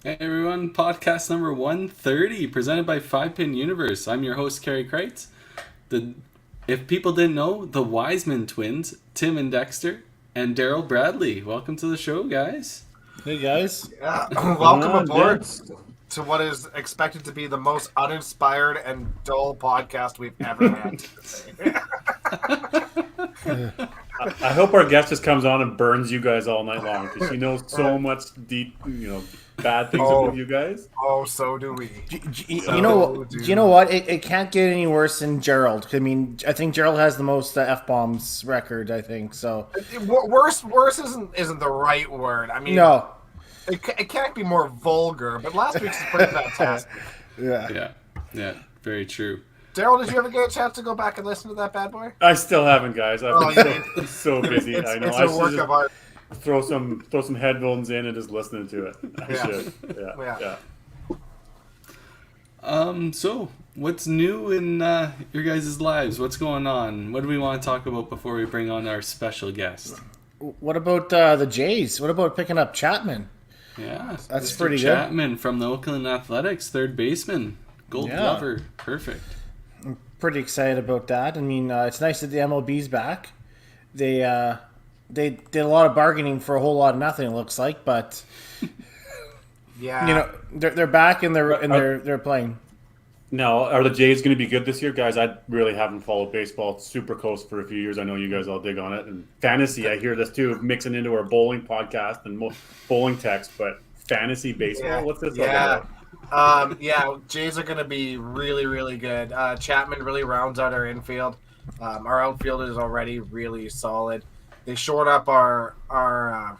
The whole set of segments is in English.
Hey everyone, podcast number 130, presented by 5-Pin Universe. I'm your host, Carrie Kreitz. If people didn't know, the Wiseman twins, Tim and Dexter, and Daryl Bradley. Welcome to the show, guys. Hey guys. Yeah, welcome aboard to what is expected to be the most uninspired and dull podcast we've ever had. I hope our guest just comes on and burns you guys all night long because she knows so much deep, bad things about you guys. Oh, so do we. You know what? It can't get any worse than Gerald. I mean, I think Gerald has the most F-bombs record, I think, so. Worse isn't the right word. I mean, no. It can't be more vulgar, but last week's is pretty fantastic. Yeah, very true. Daryl, did you ever get a chance to go back and listen to that bad boy? I still haven't, guys. I've been so busy. I know. It's I a should work of art. throw some headphones in and just listening to it. I should. Yeah. So, what's new in your guys' lives? What's going on? What do we want to talk about before we bring on our special guest? What about the Jays? What about picking up Chapman? Yeah, That's Mr. pretty good. Chapman from the Oakland Athletics, third baseman, Gold Glover, perfect. I'm pretty excited about that. I mean, it's nice that the MLB's back. They did a lot of bargaining for a whole lot of nothing. It looks like, but Yeah. they're back and they're playing. Now, are the Jays going to be good this year, guys? I really haven't followed baseball super close for a few years. I know you guys all dig on it. And fantasy, I hear this too, mixing into our bowling podcast and bowling text. But fantasy baseball, what's this all about? Jays are going to be really, really good. Chapman really rounds out our infield. Our outfield is already really solid. They shored up our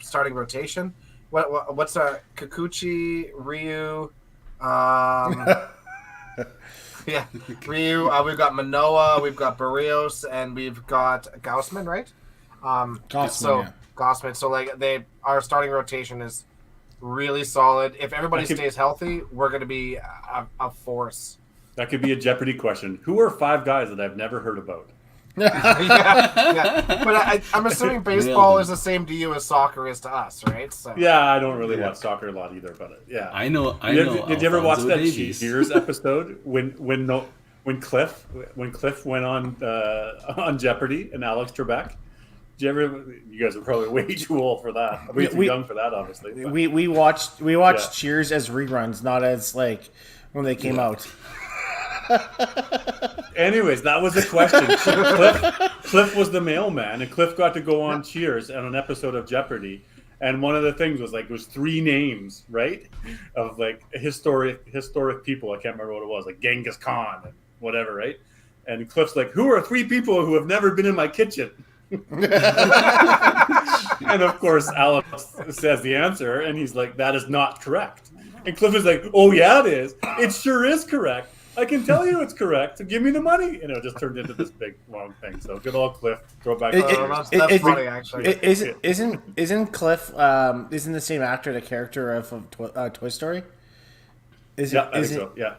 starting rotation. What's our Kikuchi, Ryu? Yeah, Ryu. We've got Manoa, we've got Barrios, and we've got Gaussman, right? Gaussman. So our starting rotation is really solid. If everybody stays healthy, we're going to be a force. That could be a Jeopardy question. Who are 5 guys that I've never heard about? yeah. But I'm assuming baseball is the same to you as soccer is to us, right? So. Yeah, I don't really watch soccer a lot either, but yeah. I know. Did you ever watch that Davies. Cheers episode when Cliff went on Jeopardy and Alex Trebek? You guys are probably way too old for that. Way too young for that, obviously. But. We watched Cheers as reruns, not as like when they came out. Anyways, that was the question. Cliff was the mailman, and Cliff got to go on Cheers on an episode of Jeopardy. And one of the things was it was 3 names, right, of historic people. I can't remember what it was, like Genghis Khan and whatever, right? And Cliff's like, "Who are 3 people who have never been in my kitchen?" And of course, Alex says the answer, and he's like, "That is not correct." And Cliff is like, "Oh yeah, it is. It sure is correct. I can tell you it's correct. So give me the money." And it just turned into this big long thing. So good old Cliff. Throw back. That's funny, actually. Isn't Cliff isn't the same actor the character of Toy Story? I think so. Yeah.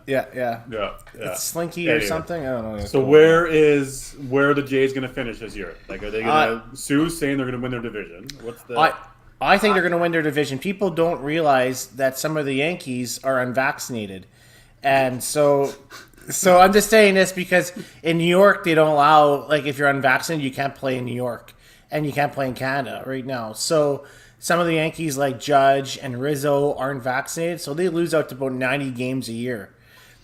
It's Slinky or something. I don't know. So where are the Jays going to finish this year? Are they going to Sue's saying they're going to win their division? What's the? I think they're going to win their division. People don't realize that some of the Yankees are unvaccinated. And so I'm just saying this because in New York, they don't allow, if you're unvaccinated, you can't play in New York and you can't play in Canada right now. So some of the Yankees like Judge and Rizzo aren't vaccinated. So they lose out to about 90 games a year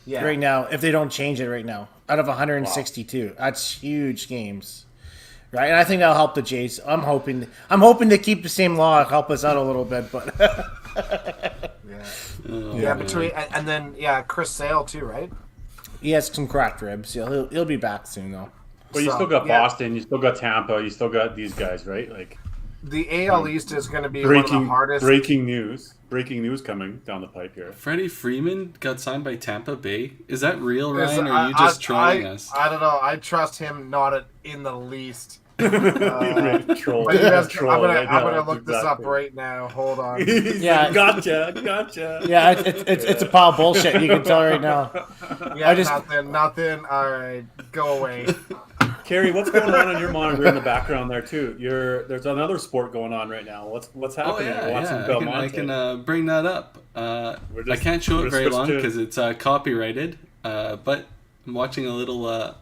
right now if they don't change it right now out of 162. Wow. That's huge games. Right. And I think that'll help the Jays. I'm hoping to keep the same law, help us out a little bit, but Chris Sale too, right? He has some cracked ribs. He'll be back soon though. But you still got Boston, you still got Tampa, you still got these guys, right? The AL East is going to be one of the hardest. Breaking news coming down the pipe here. Freddie Freeman got signed by Tampa Bay. Is that real, Ryan, or are you just trolling us? I don't know. I trust him not in the least. I'm gonna look this up right now. Hold on. Gotcha. Yeah, it's a pile of bullshit. You can tell right now. Yeah, nothing. All right, go away. Carrie, what's going on your monitor in the background there too? There's another sport going on right now. What's happening? I can bring that up. I can't show it very long because it's copyrighted. But I'm watching a little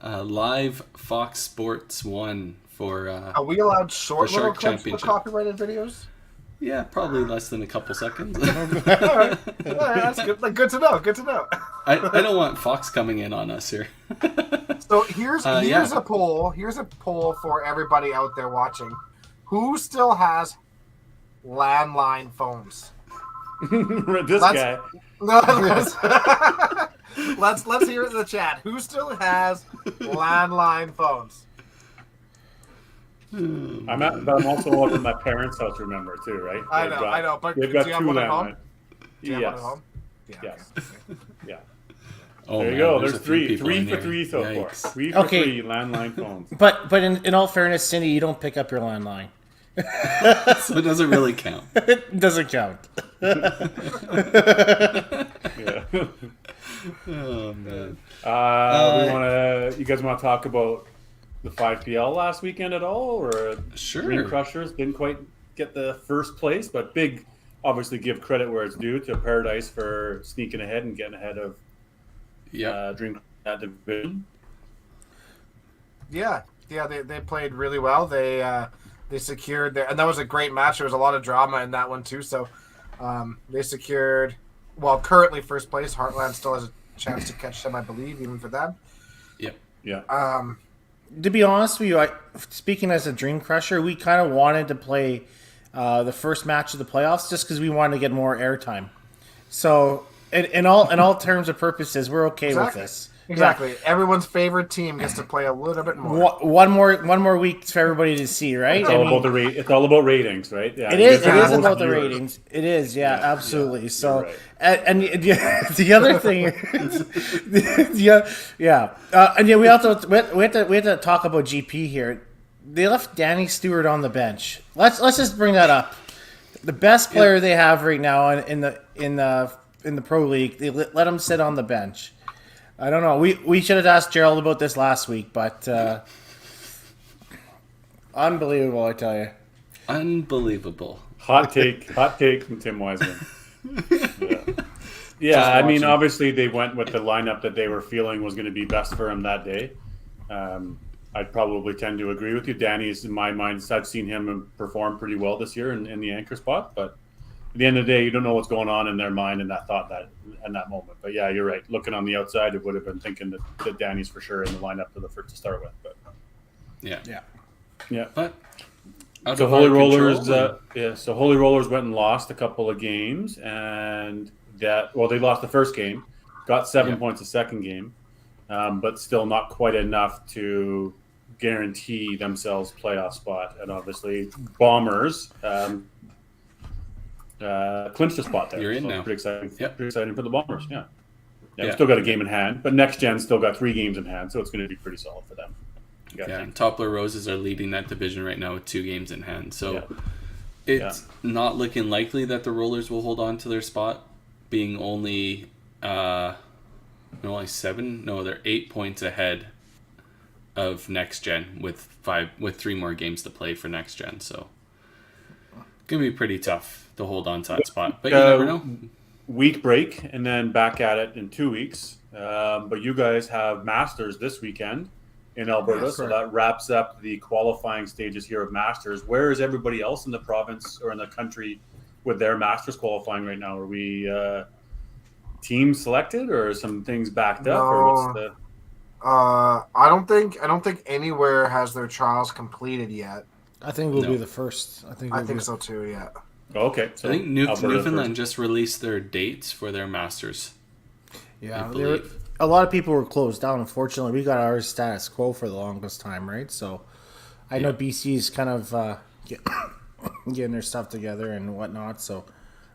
live Fox Sports 1 for. Are we allowed short little clips for copyrighted videos? Yeah, probably less than a couple seconds. All right, that's good. Like, good to know. Good to know. I don't want Fox coming in on us here. So here's a poll. Here's a poll for everybody out there watching. Who still has landline phones? Guy. No, let's hear it in the chat. Who still has landline phones? But I'm also over at my parents' house. Remember too, right? I know. But they've do got you have two one at home? landlines. Do you have one at Yes. home? Yes. Okay. Yeah. Oh, There you man, go. there's There's a few three people for in three so there. far. Yikes. 3 for Okay. 3 landline phones. But in all fairness, Cindy, you don't pick up your landline. So it doesn't really count. It doesn't count. Yeah. Oh man. You guys want to talk about the 5PL last weekend at all, or Sure. Dream Crushers didn't quite get the first place, but big, obviously give credit where it's due to Paradise for sneaking ahead and getting ahead of Dream that division. Yeah, they played really well. They secured and that was a great match. There was a lot of drama in that one too. So they secured, currently first place. Heartland still has a chance to catch them, I believe, even for them. Yep. Yeah. To be honest with you, speaking as a Dream Crusher, we kind of wanted to play the first match of the playoffs just because we wanted to get more airtime. So, in all terms of purposes, we're okay with this. Exactly. Yeah. Everyone's favorite team gets to play a little bit more. One more week for everybody to see, right? It's all about it's all about ratings, right? Yeah, it is about the ratings. It is, yeah, absolutely. Yeah, so, right. and the other thing, we have to talk about GP here. They left Danny Stewart on the bench. Let's just bring that up. The best player they have right now in the pro league, they let him sit on the bench. I don't know. We should have asked Gerald about this last week, but unbelievable, I tell you. Unbelievable. Hot take from Tim Wiseman. Yeah, I mean, obviously they went with the lineup that they were feeling was going to be best for him that day. I'd probably tend to agree with you. Danny is, in my mind, I've seen him perform pretty well this year in the anchor spot, but at the end of the day, you don't know what's going on in their mind and that thought that in that moment. But yeah, you're right. Looking on the outside, it would have been thinking that Danny's for sure in the lineup to start with. But yeah. But out so of Holy our Rollers, control, so Holy Rollers went and lost a couple of games, and they lost the first game, got 7 points the second game, but still not quite enough to guarantee themselves playoff spot. And obviously, Bombers clinched a spot there. You're in so now. Pretty exciting. Yep. Pretty exciting for the Bombers. Yeah. We've still got a game in hand, but Next Gen still got 3 games in hand, so it's going to be pretty solid for them. and Toppler Roses are leading that division right now with 2 games in hand. So it's not looking likely that the Rollers will hold on to their spot, being only 7. No, they're 8 points ahead of Next Gen with 3 more games to play for Next Gen. So gonna be pretty tough to hold on to that spot, but you never know. Week break and then back at it in 2 weeks. But you guys have Masters this weekend in Alberta, so that wraps up the qualifying stages here of Masters. Where is everybody else in the province or in the country with their Masters qualifying right now? Are we team selected or some things backed up? Or what's the? I don't think anywhere has their trials completed yet. I think we'll be the first. I think so too. Yeah. Okay. So I think Newfoundland just released their dates for their Masters. Yeah, a lot of people were closed down. Unfortunately, we got our status quo for the longest time, right? So I know BC's kind of getting their stuff together and whatnot. So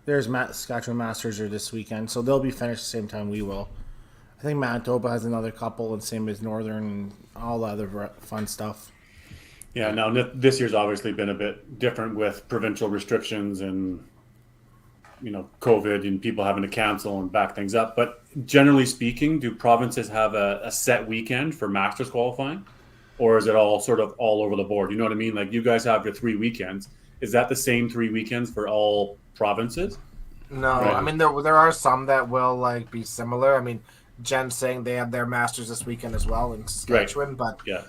there's Saskatchewan Masters are this weekend, so they'll be finished the same time we will. I think Manitoba has another couple, and same as Northern and all the other fun stuff. Yeah, now this year's obviously been a bit different with provincial restrictions and COVID and people having to cancel and back things up. But generally speaking, do provinces have a set weekend for Masters qualifying, or is it all sort of all over the board? You know what I mean? Like you guys have your 3 weekends. Is that the same 3 weekends for all provinces, No, Right. I mean there are some that will like be similar. I mean, Jen's saying they have their Masters this weekend as well in Saskatchewan, but Yeah.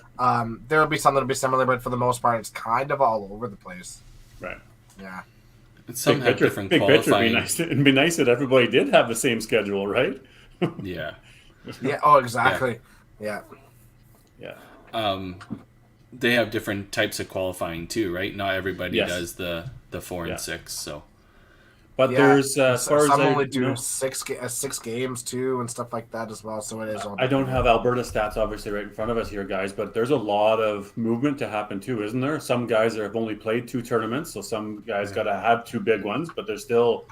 there will be some that'll be similar. But for the most part, it's kind of all over the place. Right. Yeah. Some have different qualifying. It'd be nice that everybody did have the same schedule, right? Yeah. Yeah. Oh, exactly. Yeah. Yeah. They have different types of qualifying too, right? Not everybody Yes. does the 4 Yeah. and 6. So But Yeah. there's as far as Some I only do know, six games too and stuff like that as well. So it is all. I don't have Alberta stats obviously right in front of us here, guys, but there's a lot of movement to happen too, isn't there? Some guys that have only played 2 tournaments, so some guys got to have 2 big ones, but there's still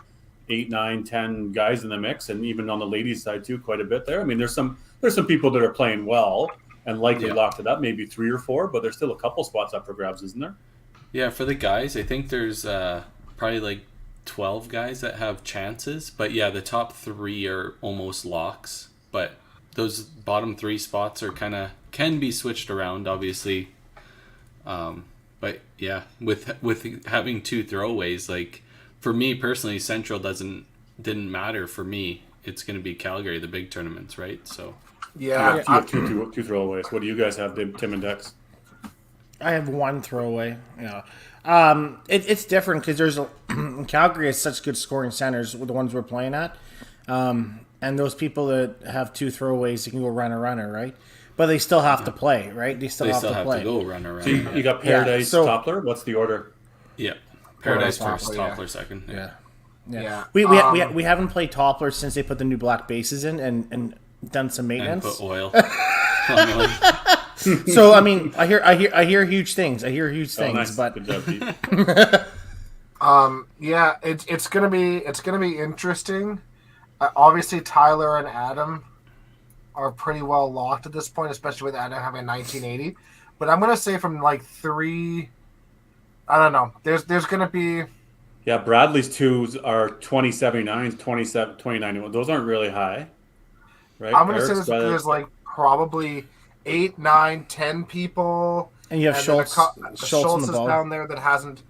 8, 9, 10 guys in the mix, and even on the ladies' side too, quite a bit there. I mean, there's some people that are playing well and likely locked it up, maybe 3 or 4, but there's still a couple spots up for grabs, isn't there? yeah, for the guys, I think there's probably like 12 guys that have chances, but yeah, the top 3 are almost locks, but those bottom 3 spots are can be switched around, obviously. But yeah, with having 2 throwaways, like for me personally, Central didn't matter for me. It's going to be Calgary, the big tournaments, right? So Yeah. You have two throwaways. What do you guys have, Tim and Dex? I have 1 throwaway. Yeah. It's different because there's Calgary has such good scoring centers with the ones we're playing at, and those people that have 2 throwaways, they can go runner, right? But they still have to play, right? They still have to go runner. So you got Paradise, Toppler. What's the order? Yeah, Paradise Paradise, first, Toppler, Toppler second. Yeah. We haven't played Toppler since they put the new black bases in and done some And maintenance. put oil. on oil. So I mean, I hear huge things. Nice. But Good job, Pete. Yeah, it's gonna be interesting. Obviously, Tyler and Adam are pretty well locked at this point, especially with Adam having 1980. But I'm gonna say from like 3, I don't know. There's gonna be. Yeah, Bradley's 2s are 2079s, 2091. Those aren't really high, right? I'm gonna say Eric's there's like probably 8, 9, 10 people. and you have And Schultz. then Schultz Schultz in is the ball. down there that hasn't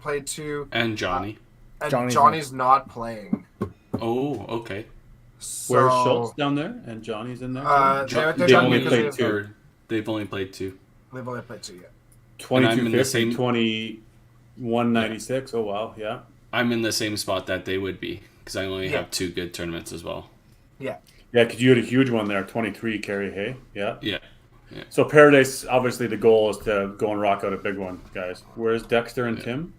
played 2, And Johnny. and Johnny's not playing. Oh, okay. So, Where's Schultz down there? And Johnny's in there? they're They done only because played they've- 2. They've only played 2. They've only played 2 yet. 2250, 2196. Oh, wow. Yeah. I'm in the same spot that they would be because I only Yeah. have 2 good tournaments as well. Yeah. Yeah, because you had a huge one there, 23, Kerry Hay. Yeah. Yeah. So Paradise, obviously the goal is to go and rock out a big one, guys. Where's Dexter and Tim?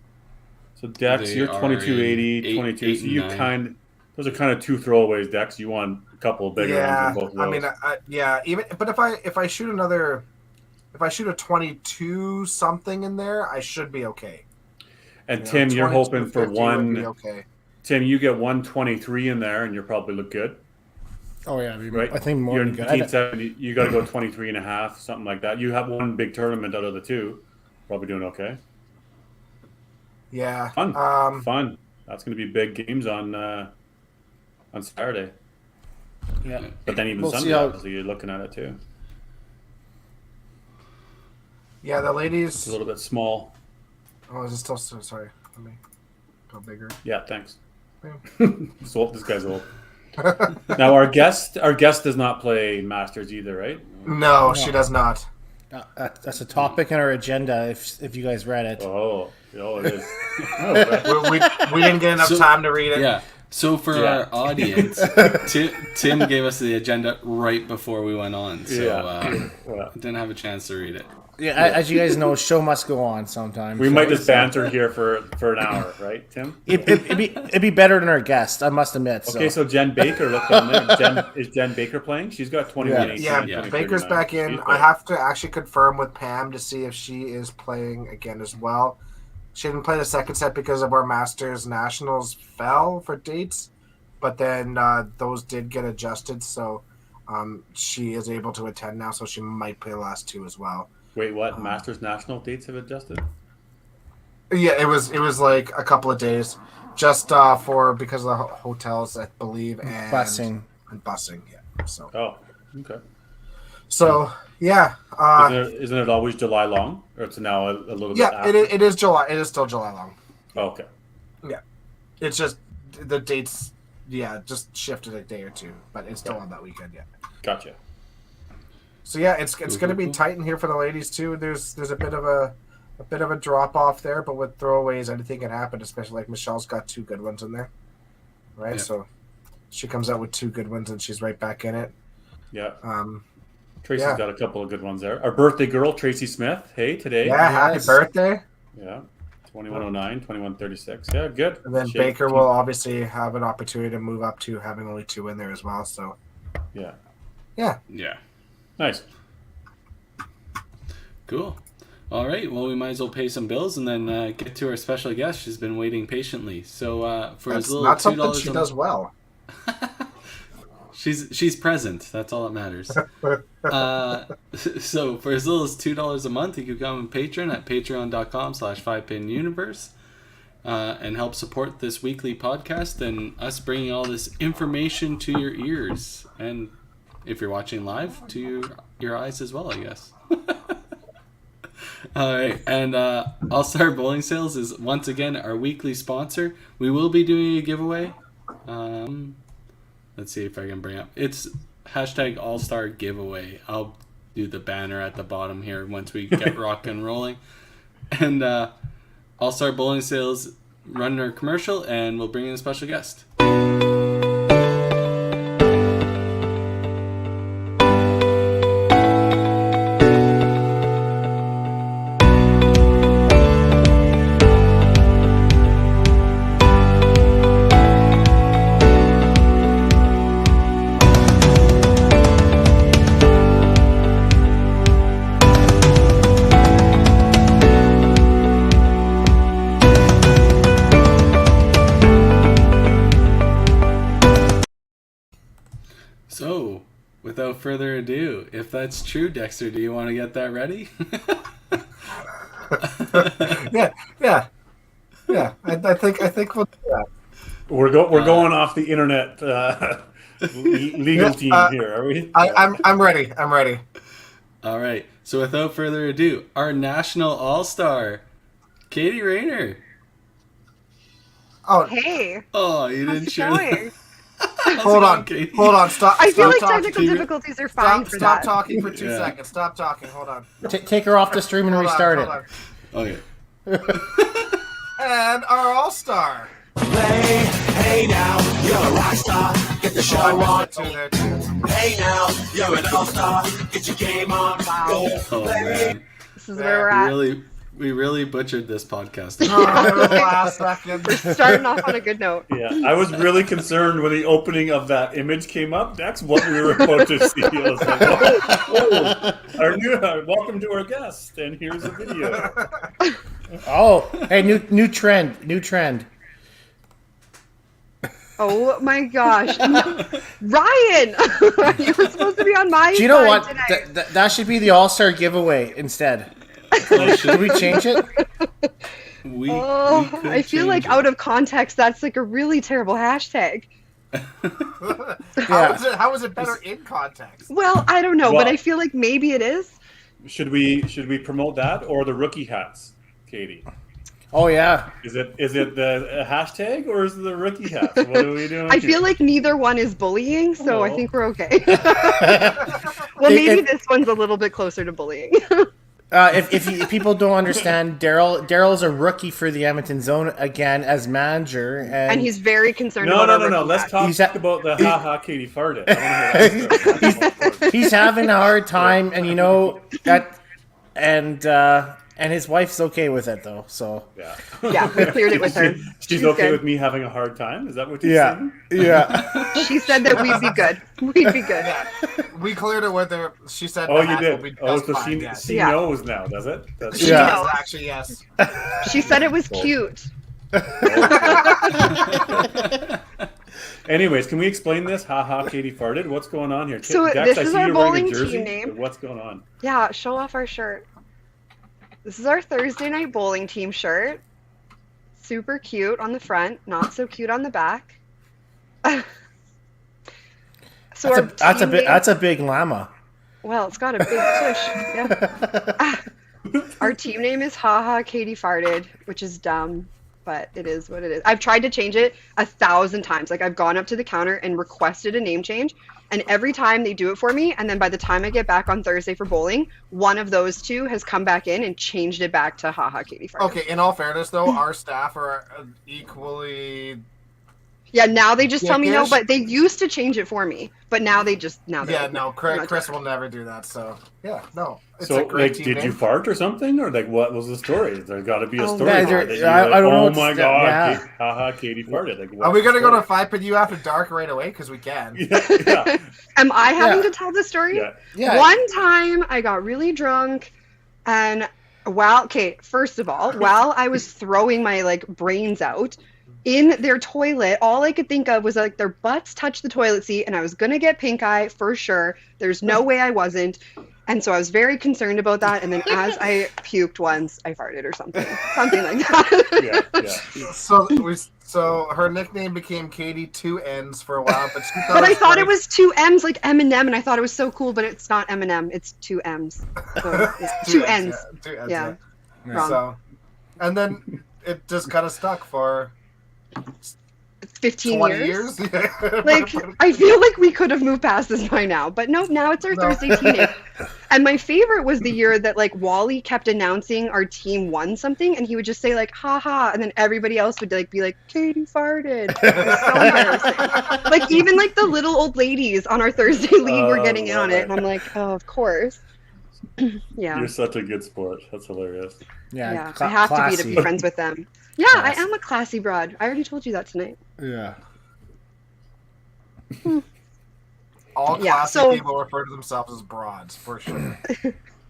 So Dex, They you're are 2280, in 22. 8 So and you 9. those are kind of 2 throwaways, Dex. You want a couple of bigger Yeah, ones in both of I those. mean, even but if I shoot a 22 something in there, I should be okay. and Tim, you're hoping for 2250 would be one. okay. Tim, you get 123 in there, and you'll probably look good, Oh yeah, right? I think more You're than in good. Team 70. You got to go 23 and a half, something like that. You have one big tournament out of the 2. Probably doing okay. Yeah. Fun. Fun. That's going to be big games on Saturday. Yeah. But then even We'll see Sunday, how- obviously, you're looking at it too. Yeah, the It's ladies. a little bit small. Oh, is it still? Sorry, let me go bigger. Yeah, thanks. Yeah. This guy's old. Now our guest does not play Masters either, right? No, she does not. That's a topic in our agenda. If you guys read it, Oh, it is. Oh, right. We didn't get enough time to read it. Yeah. So for Yeah. our audience, Tim gave us the agenda right before we went on, so Yeah. didn't have a chance to read it. yeah, as you guys know, show must go on sometimes. We might just banter here for an hour, right, Tim? It'd be better than our guest, I must admit. Okay, so Jen Baker, look down there. is Jen Baker playing? She's got 21. Yeah, 18, Baker's 20, back in. She's I playing. have to actually confirm with Pam to see if she is playing again as well. She didn't play the second set because of our Masters Nationals fell for dates, but then those did get adjusted, so she is able to attend now, so she might play the last 2 as well. Wait, what? Masters National dates have adjusted? Yeah, it was like a couple of days, just because of the hotels, I believe, and busing. and busing. Yeah, so Oh, okay. Yeah. Isn't it always July long, or it's now a little bit? Yeah, After? it is July. It is still July long. Oh, okay. It's just the dates, just shifted a day or two, but it's still on that weekend yet. Gotcha. So yeah, it's going to be tight in here for the ladies too. There's a bit of a drop off there, but with throwaways, anything can happen. Especially like Michelle's got 2 good ones in there, right? Yeah. So she comes out with 2 good ones and she's right back in it. Yeah. Tracy's got a couple of good ones there. Our birthday girl, Tracy Smith. Hey, today. Yeah, happy birthday. Yeah. 2109, 2136. Yeah, good. And then Baker will obviously have an opportunity to move up to having only 2 in there as well. So yeah. Nice. Cool. All right. Well, we might as well pay some bills and then get to our special guest. She's been waiting patiently. So for that's as little not $2 something she does well. She's present. That's all that matters. So for as little as $2 a month, you can become a patron at patreon.com/5pinuniverse and help support this weekly podcast and us bringing all this information to your ears. And if you're watching live, to your eyes as well, I guess. All right. And All-Star Bowling Sales is once again our weekly sponsor. We will be doing a giveaway. Let's see if I can bring up. It's hashtag All-Star Giveaway. I'll do the banner at the bottom here once we get rock and rolling. And All-Star Bowling Sales run our commercial, and we'll bring in a special guest. So, without further ado, if that's true, Dexter, do you want to get that ready? Yeah. I think we'll do that. We're going off the internet legal team here, are we? I'm ready. I'm ready. All right. So, without further ado, our national all-star, Katie Rayner. Oh, Hey. Oh, you How's didn't it share. going? hold on. Stop. I feel stop like talking. technical difficulties are fine for Stop that. talking for 2 seconds. Stop talking. Hold on. Take her off the stream and restart it. Hold Okay. on. And our all-star. Hey now, you're a rock star. Get the show on. There too. Hey now, you're an all-star. Get your game on. Go Oh, man. This is where we're at. We really butchered this podcast. Last second. We're starting off on a good note. Yeah, I was really concerned when the opening of that image came up. That's what we were about to see. I was like, our new welcome to our guest, and here's a video. Oh, hey, new trend. Oh my gosh. Ryan! You were supposed to be on my Do you know side what? tonight. That should be the All-Star giveaway instead. Should we change it? We could I feel like change it. out of context, that's like a really terrible hashtag. How is it better in context? Well, I don't know, Well- but I feel like maybe it is. Should we promote that or the rookie hats, Katie? Oh yeah. Is it the hashtag or is it the rookie hats? What are we doing? I feel like neither one is bullying, so I Oh. think we're okay. Well, maybe this one's a little bit closer to bullying. If people don't understand, Daryl's a rookie for the Edmonton Zone again as manager, And he's very concerned No. about our rookie Let's hats. talk He's at- about the haha Katie farted. I wanna hear that story. he's having a hard time, and you know that, and his wife's okay with it though. So Yeah. Yeah, we cleared it with her. She's okay good. with me having a hard time. Is that what you're saying? yeah. She said that we'd be good. We'd be good. We cleared it with her. She said. Oh, the you hat did. will be Oh, just so fine, she yes. she Yeah. knows now, does it? She Yeah. does, actually, yes. She said it was cute. Anyways, can we explain this? Haha, Katie farted. What's going on here? So Dex, this I is see our you wearing a bowling jersey. team name. What's going on? Yeah, show off our shirt. This is our Thursday night bowling team shirt. Super cute on the front, not so cute on the back. So That's a big llama. Well, it's got a big tush. Yeah. Our team name is Haha Katie Farted, which is dumb. but it is what it is. I've tried to change it 1,000 times. Like I've gone up to the counter and requested a name change, and every time they do it for me, and then by the time I get back on Thursday for bowling, one of those two has come back in and changed it back to haha Katie Farkas. Okay, in all fairness, though, our staff are equally. Yeah, now they just tell me no, Dickish. but they used to change it for me. But now they just Yeah, no, Chris will never do that. So yeah, no. It's a So, great like, team did name. you fart or something, or like, what was the story? There's got to be a Oh, story. yeah, there there- that you're I like, don't know oh what's my the- god, yeah. haha, Katie farted. Like, Are we what's gonna the go to story? 5 Pin You After Dark right away? Because we can. Yeah, Am I having Yeah. to tell the story? yeah. Yeah. One time I got really drunk, and first of all, while I was throwing my like brains out in their toilet, all I could think of was like their butts touched the toilet seat, and I was gonna get pink eye for sure. There's no way I wasn't. And so I was very concerned about that. And then as I puked once, I farted or something like that. Yeah. So her nickname became Katie 2 N's for a while, but she But I thought funny. it was 2 M's like Eminem, and I thought it was so cool, but it's not Eminem, it's 2 M's. So, yeah, 2 N's. Yeah, 2 N's. Yeah. Yeah. Wrong. So, and then it just kind of stuck for 15 20 years. years. Like, I feel like we could have moved past this by now, but nope, now it's our No. Thursday team name. And my favorite was the year that, like, Wally kept announcing our team won something, and he would just say, like, haha, and then everybody else would, like, be like, Katie farted. It was so embarrassing. Like, even, like, the little old ladies on our Thursday league were Oh, getting in on love it, and I'm like, oh, of course. Yeah. You're such a good sport. That's hilarious. Yeah, cla- I have to classy. be friends with them. Yeah, Classy. I am a classy broad. I already told you that tonight. Yeah. All Yeah, classy so- people refer to themselves as broads, for sure.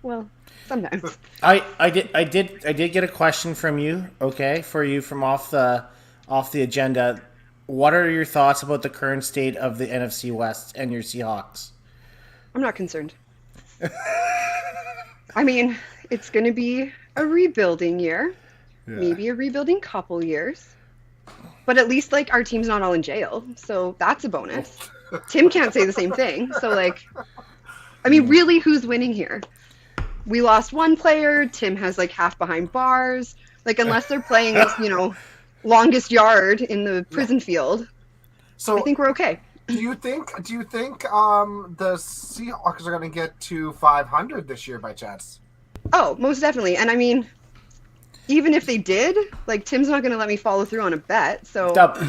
Well, sometimes. I did get a question from you, okay, for you from off the agenda. What are your thoughts about the current state of the NFC West and your Seahawks? I'm not concerned. I mean, it's going to be a rebuilding year, maybe a rebuilding couple years, but at least like our team's not all in jail, so that's a bonus. Tim can't say the same thing, so like, I mean, really, who's winning here? We lost one player. Tim has like half behind bars. Like, unless they're playing, longest yard in the prison field, So I think we're okay. Do you think the Seahawks are going to get to 500 this year by chance? Oh, most definitely. And I mean, even if they did, like, Tim's not going to let me follow through on a bet. So Double.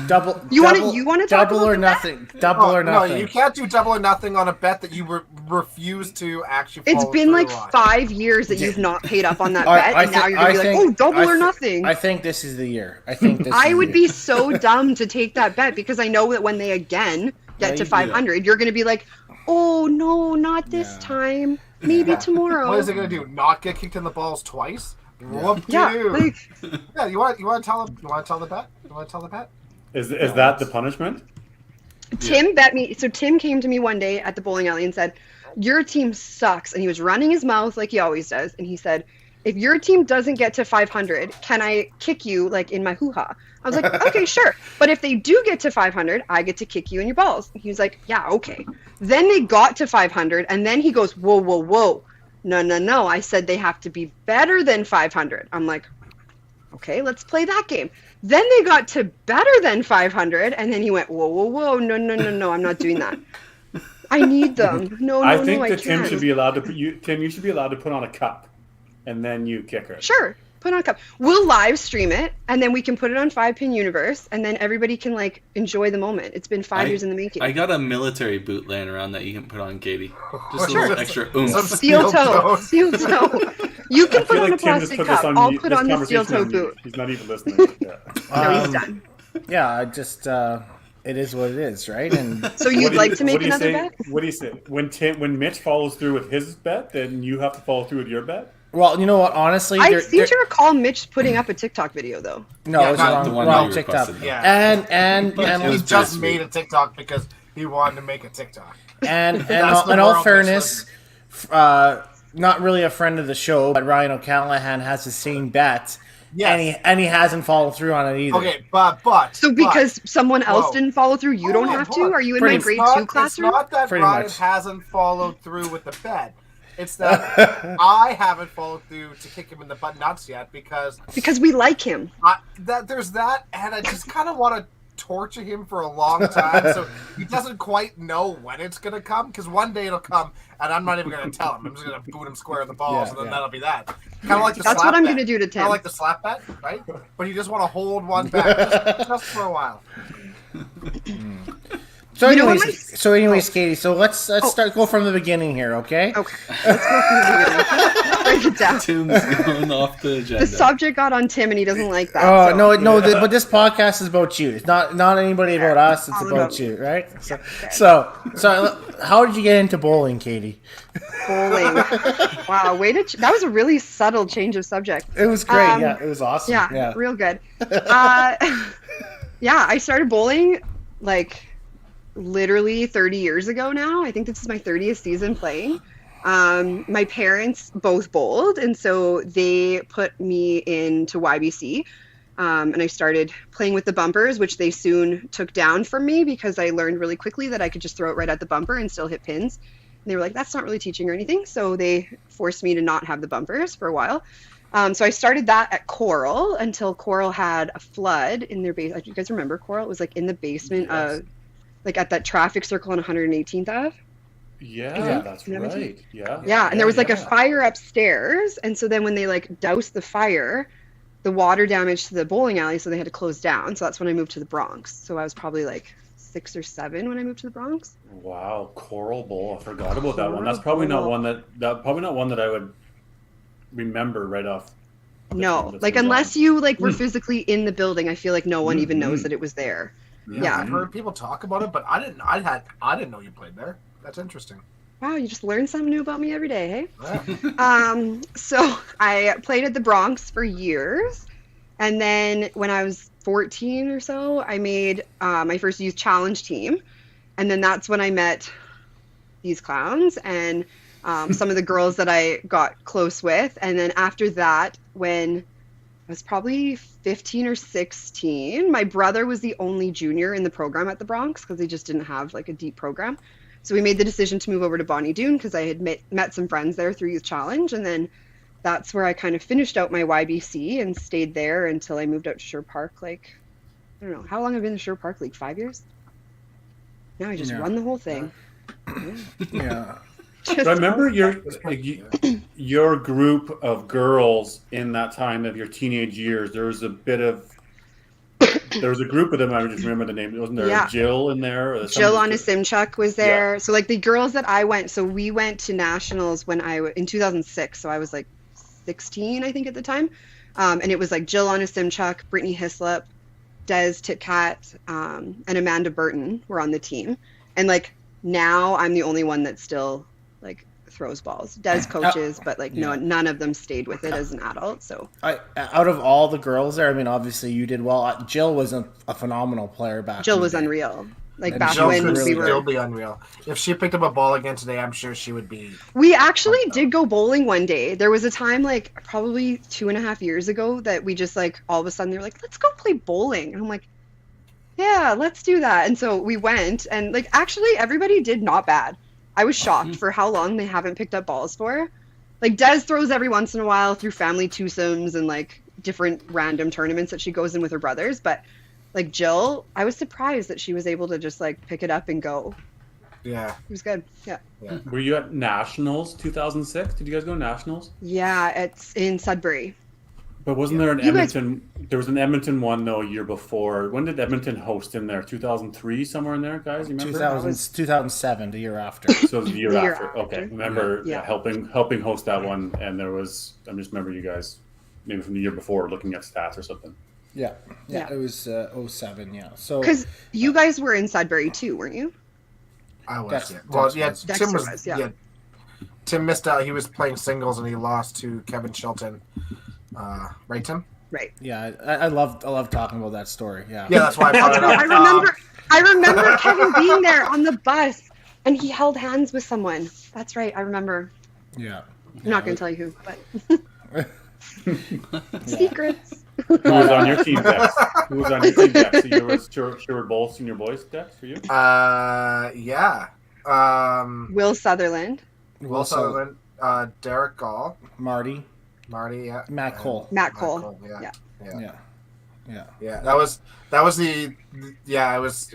You wanna- double- you wanna talk double about or the nothing? Double or No, nothing? you can't do double or nothing on a bet that you refuse to actually it's follow been through like on. 5 years that you've not paid up on that I- bet, I and now thi- you're going to I be like, think- oh, double or thi- nothing. I think this is the year. I think this. I is would the be year. so dumb to take that bet because I know that when they again Yeah, get to you do. 500, you're going to be like, oh, no, not this Yeah. time. Maybe tomorrow. What is it going to do? Not get kicked in the balls twice? Yeah, like, Yeah, you want to tell them? You want to tell the bet? You want to tell the bet? Is that the punishment? Tim bet me. So Tim came to me one day at the bowling alley and said, your team sucks. And he was running his mouth like he always does. And he said, if your team doesn't get to 500, can I kick you like in my hoo-ha? I was like, okay, sure. But if they do get to 500, I get to kick you in your balls. And he was like, yeah, okay. Then they got to 500. And then he goes, whoa, whoa, whoa. No. I said they have to be better than 500. I'm like, okay, let's play that game. Then they got to better than 500, and then he went, whoa, no, I'm not doing that. I need them. No, I think I that Tim can't. should be allowed to. Tim, you should be allowed to put on a cup, and then you kick her. Sure, put on a cup. We'll live stream it, and then we can put it on 5 Pin Universe, and then everybody can like enjoy the moment. It's been 5 years in the making. I got a military boot laying around that you can put on Katie. Just a Sure. little extra Some oomph. Steel toe. Steel toe. You can I put feel on like a Tim just plastic put this cup. on I'll mute- put this on the steel conversation toe on mute. boot. He's not even listening. Yeah. No, he's done. Yeah, I just. It is what it is, right? And So you'd What do like you- to make what do you another say- bet? What do you say when Mitch follows through with his bet? Then you have to follow through with your bet. well, you know what? Honestly, I there- seem there- to recall Mitch putting up a TikTok video though. no, Yeah, it's not wrong. the one Wrong that you TikTok. requested. Yeah. And But He it was just pretty made sweet. a TikTok because he wanted to make a TikTok. And That's the in all moral fairness, not really a friend of the show, but Ryan O'Callaghan has the same bet, Yes. and he hasn't followed through on it either. Okay, but So because someone else Whoa. didn't follow through, you don't have to? Are you in my Pretty- grade it's 2 classroom? It's not that Pretty Ryan much. hasn't followed through with the bet. It's that I haven't followed through to kick him in the butt nuts yet because we like him. there's that, and I just kind of want to torture him for a long time so he doesn't quite know when it's going to come, because one day it'll come and I'm not even going to tell him. I'm just going to boot him square in the balls, and then that'll be that. Kind of like the That's slap what I'm bet. going to do to Tim. Kind of like the slap bet, right? But you just want to hold one back just for a while. So You know anyways, what Katie. So let's start go from the beginning here, okay? Okay. Let's go from the beginning. Break it down. Tim's going off the agenda. The subject got on Tim, and he doesn't like that. Oh so. no! But this podcast is about you. It's not anybody about us. It's All about about you, right? So, how did you get into bowling, Katie? Bowling. Wow, that was a really subtle change of subject. It was great. Yeah, it was awesome. Yeah, real good. Yeah, I started bowling like literally 30 years ago now. I think this is my 30th season playing. My parents both bowled, and so they put me into YBC. And I started playing with the bumpers, which they soon took down from me because I learned really quickly that I could just throw it right at the bumper and still hit pins. And they were like, that's not really teaching or anything. So they forced me to not have the bumpers for a while. So I started that at Coral until Coral had a flood in their base. You guys remember Coral? It was like in the basement of, like at that traffic circle on 118th Ave. Yeah, that's right. Yeah, and there was like a fire upstairs. And so then when they like doused the fire, the water damaged to the bowling alley, so they had to close down. So that's when I moved to the Bronx. So I was probably like 6 or 7 when I moved to the Bronx. Wow, Coral Bowl. I forgot about that one. That's probably not one that I would remember right off. No, like unless you like were physically in the building, I feel like no one even knows that it was there. Yeah. I've heard people talk about it, but I didn't know you played there. That's interesting. Wow, you just learn something new about me every day, hey? Yeah. So I played at the Bronx for years, and then when I was 14 or so, I made my first youth challenge team, and then that's when I met these clowns and some of the girls that I got close with. And then after that, when I was probably 15 or 16, my brother was the only junior in the program at the Bronx because they just didn't have like a deep program. So we made the decision to move over to Bonnie Doon because I had met some friends there through Youth Challenge. And then that's where I kind of finished out my YBC and stayed there until I moved out to Sher Park. Like, I don't know, how long I've been in Sher Park? Like 5 years? Now I just run the whole thing. Yeah. But I remember your group of girls in that time of your teenage years. There was a group of them. I just remember the name. Wasn't there Jill in there? Jill Onisimchuk was there. Yeah. So like the girls that I went. So we went to nationals in 2006. So I was like 16, I think, at the time. And it was like Jill Onisimchuk, Brittany Hislop, Des Titcat, and Amanda Burton were on the team. And like now I'm the only one that still like throws balls. Des coaches, but like none of them stayed with it as an adult. So out of all the girls there, I mean, obviously you did well. Jill was a phenomenal player back. Jill was unreal. Like back Jill when could we were still be unreal. If she picked up a ball again today, I'm sure she would be. We actually did go bowling one day. There was a time like probably 2.5 years ago that we just like all of a sudden they were like, let's go play bowling. And I'm like, yeah, let's do that. And so we went, and like actually everybody did not bad. I was shocked for how long they haven't picked up balls for. Like Des throws every once in a while through family twosomes and like different random tournaments that she goes in with her brothers. But like Jill, I was surprised that she was able to just like pick it up and go. Yeah. It was good. Yeah. Were you at Nationals 2006? Did you guys go to Nationals? Yeah, it's in Sudbury. But wasn't there an Edmonton? There was an Edmonton one though a year before. When did Edmonton host in there? 2003, somewhere in there, guys. You remember? 2007, the year after. So it was the year after. after. Okay, remember helping host that one, and there was. I just remember you guys maybe from the year before looking at stats or something. Yeah. It was 07. Yeah. So because you guys were in Sudbury too, weren't you? I was. Dex- Yeah. Well, Dex yeah. was. Tim Dexter was. was, Yeah. Tim missed out. He was playing singles and he lost to Kevin Shelton. Right, Tim? Right. Yeah, I love talking about that story. Yeah. Yeah, that's why I brought it up. I remember Kevin being there on the bus, and he held hands with someone. That's right. I remember. Yeah. I'm not going to tell you who, but secrets. Who was on your team, Dex? Who was on your team, Dex? So you were Sherwood Bowl senior boys, Dex, for you? Yeah. Will Sutherland. Will Sutherland. Derek Gall, Marty, Marty, Matt Cole. Matt Cole. Yeah. Yeah. That was it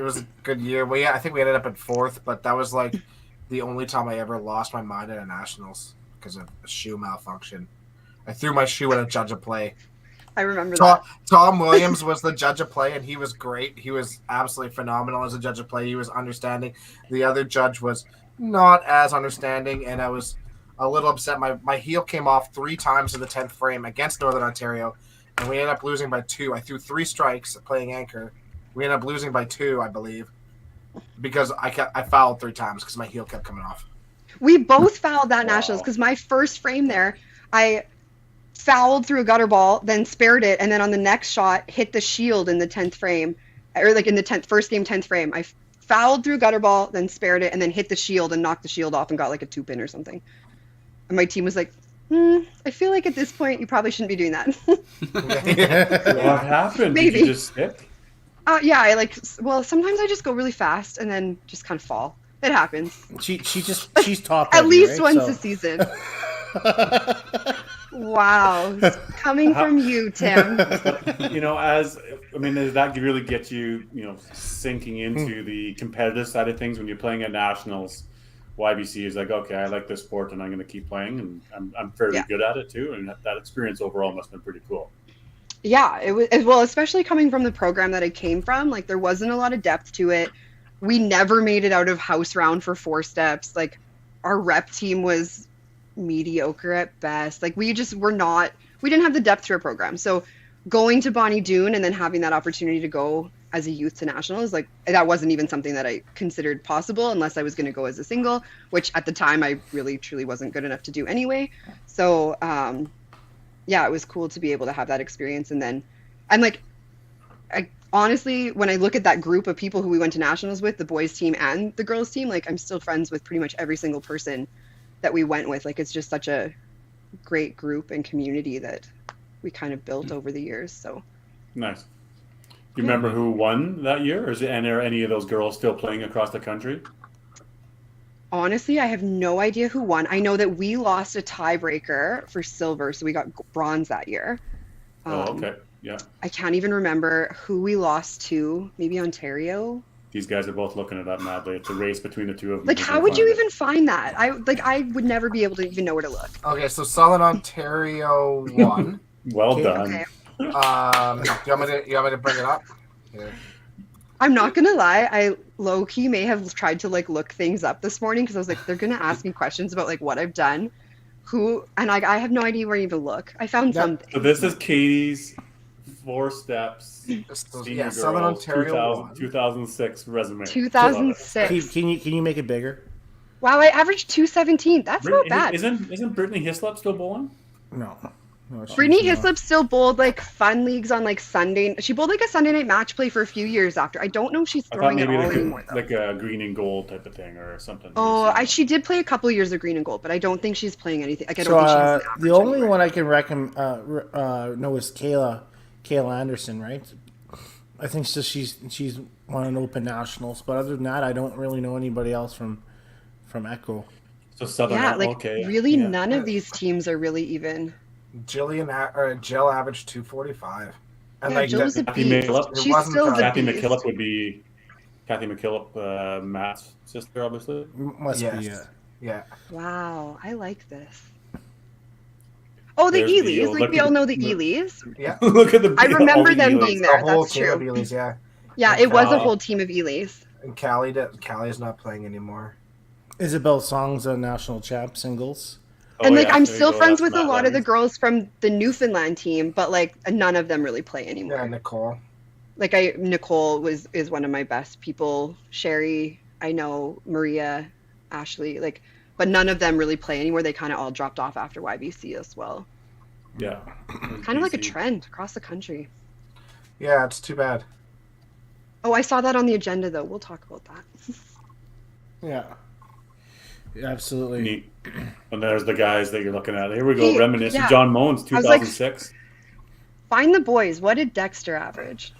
was a good year. I think we ended up in 4th, but that was like the only time I ever lost my mind at a nationals because of a shoe malfunction. I threw my shoe at a judge of play. I remember that. Tom Williams was the judge of play, and he was great. He was absolutely phenomenal as a judge of play. He was understanding. The other judge was not as understanding, and I was a little upset. My heel came off 3 times in the 10th frame against Northern Ontario, and we ended up losing by 2. I threw 3 strikes playing anchor. We ended up losing by 2, I believe, because I fouled 3 times because my heel kept coming off. We both fouled that nationals because my first frame there, I fouled through a gutter ball, then spared it, and then on the next shot hit the shield in the 10th frame, or like in the first game 10th frame. I fouled through a gutter ball, then spared it, and then hit the shield and knocked the shield off and got like a 2-pin or something. And my team was like, I feel like at this point you probably shouldn't be doing that. What happened? Maybe. Did you just slip? Yeah, sometimes I just go really fast and then just kind of fall. It happens. She's top At heavy, least right? once a season. Wow. Coming from you, Tim. Does that really get you, sinking into the competitive side of things when you're playing at nationals? YBC is like, okay, I like this sport and I'm going to keep playing, and I'm fairly good at it too. And that experience overall must have been pretty cool. Yeah, it was, well, especially coming from the program that I came from, like there wasn't a lot of depth to it. We never made it out of house round for 4 steps. Like our rep team was mediocre at best. Like we didn't have the depth to our program. So going to Bonnie Doon and then having that opportunity to go as a youth to nationals, like that wasn't even something that I considered possible unless I was going to go as a single, which at the time I really truly wasn't good enough to do anyway. So it was cool to be able to have that experience. And then honestly, when I look at that group of people who we went to nationals with, the boys team and the girls team, like I'm still friends with pretty much every single person that we went with. Like it's just such a great group and community that we kind of built over the years. So nice. Do you remember who won that year, or are any of those girls still playing across the country? Honestly, I have no idea who won. I know that we lost a tiebreaker for silver, so we got bronze that year. Okay. Yeah. I can't even remember who we lost to. Maybe Ontario. These guys are both looking at that madly. It's a race between the two of them. Like, how would you even find that? I would never be able to even know where to look. Okay, so Southern Ontario won. Well done. Okay. You want me to bring it up? Yeah. I'm not gonna lie, I low-key may have tried to look things up this morning because I was like, they're gonna ask me questions about what I've done, I have no idea where to even look. I found something. So this is Katie's 4 steps. Yeah, Southern Ontario 2006 resume. 2006. Can you make it bigger? Wow, I averaged 217. That's not bad. Isn't Brittany Hislop still bowling? No, Brittany Hislop still bowled fun leagues on Sunday. She bowled a Sunday night match play for a few years after. I don't know if she's throwing it all anymore though. Like a green and gold type of thing or something. Oh, she did play a couple of years of green and gold, but I don't think she's playing anything. I don't think she's an average the only anymore. one I can know is Kayla Anderson, right? I think so. She's won an Open Nationals, but other than that, I don't really know anybody else from Echo. So Southern, really, none of these teams are really even. Jill averaged 245. And Jill's a Kathy beast. McKillop. She's still the Kathy beast. McKillop would be Kathy McKillop, Matt's sister, obviously. Must be. Yeah. Wow, I like this. Oh, the There's the Ely's. We all know the Ely's. Yeah. Look at I remember them Ely's. being there. The whole That's team of true. Ely's, yeah. Yeah, it was a whole team of Ely's. And Callie's not playing anymore. Isabel Song's a national champ singles. And yeah, I'm there you still go. friends That's with a Matt lot of the Lemmings. girls from the Newfoundland team, but none of them really play anymore. Yeah, Nicole. Nicole is one of my best people. Sherry, I know, Maria, Ashley, but none of them really play anymore. They kind of all dropped off after YBC as well. Yeah. Kind of like a trend across the country. Yeah, it's too bad. Oh, I saw that on the agenda though. We'll talk about that. Yeah. Absolutely. Neat. And there's the guys that you're looking at. Here we go. Hey, Reminiscing. yeah. John Moans, I was like, 2006. Find the boys. What did Dexter average?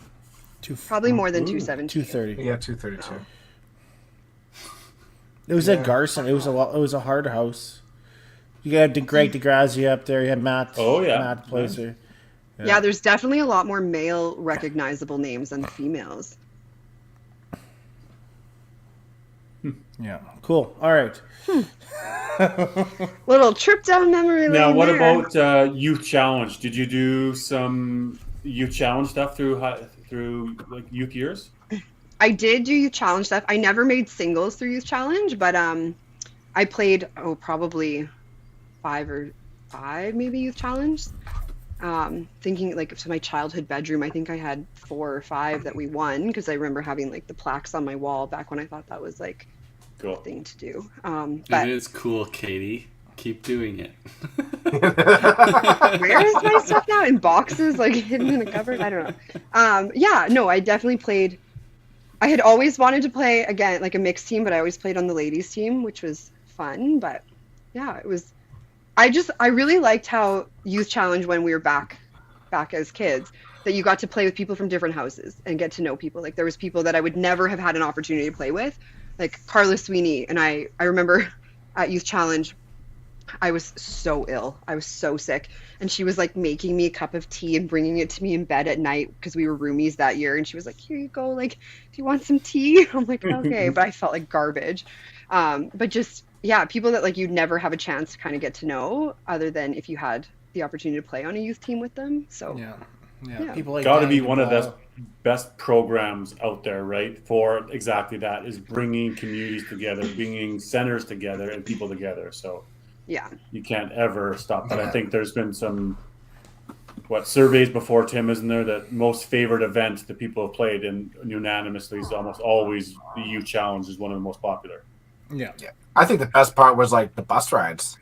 Probably more than 217. 230. Yeah, 232. It was at Garson. It was a hard house. You got Greg DeGrazia up there. You have Matt. Oh, yeah. Matt Placer. Yeah, there's definitely a lot more male recognizable names than females. Yeah. Cool. All right. Little trip down memory lane. Now, what there. about Youth Challenge? Did you do some Youth Challenge stuff through like youth years? I did do youth challenge stuff. I never made singles through youth challenge, but I played probably five maybe youth challenge. Thinking like to my childhood bedroom, I think I had 4 or 5 that we won because I remember having like the plaques on my wall back when I thought that was like Cool. a thing to do. It But is cool, Katie. Keep doing it. where is my stuff now? In boxes, like hidden in a cupboard? I don't know. Yeah, no, I definitely played. I had always wanted to play again like a mixed team, but I always played on the ladies team, which was fun. But yeah, it was. I really liked how youth challenge when we were back as kids, that you got to play with people from different houses and get to know people. Like there was people that I would never have had an opportunity to play with, like Carla Sweeney. And I remember at youth challenge, I was so ill. I was so sick. And she was like making me a cup of tea and bringing it to me in bed at night because we were roomies that year. And she was like, here you go. Like, do you want some tea? I'm like, okay. But I felt like garbage. But just, yeah, people that like you'd never have a chance to kind of get to know other than if you had the opportunity to play on a youth team with them. So Yeah. People like Got to Danny be one of Ball. the best programs out there, right? For exactly that, is bringing communities together, bringing centers together, and people together. So yeah. you can't ever stop that. I think there's been some surveys before, Tim, isn't there, that most favorite event that people have played, and unanimously is almost always the Youth Challenge is one of the most popular. Yeah. I think the best part was like the bus rides.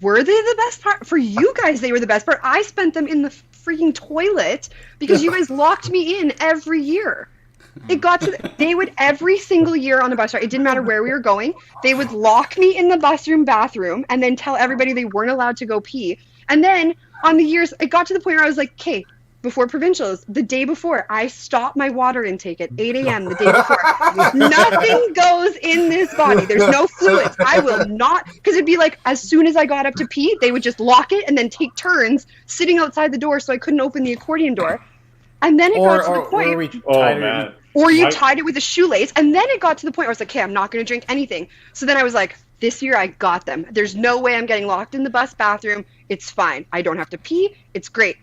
Were they the best part? For you guys, they were the best part. I spent them in the freaking toilet because you guys locked me in every year. It got to they would every single year on a bus ride. It didn't matter where we were going. They would lock me in the bathroom and then tell everybody they weren't allowed to go pee. And then on the years, it got to the point where I was like, okay, before provincials, the day before, I stopped my water intake at 8 a.m. the day before. Nothing goes in this body. There's no fluids. I will not, because it'd be like as soon as I got up to pee, they would just lock it and then take turns sitting outside the door so I couldn't open the accordion door. And then it got to the point. Or you tied it with a shoelace. And then it got to the point where I was like, okay, I'm not going to drink anything. So then I was like, this year I got them. There's no way I'm getting locked in the bus bathroom. It's fine. I don't have to pee. It's great.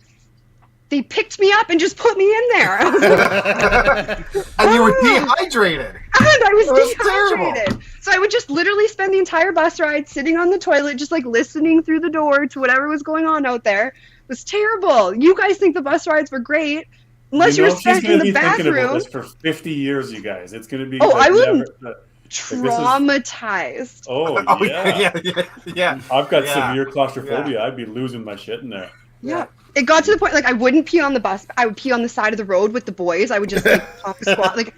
They picked me up and just put me in there. I was like, and you were dehydrated. And I was Terrible. dehydrated. So I would just literally spend the entire bus ride sitting on the toilet, just like listening through the door to whatever was going on out there. It was terrible. You guys think the bus rides were great. Unless you were spent in the bathroom. Thinking about this for 50 years, you guys. It's going to be. Oh, I would never, traumatized. Oh, yeah. Yeah. I've got severe claustrophobia. I'd be losing my shit in there. Yeah. It got to the point, like, I wouldn't pee on the bus. I would pee on the side of the road with the boys. I would just, like, pop a squat. Like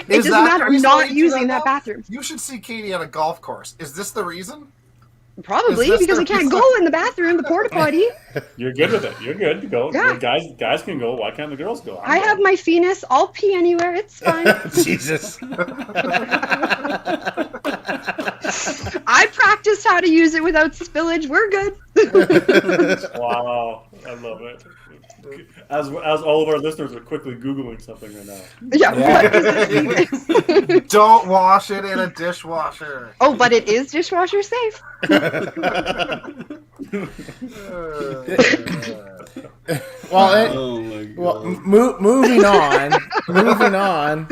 it doesn't matter. I'm not using that bathroom. You should see Katie on a golf course. Is this the reason? Probably, because I can't go in the bathroom, the porta potty. You're good with it. You're good to go. Yeah. Guys can go. Why can't the girls go? I have my Phoenix. I'll pee anywhere. It's fine. Jesus. I practiced how to use it without spillage. We're good. Wow. I love it. As all of our listeners are quickly Googling something right now. Yeah. What does it mean? Don't wash it in a dishwasher. Oh, but it is dishwasher safe. Oh my god. Moving on.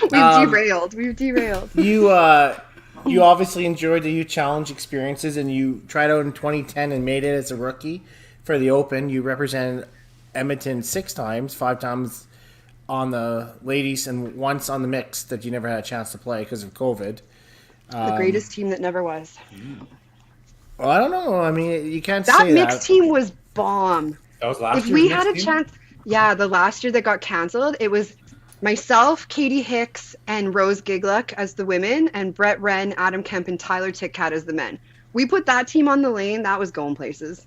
We've derailed. You obviously enjoyed the youth challenge experiences, and you tried out in 2010 and made it as a rookie for the Open. You represented Edmonton 6 times, 5 times on the ladies and once on the mixed that you never had a chance to play because of COVID. The greatest team that never was. Well, I don't know. I mean, you can't That say mixed team was bomb. That was last If year's we mixed had a team? chance, the last year that got canceled, it was myself, Katie Hicks, and Rose Gigluck as the women, and Brett Wren, Adam Kemp, and Tyler Titcat as the men. We put that team on the lane. That was going places.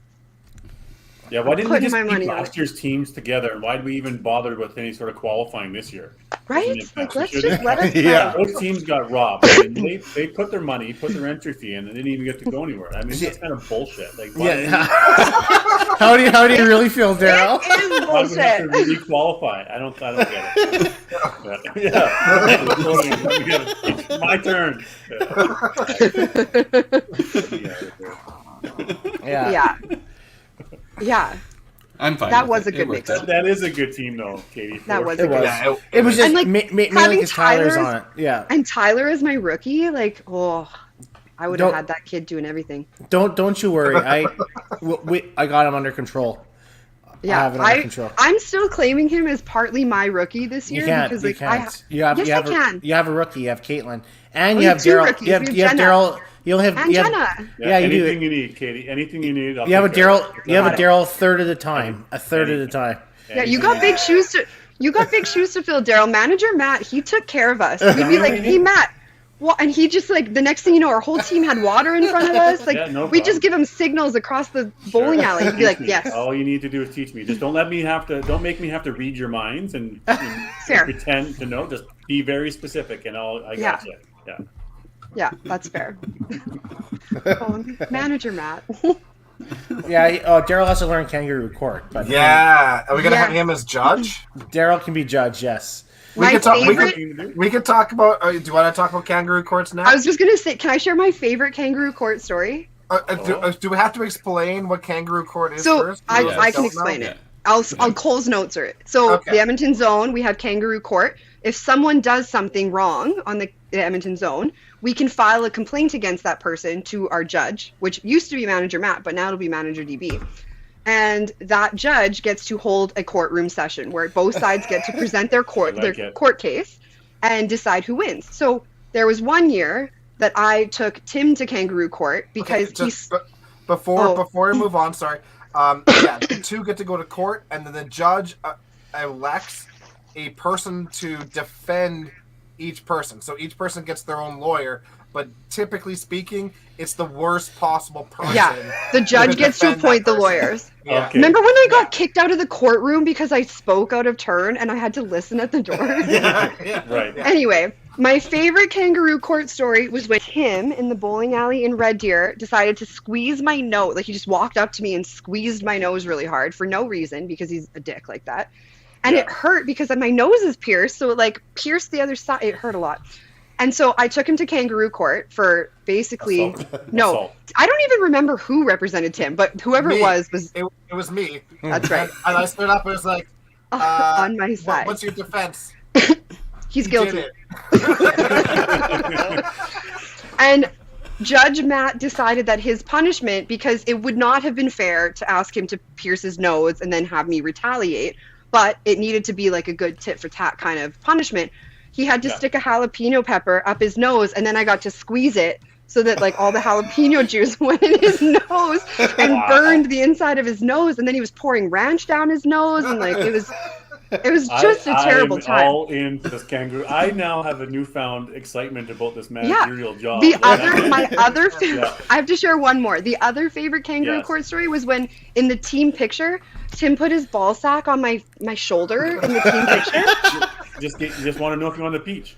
Yeah, why didn't we Putting just my keep money on last it. year's teams together? And why did we even bother with any sort of qualifying this year? Right? Impact. Like, We let's shouldn't. just let us Yeah. play. Both teams got robbed. I mean, they put their money, put their entry fee in, and they didn't even get to go anywhere. I mean, that's kind of bullshit. Like, why, Yeah. How do you really feel, Daryl? It is why do we have to bullshit. really qualify? I don't get it. Yeah. My turn. Yeah. Yeah. Yeah. I'm fine. That with was it. a good It worked mix. out. That is a good team, though, Katie. That was It a was. good Yeah, It was just And, like, mainly having because Tyler's Tyler's- on it. Yeah. And Tyler is my rookie. Like, oh, I would have Don't- had that kid doing everything. Don't you worry. I got him under control. Yeah, have it under control. I'm still claiming him as partly my rookie this year You can't. because You like can't. yes, I can. You have a rookie. You have Caitlin, and We you have have two Daryl. rookies. You have We have Jenna. Daryl. You'll have And you have- Jenna. Yeah, you do. Anything you need, Katie. Anything you need. You have a Daryl. You have a Got it. Daryl a third of the time. A third of the time. Yeah, you got big shoes to fill, Daryl. Manager Matt, he took care of us. We'd be like, hey Matt. Well, and he just like the next thing you know, our whole team had water in front of us. Like Yeah, no we just problem. give him signals across the bowling alley. He'd be like, Teach me. yes. All you need to do is teach me. Just don't make me have to read your minds and Fair. pretend to know. Just be very specific, and I Yeah. got you. Yeah. Yeah, that's fair. Oh, Manager Matt. Yeah. Daryl has to learn kangaroo court, but Yeah. Are we gonna Yeah. have him as judge? Daryl can be judge. Yes. My favorite. We could talk about. Do you want to talk about kangaroo courts now? I was just gonna say, can I share my favorite kangaroo court story? Do we have to explain what kangaroo court is So first? I, For those I that can don't know? explain it. I'll Cole's notes are it. So Okay. the Edmonton Zone, we have kangaroo court. If someone does something wrong on the Edmonton Zone, we can file a complaint against that person to our judge, which used to be Manager Matt, but now it'll be Manager DB. And that judge gets to hold a courtroom session where both sides get to present their I like it. court case and decide who wins. So there was one year that I took Tim to kangaroo court because Okay, he's before Oh. we move on. Sorry. Yeah, the two get to go to court, and then the judge elects a person to defend each person. So each person gets their own lawyer, but typically speaking, it's the worst possible person. Yeah, the judge to gets to defend that appoint the person. lawyers. Yeah. Okay. Remember when I got kicked out of the courtroom because I spoke out of turn and I had to listen at the door? Yeah. Right. Yeah. Anyway, my favorite kangaroo court story was when Tim in the bowling alley in Red Deer decided to squeeze my nose. Like he just walked up to me and squeezed my nose really hard for no reason because he's a dick like that. And Yeah. it hurt because my nose is pierced, so it like pierced the other side. It hurt a lot. And so I took him to kangaroo court for basically no. Assault. I don't even remember who represented Tim, but whoever Me. it was It was me. that's right. And I stood up and was like, On my side. What's your defense? He's You guilty. did it. And Judge Matt decided that his punishment, because it would not have been fair to ask him to pierce his nose and then have me retaliate, but it needed to be like a good tit for tat kind of punishment. He had to stick a jalapeno pepper up his nose, and then I got to squeeze it so that like all the jalapeno juice went in his nose and Wow. burned the inside of his nose, and then he was pouring ranch down his nose, and like it was just a terrible I'm time. all in for this kangaroo. I now have a newfound excitement about this managerial job. The And other, Yeah. I have to share one more. The other favorite kangaroo Yes. court story was when in the team picture, Tim put his ball sack on my shoulder in the team picture. just want to know if you're on the beach.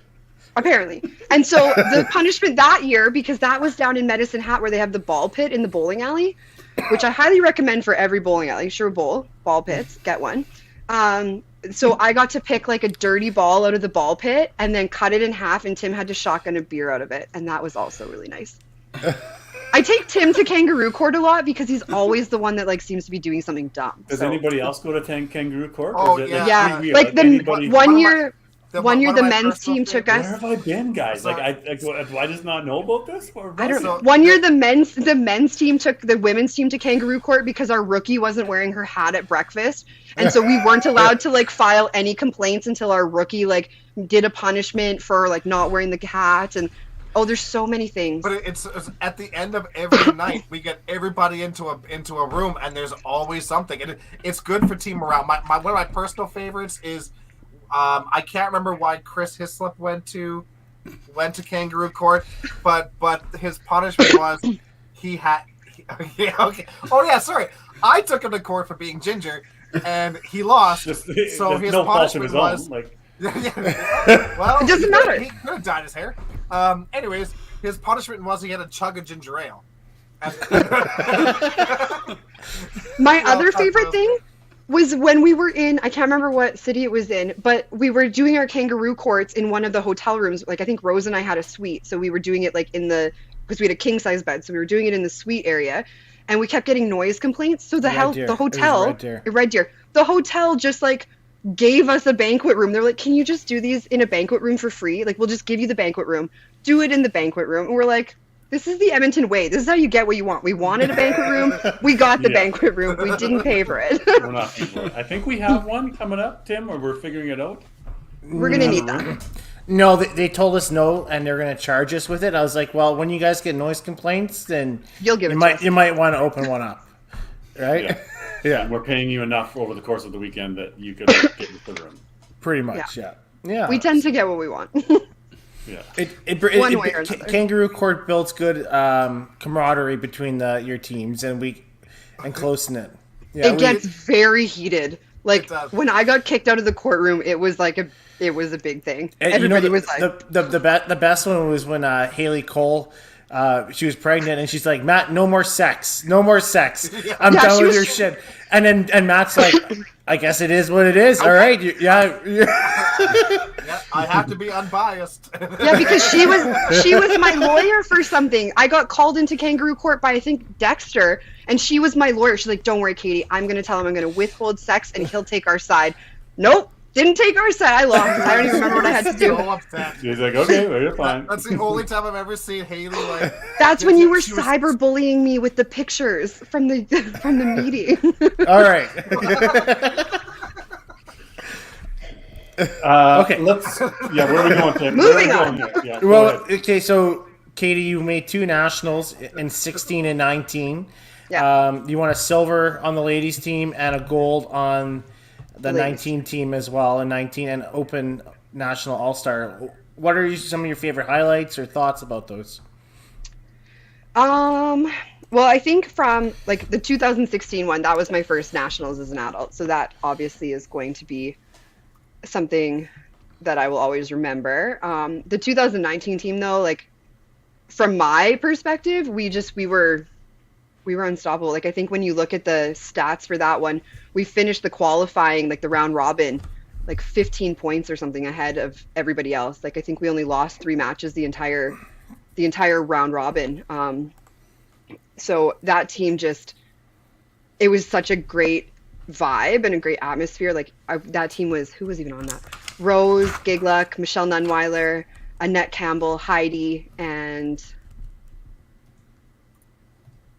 Apparently. And so the punishment that year, because that was down in Medicine Hat where they have the ball pit in the bowling alley, which I highly recommend for every bowling alley. Sure, ball pits, get one. So I got to pick like a dirty ball out of the ball pit and then cut it in half, and Tim had to shotgun a beer out of it, and that was also really nice. I take Tim to kangaroo court a lot because he's always the one that like seems to be doing something dumb. Does So- anybody else go to kangaroo court? Oh, Or is it, yeah. Yeah, weird? like the anybody- one One year of the my men's personal team took favorites- us. Where have I been, guys? Like, do I just not know about this? Or I don't So- know. One year the men's team took the women's team to kangaroo court because our rookie wasn't wearing her hat at breakfast, and so we weren't allowed to like file any complaints until our rookie like did a punishment for like not wearing the hat. And oh, there's so many things. But it's at the end of every night we get everybody into a room, and there's always something, and it's good for team morale. My one of my personal favorites is I can't remember why Chris Hislop went to kangaroo court, but his punishment was okay. Oh yeah, sorry. I took him to court for being ginger, and he lost. Just, So there's his no fault of punishment his was own. Like, Well, It doesn't matter. He could have dyed his hair. Anyways, his punishment was he had to chug a ginger ale. My Well, other favorite thing was when we were in, I can't remember what city it was in, but we were doing our kangaroo courts in one of the hotel rooms. Like, I think Rose and I had a suite, so we were doing it like because we had a king size bed, so we were doing it in the suite area, and we kept getting noise complaints. So the hotel, Red Deer, the hotel just like gave us a banquet room. They're like, can you just do these in a banquet room for free? Like, we'll just give you the banquet room, do it in the banquet room. And we're like, this is the Edmonton way. This is how you get what you want. We wanted a banquet room. We got the banquet room. We didn't pay for it. We're not paying for it. I think we have one coming up, Tim, or we're figuring it out. We're going to need that. No, they told us no, and they're going to charge us with it. I was like, well, when you guys get noise complaints, then You'll give it you to might us. you might want to open one up, right? Yeah. Yeah, We're paying you enough over the course of the weekend that you could get into the room. pretty much. Yeah. We tend to get what we want. Yeah. One way or another. Kangaroo Court builds good camaraderie between your teams and close knit. Yeah, It gets very heated. Like, It does. when I got kicked out of the courtroom, it was like it was a big thing. Everybody was like, the best one was when Haley Cole. She was pregnant and she's like, Matt, no more sex. I'm Yeah, done she with was- your shit. And Matt's like, I guess it is what it is. All right. Yeah. Yeah, I have to be unbiased. yeah, because she was my lawyer for something. I got called into Kangaroo Court by, I think, Dexter, and she was my lawyer. She's like, don't worry, Katie, I'm going to tell him I'm going to withhold sex and he'll take our side. Nope, didn't take our side. I lost. I don't even remember what I had to do. So upset. He's like, okay, well, you're fine. That's the only time I've ever seen Haley like. That's when you were She was- cyberbullying me with the pictures from the meeting. All right. Okay. Let's. Yeah, where are we going, Tim? Moving Where are on. we going here? Yeah, go Well, ahead. okay. So, Katie, you made 2 nationals in 16 and 19. Yeah. You won a silver on the ladies team and a gold on the Ladies. 19 team as well, and 19 and Open National All-Star. What are some of your favorite highlights or thoughts about those? Well, I think from like the 2016 one, that was my first nationals as an adult. So that obviously is going to be something that I will always remember. The 2019 team though, like from my perspective, we were unstoppable. Like, I think when you look at the stats for that one, we finished the qualifying, like the round robin, like 15 points or something ahead of everybody else. Like, I think we only lost 3 matches the entire round robin. So that team it was such a great vibe and a great atmosphere. Like, that team who was even on that? Rose, Gigluck, Michelle Nunweiler, Annette Campbell, Heidi, and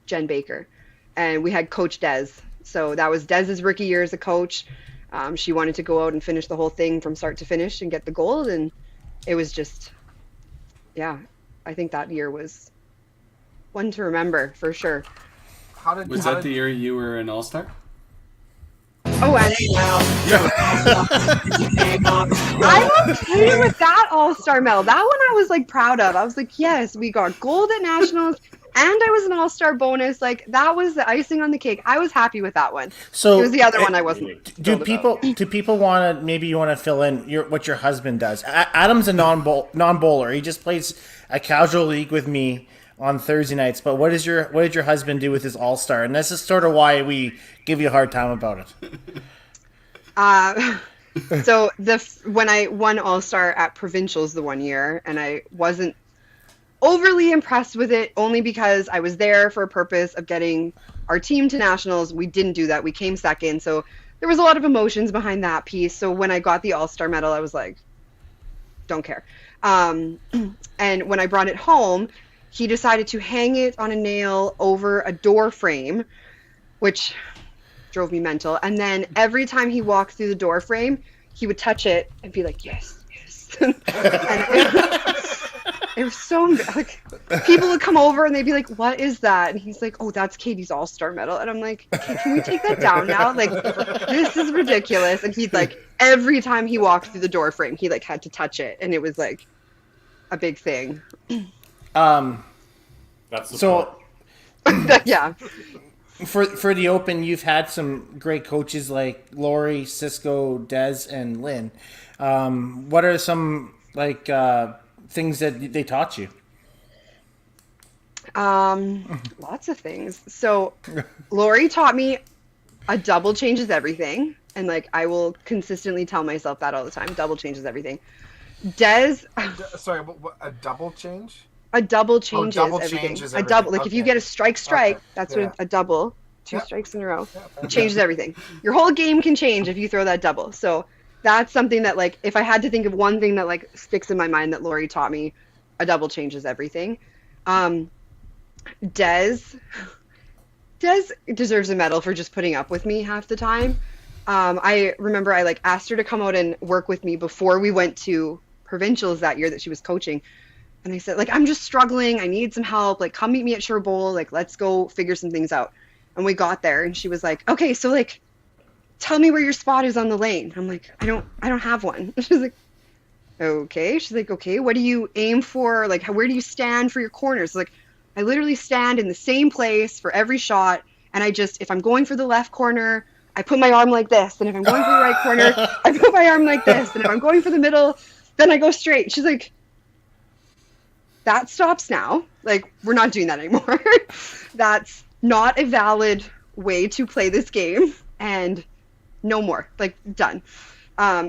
Jen Baker. And we had Coach Des. So that was Dez's rookie year as a coach. She wanted to go out and finish the whole thing from start to finish and get the gold. And it was just, yeah, I think that year was one to remember for sure. Was that the year you were an all-star? Oh, and I'm okay with that all-star medal. That one I was like proud of. I was like, yes, we got gold at nationals, and I was an all-star bonus. Like, that was the icing on the cake. I was happy with that one. So It was the other one I wasn't. Do thrilled about. people want to, maybe you want to fill in what your husband does? Adam's a non-bowler. He just plays a casual league with me on Thursday nights. But what did your husband do with his all-star? And this is sort of why we give you a hard time about it. So when I won all-star at provincials the one year, and I wasn't overly impressed with it, only because I was there for a purpose of getting our team to nationals. We didn't do that. We came second. So there was a lot of emotions behind that piece. So when I got the all-star medal, I was like, don't care. And when I brought it home, he decided to hang it on a nail over a door frame, which drove me mental. And then every time he walked through the door frame, he would touch it and be like, yes, yes. And it was so, like, people would come over and they'd be like, what is that? And he's like, oh, that's Katie's all-star medal. And I'm like, okay, can we take that down now? Like, this is ridiculous. And he'd like, every time he walked through the door frame, he like had to touch it. And it was like a big thing. That's the part. So Yeah. for the Open, you've had some great coaches like Lori, Cisco, Des, and Lynn. What are some things that they taught you? Lots of things. So Lori taught me a double changes everything. And like, I will consistently tell myself that all the time. Double changes everything. Des. Sorry, what, a double change? A double changes double everything. changes A everything. double, like if you Okay. get a strike, Okay. that's Yeah. what a double, two Yeah. strikes in a row, Yeah. changes everything. Your whole game can change if you throw that double. So that's something that like, if I had to think of one thing that like sticks in my mind that Lori taught me, a double changes everything. Des deserves a medal for just putting up with me half the time. I remember I like asked her to come out and work with me before we went to provincials that year that she was coaching. And I said, like, I'm just struggling. I need some help. Like, come meet me at Shore Bowl. Like, let's go figure some things out. And we got there and she was like, okay, so like, tell me where your spot is on the lane. I'm like, I don't have one. She's like, okay. She's like, okay, what do you aim for? Like, where do you stand for your corners? Like, I literally stand in the same place for every shot. And I just, if I'm going for the left corner, I put my arm like this. And if I'm going for the right corner, I put my arm like this. And if I'm going for the middle, then I go straight. She's like, that stops now. Like, we're not doing that anymore. That's not a valid way to play this game. And no more. Like, done.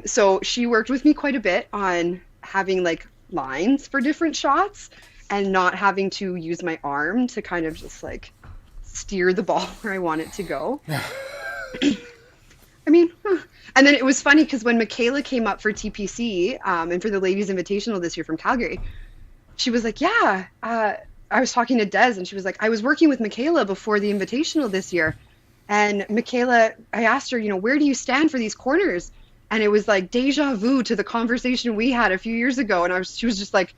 So she worked with me quite a bit on having like lines for different shots and not having to use my arm to kind of just like steer the ball where I want it to go. I mean, and then it was funny because when Michaela came up for TPC and for the Ladies Invitational this year from Calgary, she was like, yeah, I was talking to Des and she was like, I was working with Michaela before the Invitational this year. And Michaela, I asked her, you know, where do you stand for these corners? And it was like deja vu to the conversation we had a few years ago. And she was just like,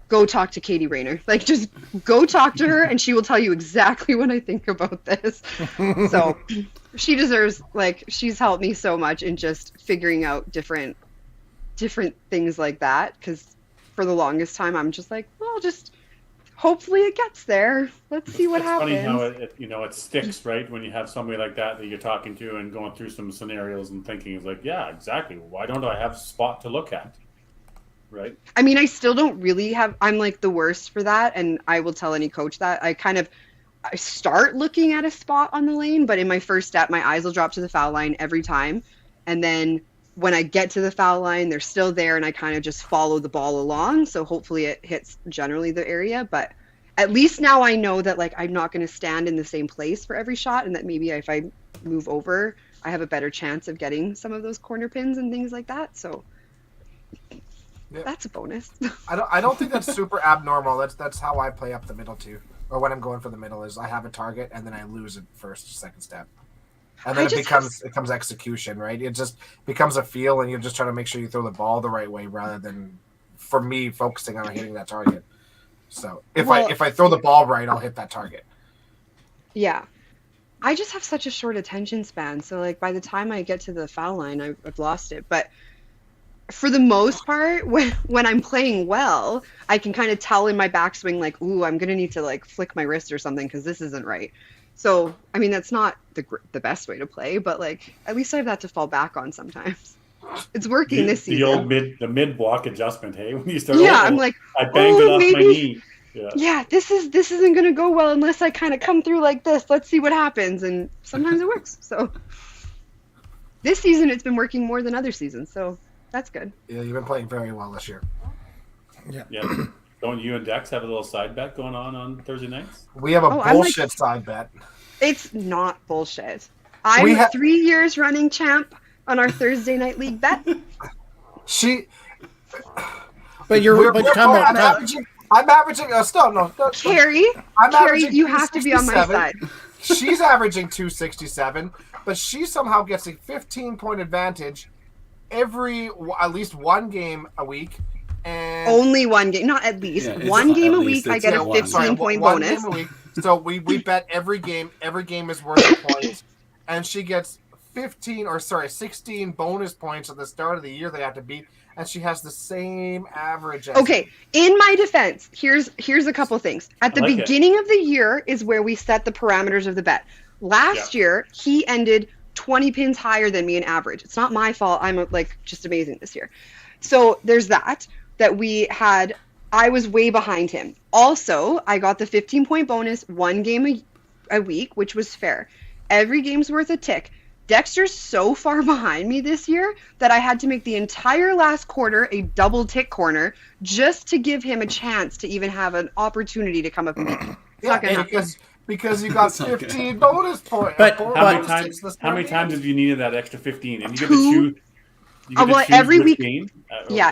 go talk to Katie Rayner. Like, just go talk to her and she will tell you exactly what I think about this. So she deserves, like, she's helped me so much in just figuring out different things like that. Because for the longest time, I'm just like, well, just hopefully it gets there. Let's see what happens. It's funny how it sticks, right? When you have somebody like that you're talking to and going through some scenarios and thinking, it's like, yeah, exactly. Why don't I have a spot to look at? Right. I mean, I still don't really have, I'm like the worst for that. And I will tell any coach that I start looking at a spot on the lane, but in my first step, my eyes will drop to the foul line every time. And then when I get to the foul line, they're still there and I kind of just follow the ball along. So hopefully it hits generally the area, but at least now I know that like, I'm not going to stand in the same place for every shot. And that maybe if I move over, I have a better chance of getting some of those corner pins and things like that. So yeah. That's a bonus. I don't think that's super abnormal. That's how I play up the middle too. Or when I'm going for the middle is I have a target and then I lose it first, second step. And then it becomes execution, right? It just becomes a feel and you're just trying to make sure you throw the ball the right way rather than for me focusing on hitting that target. So if I throw the ball right, I'll hit that target. Yeah. I just have such a short attention span. So like by the time I get to the foul line, I've lost it. But for the most part, when I'm playing well, I can kind of tell in my backswing, like, ooh, I'm going to need to like flick my wrist or something because this isn't right. So, I mean, that's not the best way to play, but like, at least I have that to fall back on sometimes. It's working this season. The mid block adjustment, hey? When you start, I'm like, I banged it off my knee. Yeah, this isn't going to go well unless I kind of come through like this. Let's see what happens. And sometimes it works. So this season, it's been working more than other seasons. So that's good. Yeah, you've been playing very well this year. Yeah. Don't you and Dex have a little side bet going on Thursday nights? We have a bullshit side bet. It's not bullshit. I'm 3 years running champ on our Thursday night league bet. I'm averaging. No. Carrie, you have to be on my side. She's averaging 267, but she somehow gets a 15-point advantage at least one game a week. And only one game, not at least. One game a week, I get a 15-point bonus. Game a week. So we bet every game. Every game is worth a point. And she gets 16 bonus points at the start of the year they have to beat, and she has the same average as Okay, in my defense, here's a couple things. At the I like it. beginning of the year is where we set the parameters of the bet. Last year, he ended 20 pins higher than me in average. It's not my fault. I'm like just amazing this year. So there's that we had. I was way behind him. Also, I got the 15-point bonus, one game a week, which was fair. Every game's worth a tick. Dexter's so far behind me this year that I had to make the entire last quarter a double tick corner just to give him a chance to even have an opportunity to come up and beat me. It's not gonna happen. Because you got That's not 15 bonus points. But- How many times have you needed that extra 15? And you get to choose. You get to choose every which week. game?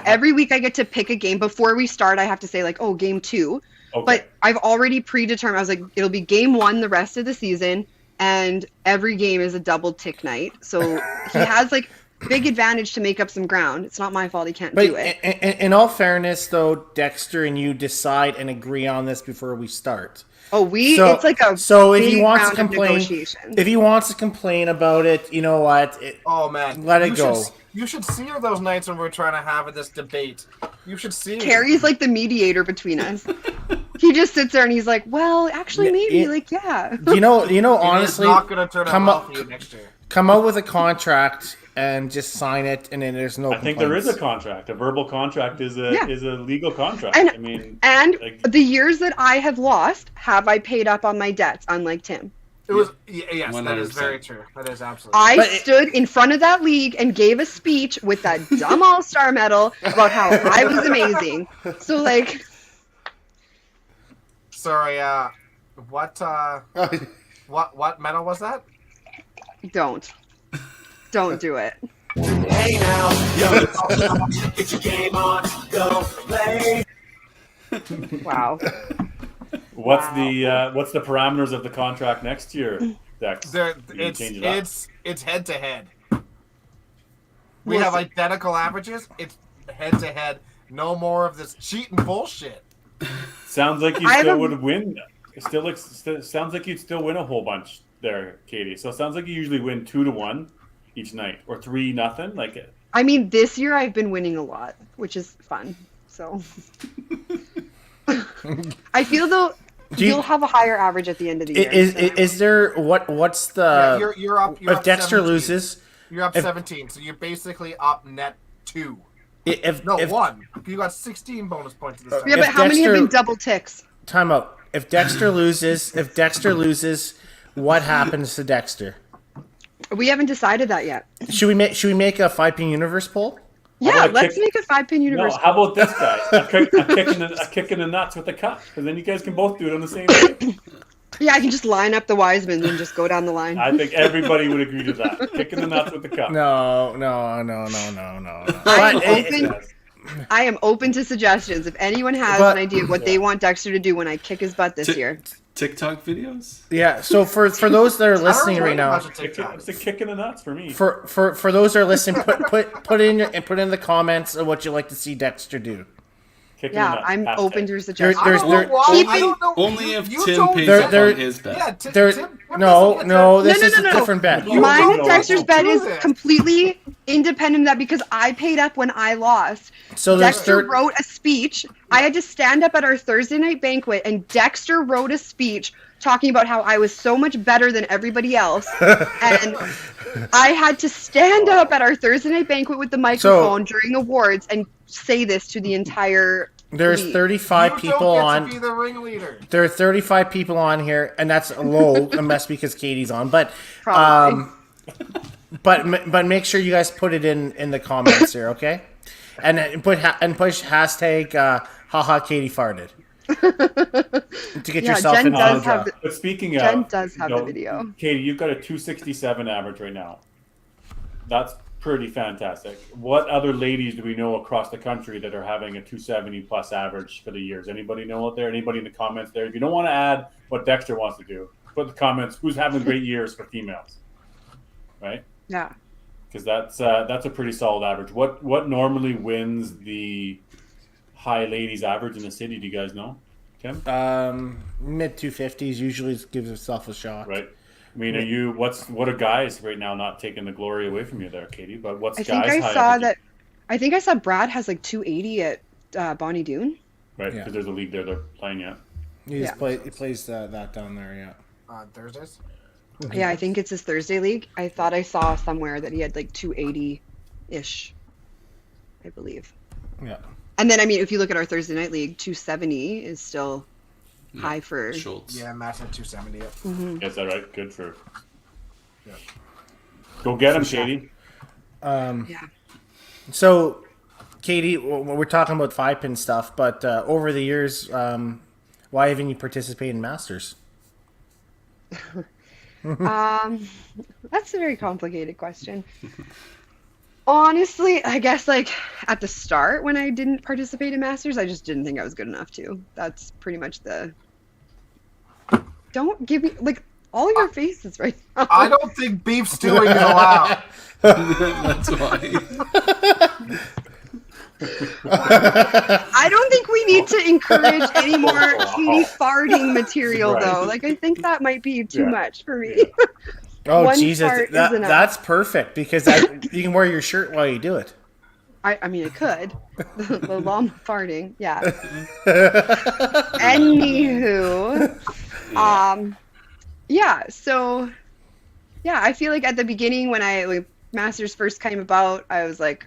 Every week I get to pick a game. Before we start, I have to say, like, oh, game 2. Okay. But I've already predetermined. I was like, it'll be game 1 the rest of the season, and every game is a double tick night. So he has, like, big advantage to make up some ground. It's not my fault he can't do it. in all fairness, though, Dexter and you decide and agree on this before we start. Oh, it's like a so if big he wants to round of complain, negotiations. if he wants to complain about it, you know what? Oh man, Let it go. You should see her those nights when we're trying to have this debate. You should see her. Carrie's like the mediator between us. He just sits there and he's like, well, actually, maybe, yeah. You know, It's honestly, not going to turn out come well up- for you next year. come out with a contract and just sign it, and then there's no. I think there is a complaints. contract. A verbal contract is a Yeah. legal contract. And- I mean, And like, the years that I have lost, have I paid up on my debts, unlike Tim? It was yes, that is 100%. very true. That is absolutely. I stood in front of that league and gave a speech with that dumb all-star medal about how I was amazing. So, like, Sorry. What medal was that? don't do it. Hey now, yo, get your game on, go play. Wow. what's the parameters of the contract next year, Dex? You can change it up. It's head to head. We have identical averages. It's head to head. No more of this cheating bullshit. Sounds like you I still have a- would win. Sounds like you'd still win a whole bunch there, Katie. So it sounds like you usually win 2-1 each night, or 3-0. Like, I mean, this year I've been winning a lot, which is fun. So I feel though you'll have a higher average at the end of the year. Is there what's the You're up. You're if up Dexter 17. loses? You're up if- 17, so you're basically up net 2. If No, if, 1. You got 16 bonus points this time. Yeah, but if how many have Dexter- been double ticks? time out. If Dexter loses, what happens to Dexter? We haven't decided that yet. Should we make a 5P universe poll? Yeah, about let's make a 5-pin no, universe. how about this, guys? A kick in the nuts with the cup, and then you guys can both do it on the same day. Yeah, I can just line up the Wisemans and just go down the line. I think everybody would agree to that. Kick in the nuts with the cup. No. I'm But open. I am open to suggestions. If anyone has But- an idea of what they want Dexter to do when I kick his butt this year. TikTok videos? yeah. So for those that are listening right now, It's a kick in the nuts for me. for those that are listening, put in the comments of what you'd like to see Dexter do. Kick in the Yeah, nuts. I'm Hashtag. open to suggestions. There's- I don't know. Only if You Tim told pays me up there- on his bet. Yeah, There, Tim no, doesn't get no. that. This is No. a different bet. You Mine don't and Dexter's know. bet Do is this. completely independent of that because I paid up when I lost. So there's Dexter wrote a speech. I had to stand up at our Thursday night banquet, and Dexter wrote a speech talking about how I was so much better than everybody else. And I had to stand up at our Thursday night banquet with the microphone during awards and say this to the entire There's league. 35 You people don't get on. to be the ringleader. There are 35 people on here, and that's low, unless because Katie's on. But Probably. but make sure you guys put it in the comments here, okay? And push hashtag haha Katie farted to get Yeah, yourself Jen into does the draw. have the- But speaking Jen of, does have the video. Katie, you've got a 267 average right now. That's pretty fantastic. What other ladies do we know across the country that are having a 270 plus average for the years? Anybody know out there? Anybody in the comments there? If you don't want to add what Dexter wants to do, put in the comments who's having great years for females, right? Yeah. Because that's a pretty solid average. What normally wins the high ladies average in the city? Do you guys know, Tim? Mid 250s usually gives herself a shot. Right. I mean, what are guys right now, not taking the glory away from you there, Katie, but what's I think guys I high saw up? that. I think I saw Brad has like 280 at Bonnie Doon. Right, because Yeah. there's a league there they're playing yet. He plays that down there. Yeah. On Thursdays. Yeah, I think it's his Thursday league. I thought I saw somewhere that he had like 280-ish, I believe. Yeah. And then, I mean, if you look at our Thursday night league, 270 is still high for. Schultz. Yeah, Matt's at 270. Yep. Mhm. Is that right? Good for. Yeah. Go get him, Katie. Yeah. So, Katie, we're talking about 5-pin stuff, but over the years, why haven't you participated in Masters? That's a very complicated question. Honestly, I guess like at the start when I didn't participate in Masters, I just didn't think I was good enough to. That's pretty much the. Don't give me like all your faces right now. I don't think beef stewing is allowed. That's why. I don't think we need to encourage any more Katie farting material Right. though. Like I think that might be too Yeah. much for me. Oh, One Jesus. part is enough. That's perfect because you can wear your shirt while you do it. I mean, I could. The long farting, yeah. Anywho, yeah. So, yeah, I feel like at the beginning when Masters first came about, I was like,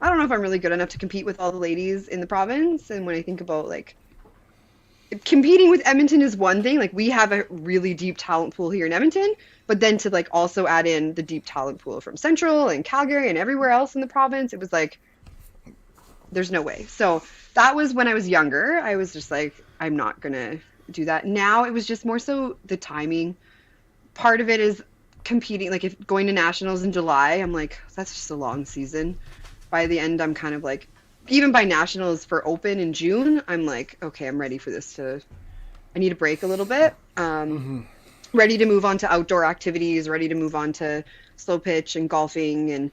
I don't know if I'm really good enough to compete with all the ladies in the province. And when I think about like competing with Edmonton is one thing. Like we have a really deep talent pool here in Edmonton, but then to like also add in the deep talent pool from Central and Calgary and everywhere else in the province, it was like. There's no way. So that was when I was younger. I was just like, I'm not going to do that. Now it was just more so the timing. Part of it is competing. Like if going to nationals in July, I'm like, that's just a long season. By the end, I'm kind of like, even by nationals for open in June, I'm like, okay, I'm ready for this I need a break a little bit. Ready to move on to outdoor activities, ready to move on to slow pitch and golfing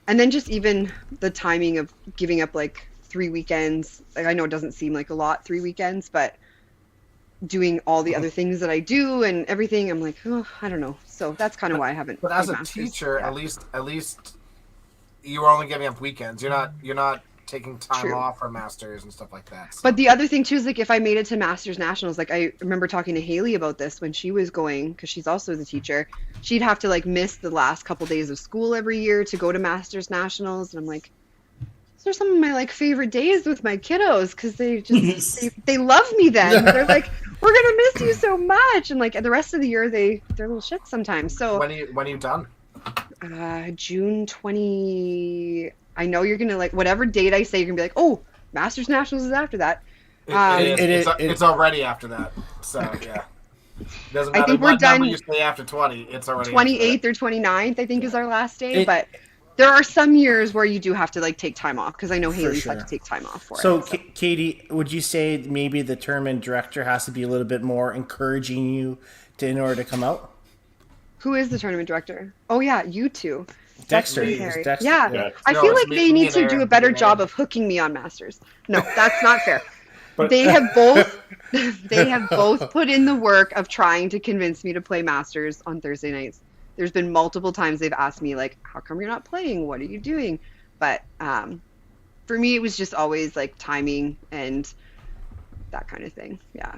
and then just even the timing of giving up like 3 weekends. Like I know it doesn't seem like a lot, 3 weekends, but doing all the other things that I do and everything, I'm like, oh, I don't know. So that's kind of why I haven't. But as a played Masters. teacher, Yeah. at least you are only giving up weekends. You're not taking time True. off for Masters and stuff like that. So. But the other thing too is like if I made it to Masters Nationals, like I remember talking to Haley about this when she was going, because she's also the teacher. She'd have to like miss the last couple days of school every year to go to Masters Nationals, and I'm like, these are some of my like favorite days with my kiddos because they just they love me then. They're like, we're gonna miss you so much, and like the rest of the year they're little shit sometimes. So when are you done? June 20. I know you're gonna like whatever date I say, you're gonna be like, oh, Masters Nationals is after that. It's already after that. So yeah, doesn't matter I think we're what number done you say after 20. It's already 28th or 29th, I think, is our last day. It- But there are some years where you do have to like take time off because I know Haley's had sure. to take time off for So, it. Katie, would you say maybe the tournament director has to be a little bit more encouraging you in order to come out? Who is the tournament director? Oh yeah, you two. Dexter. That's It's Harry. Dexter. Yeah. I No, feel it's like me- they me need and to do Aaron. a better Me and job Aaron. of hooking me on Masters. No, that's not fair. But- They have both put in the work of trying to convince me to play Masters on Thursday nights. There's been multiple times they've asked me like, how come you're not playing? What are you doing? But for me, it was just always like timing and that kind of thing. Yeah.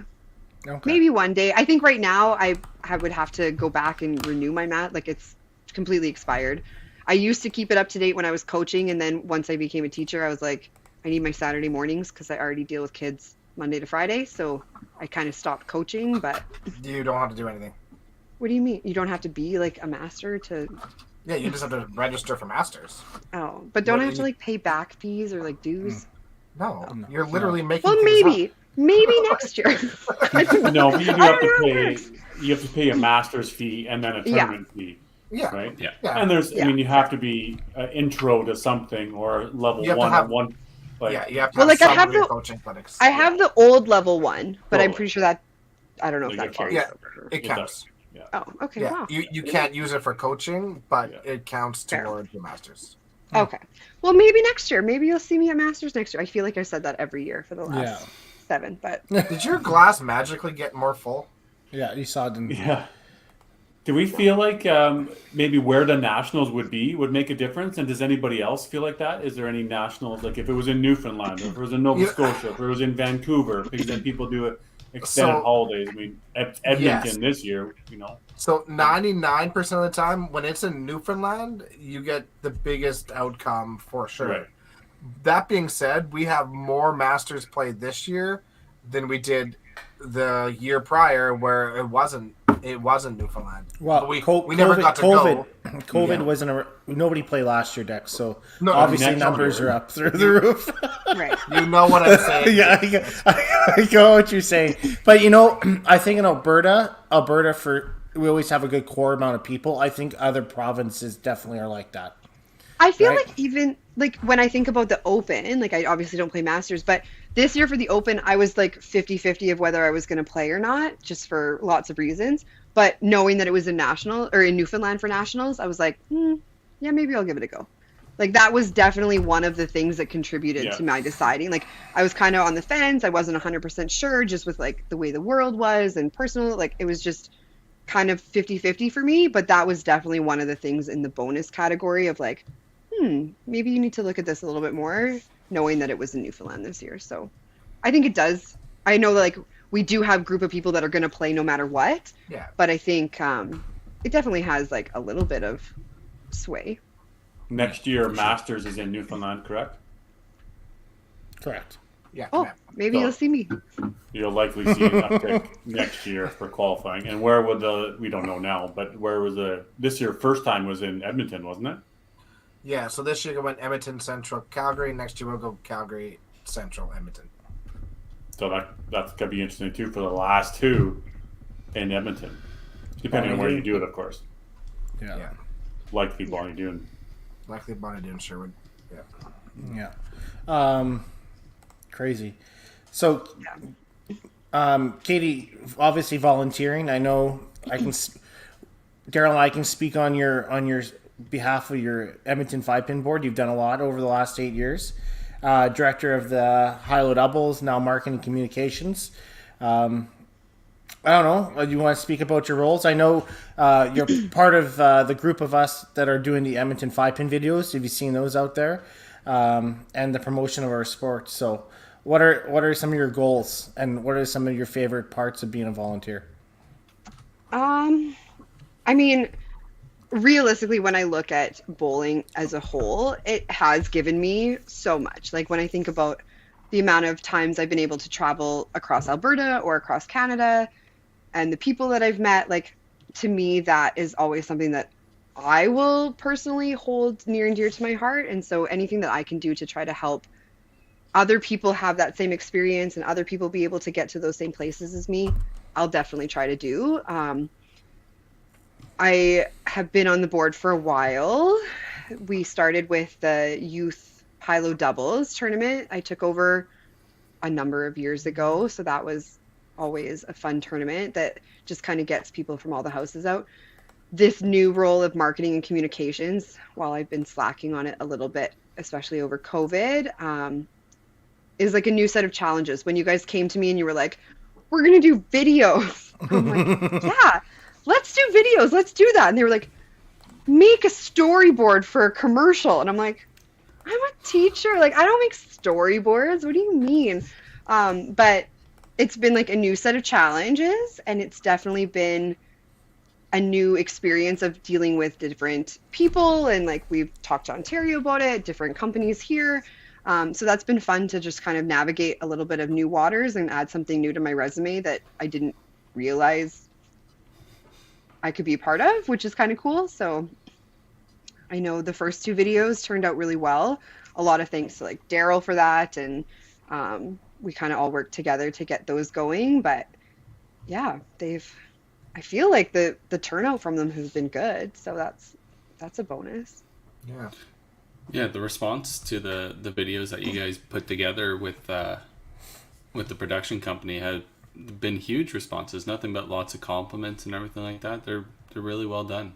Okay. Maybe one day. I think right now I would have to go back and renew my mat. Like it's completely expired. I used to keep it up to date when I was coaching, and then once I became a teacher, I was like, I need my Saturday mornings because I already deal with kids Monday to Friday. So I kind of stopped coaching. But You don't have to do anything. what do you mean? You don't have to be like a master to? Yeah, you just have to register for Masters. Oh, but don't What I do have to you- like pay back fees or like dues? No, No. you're literally making. Well, things maybe next year. No, but you do I have don't know to how it pay. works. You have to pay a master's fee and then a Yeah. tournament fee, up. Yeah, right? Yeah. yeah. And there's, Yeah. I mean, you have to be intro to something or level You have to one have- or one. Like, Yeah, you have to Well, have like, I some have of your the- coaching clinics. I have the old level one, but I'm Totally. pretty sure that I don't know if Like, that it carries counts. over. It it counts. does. Yeah. Oh, okay. Yeah, Wow. you can't use it for coaching, but Yeah. it counts Fair. towards your Masters. Okay. Well, maybe next year. Maybe you'll see me at Masters next year. I feel like I said that every year for the last 7, but Did your glass magically get more full? Yeah, you saw them. Yeah. Do we feel like maybe where the nationals would be would make a difference? And does anybody else feel like that? Is there any nationals, like if it was in Newfoundland, or if it was in Nova Yeah. Scotia, if it was in Vancouver, because then people do it extended So- holidays. I mean, Edmonton Yes. this year, you know. So 99% of the time, when it's in Newfoundland, you get the biggest outcome for sure. Right. That being said, we have more Masters played this year than we did the year prior, where it wasn't Newfoundland. Well, But we COVID, never got to go. COVID Yeah. wasn't nobody played last year, Dex. So No, obviously next numbers year. are up through the roof. Right. You know what I'm saying? Yeah, I know what you're saying. But I think in Alberta, we always have a good core amount of people. I think other provinces definitely are like that. I feel Right. like even like when I think about the Open, like I obviously don't play Masters, but this year for the Open, I was like 50-50 of whether I was going to play or not, just for lots of reasons. But knowing that it was in National or in Newfoundland for Nationals, I was like, yeah, maybe I'll give it a go. Like that was definitely one of the things that contributed Yeah. to my deciding. Like I was kind of on the fence. I wasn't 100% sure just with like the way the world was and personal, like it was just kind of 50-50 for me, but that was definitely one of the things in the bonus category of like, maybe you need to look at this a little bit more, knowing that it was in Newfoundland this year. So I think it does. I know that like we do have a group of people that are going to play no matter what, Yeah. but I think it definitely has like a little bit of sway. Next year, Masters is in Newfoundland, correct? Correct. Yeah. Oh, yeah. maybe So- you'll see me. You'll likely see an uptick next year for qualifying. And where would we don't know now, but where was this year first time was in Edmonton, wasn't it? Yeah, so this year we went Edmonton, Central, Calgary. Next year we'll go Calgary, Central, Edmonton. So that's gonna be interesting too for the last two in Edmonton, depending on where you do it, of course. Yeah. Likely Bonnie Doon. Likely Bonnie and Sherwood. Yeah. Crazy. So, Katie, obviously volunteering. I know Daryl and I can speak on your behalf of your Edmonton 5-pin board. You've done a lot over the last 8 years. Director of the High-Low Doubles, now marketing communications. I don't know. Do you want to speak about your roles? I know you're part of the group of us that are doing the Edmonton 5-pin videos. Have you seen those out there? And the promotion of our sport. So what are some of your goals, and what are some of your favorite parts of being a volunteer? I mean, realistically, when I look at bowling as a whole, it has given me so much. Like when I think about the amount of times I've been able to travel across Alberta or across Canada and the people that I've met, like to me, that is always something that I will personally hold near and dear to my heart. And so anything that I can do to try to help other people have that same experience and other people be able to get to those same places as me, I'll definitely try to do. I have been on the board for a while. We started with the youth high-low doubles tournament. I took over a number of years ago, so that was always a fun tournament that just kind of gets people from all the houses out. This new role of marketing and communications, while I've been slacking on it a little bit, especially over COVID, is like a new set of challenges. When you guys came to me and you were like, we're going to do videos. I'm like, yeah, let's do videos. Let's do that. And they were like, make a storyboard for a commercial. And I'm like, I'm a teacher. Like, I don't make storyboards. What do you mean? But it's been like a new set of challenges, and it's definitely been a new experience of dealing with different people. And like, we've talked to Ontario about it, different companies here. So that's been fun to just kind of navigate a little bit of new waters and add something new to my resume that I didn't realize I could be a part of, which is kind of cool. So I know the first two videos turned out really well. A lot of thanks to like Daryl for that. And we kind of all worked together to get those going. But yeah, I feel like the turnout from them has been good. So that's a bonus. Yeah. Yeah, the response to the videos that you guys put together with the production company had been huge responses. Nothing but lots of compliments and everything like that. They're really well done.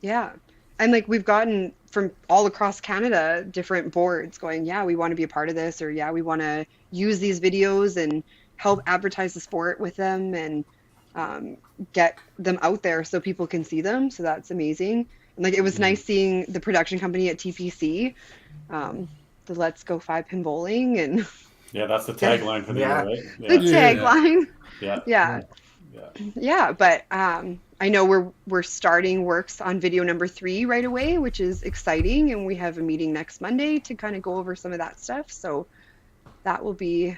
Yeah. And like we've gotten from all across Canada different boards going, yeah, we want to be a part of this, or yeah, we want to use these videos and help advertise the sport with them. And get them out there so people can see them. So that's amazing. And like it was nice seeing the production company at TPC, the Let's Go 5-Pin Bowling, and Yeah, that's the tagline for the Yeah. year, right? the tagline. Yeah. Yeah, but I know we're starting works on video number 3 right away, which is exciting, and we have a meeting next Monday to kind of go over some of that stuff. So that will be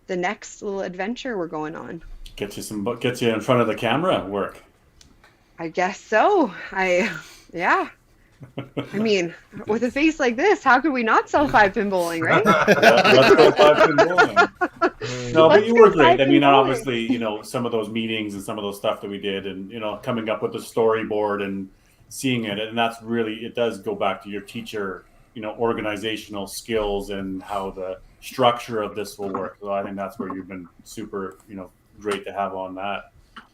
the next little adventure we're going on. Get you in front of the camera work. I guess so. Yeah. I mean, with a face like this, how could we not sell 5-pin bowling, right? Let's go 5-pin bowling. No, but Let's you go were great. I 5-pin mean, bowling. obviously, some of those meetings and some of those stuff that we did, and coming up with the storyboard and seeing it, and that's really, it does go back to your teacher, organizational skills and how the structure of this will work. So I think that's where you've been super, great to have on that.